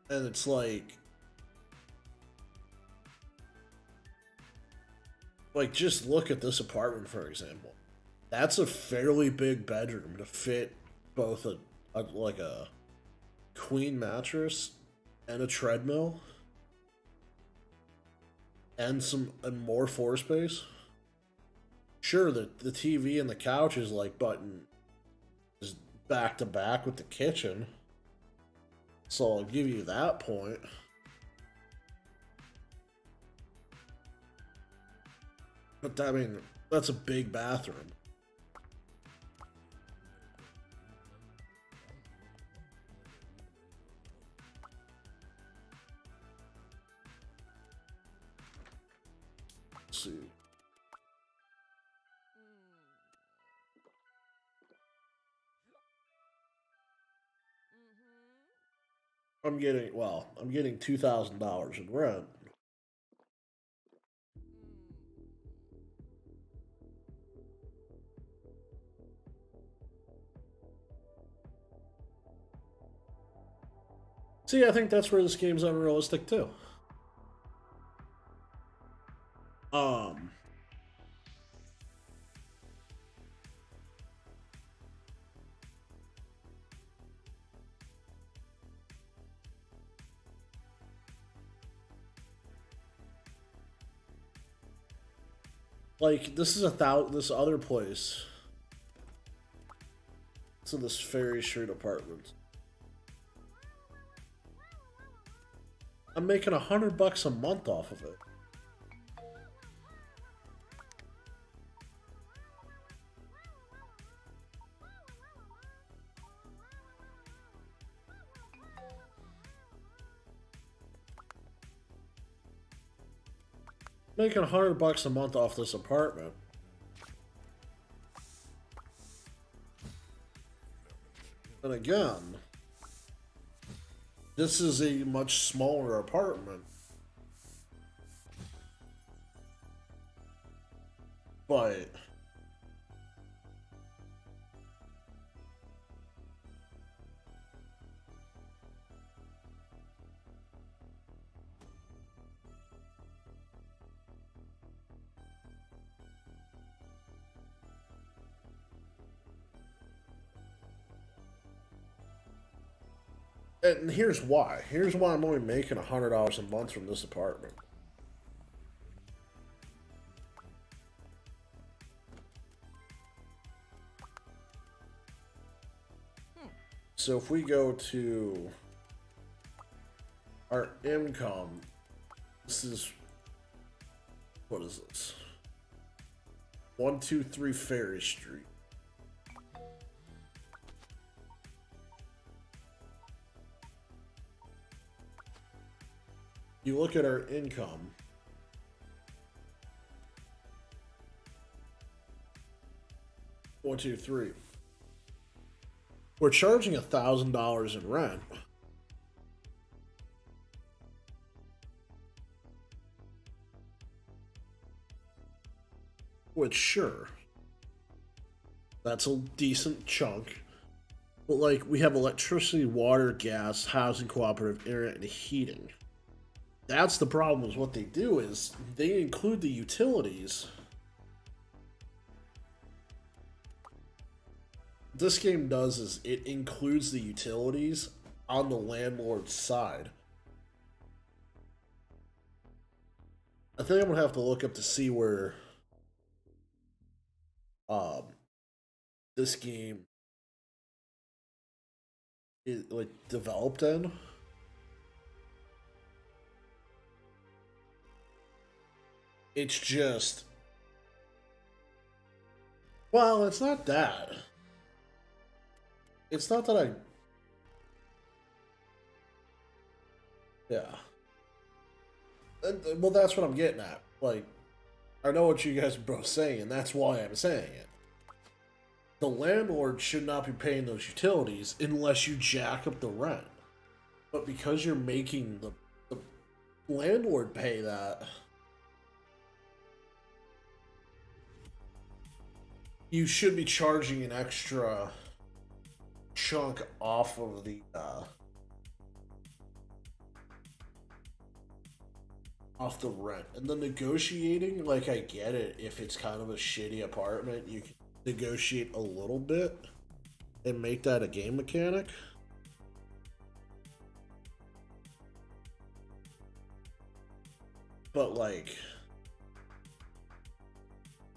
And it's like just look at this apartment for example. That's a fairly big bedroom to fit both a queen mattress and a treadmill and more floor space. Sure, the TV and the couch is like button is back to back with the kitchen. So I'll give you that point. But I mean, that's a big bathroom. Let's see. I'm getting $2,000 in rent. See, I think that's where this game's unrealistic too. Like this is this other place. It's in this Ferry Street apartment. I'm making $100 a month off of it. Making $100 a month off this apartment. And again, this is a much smaller apartment. But and here's why. Here's why I'm only making $100 a month from this apartment. So if we go to our income, this is, what is this? 123 Ferry Street. You look at our income. One, two, three. We're charging $1,000 in rent. Which, sure, that's a decent chunk. But, like, we have electricity, water, gas, housing cooperative, internet, and heating. That's the problem is what they do is they include the utilities. This game does is it includes the utilities on the landlord's side. I think I'm gonna have to look up to see where this game is like developed in. It's just, well, it's not that. It's not that yeah. Well, that's what I'm getting at. Like, I know what you guys are both saying, and that's why I'm saying it. The landlord should not be paying those utilities unless you jack up the rent. But because you're making the landlord pay that, you should be charging an extra chunk off of the rent. And the negotiating, like, I get it. If it's kind of a shitty apartment, you can negotiate a little bit and make that a game mechanic. But, like,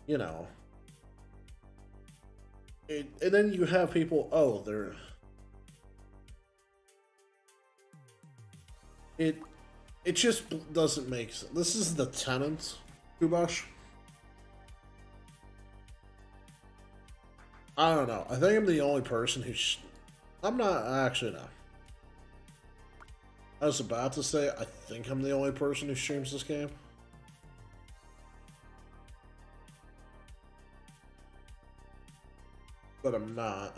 you know, and then you have people, oh, they're, it just doesn't make sense. This is the Tenants, Kubash. I don't know. I think I'm the only person who I'm not, actually, no. I was about to say, I think I'm the only person who streams this game. but I'm not.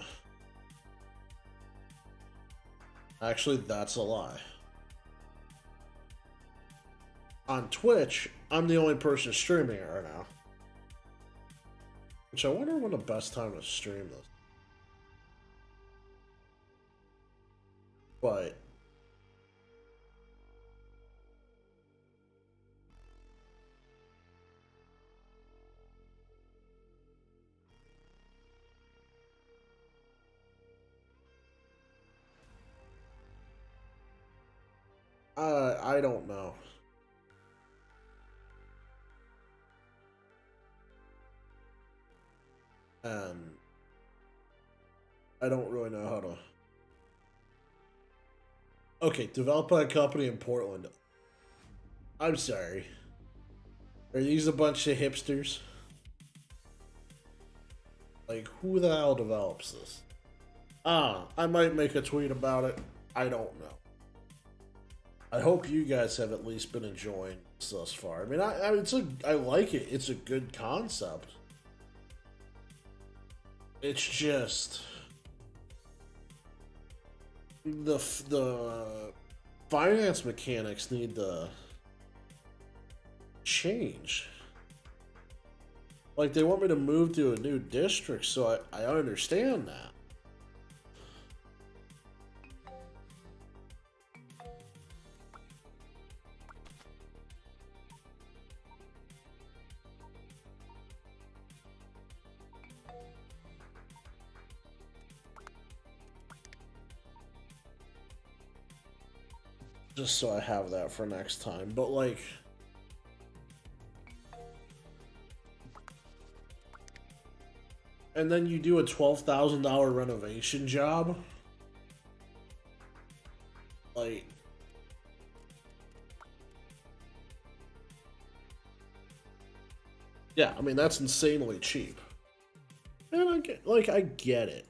Actually, that's a lie. On Twitch, I'm the only person streaming it right now. Which I wonder when the best time to stream this. But I don't know. And I don't really know how to. Okay, developed by a company in Portland. I'm sorry. Are these a bunch of hipsters? Like, who the hell develops this? I might make a tweet about it. I don't know. I hope you guys have at least been enjoying this thus far. I mean, I like it. It's a good concept. It's just the finance mechanics need to change. Like, they want me to move to a new district, so I understand that. Just so I have that for next time. But, like, and then you do a $12,000 renovation job. Like, yeah, I mean, that's insanely cheap. And I get it.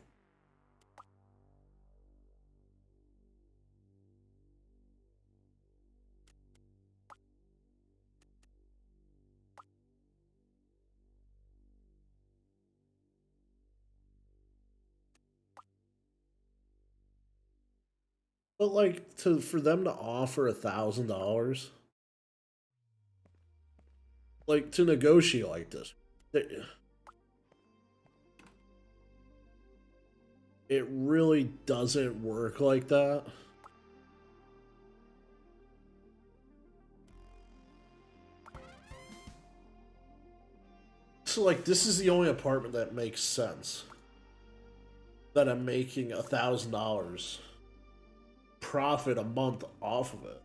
But like for them to offer $1,000, like to negotiate like this, it really doesn't work like that. So like this is the only apartment that makes sense. That I'm making $1,000 profit a month off of it.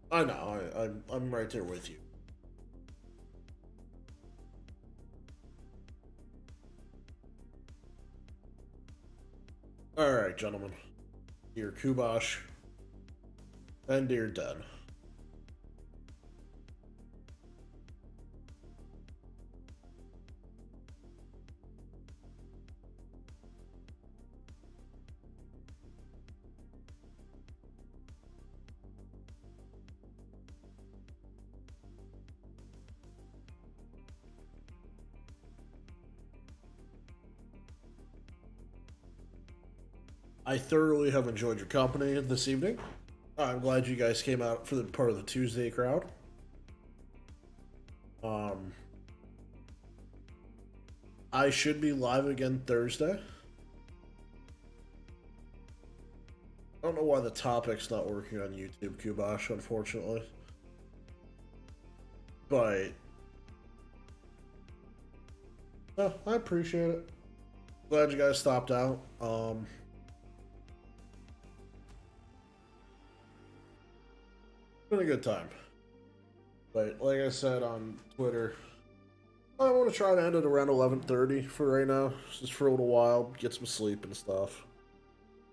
I know, I'm right there with you. Alright, gentlemen. Dear Kubosh. And dear Den. I thoroughly have enjoyed your company this evening. I'm glad you guys came out for the part of the Tuesday crowd. I should be live again Thursday. I don't know why the topic's not working on YouTube, Kubosh, unfortunately. But I appreciate it. Glad you guys stopped out. Been a good time. But like I said on Twitter, I want to try to end it around 11:30 for right now, just for a little while, get some sleep and stuff.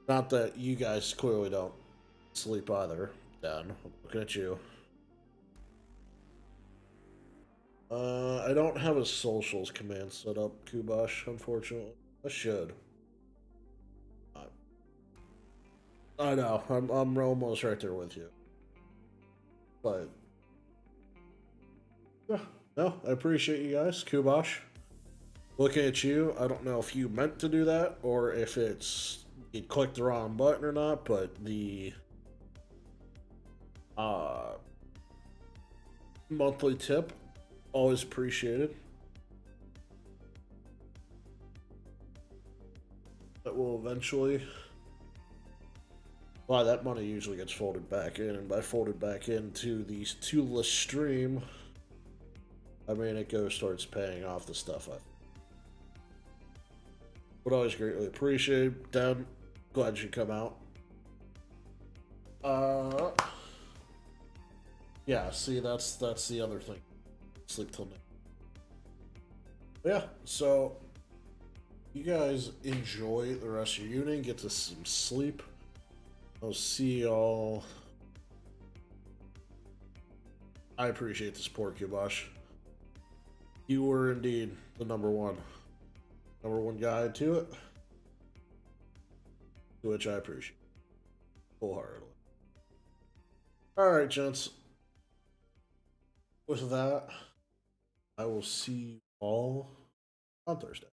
Not that you guys clearly don't sleep either. Dan, I'm looking at you. I don't have a socials command set up, Kubosh, unfortunately. I should. I know. I'm almost right there with you. But yeah, no, I appreciate you guys. Kubosh. Looking at you, I don't know if you meant to do that or if it's you clicked the wrong button or not, but the uh monthly tip, always appreciated. That will eventually. Well, that money usually gets folded back in, and by folded back into these tooless stream, I mean it goes towards paying off the stuff I would always greatly appreciate. Dad, glad you come out. Yeah, see that's the other thing. Sleep till night. Yeah, so you guys enjoy the rest of your evening, get to some sleep. I'll see y'all. I appreciate the support, Kubosh. You were indeed the number one guide to it, which I appreciate wholeheartedly. All right, gents. With that, I will see you all on Thursday.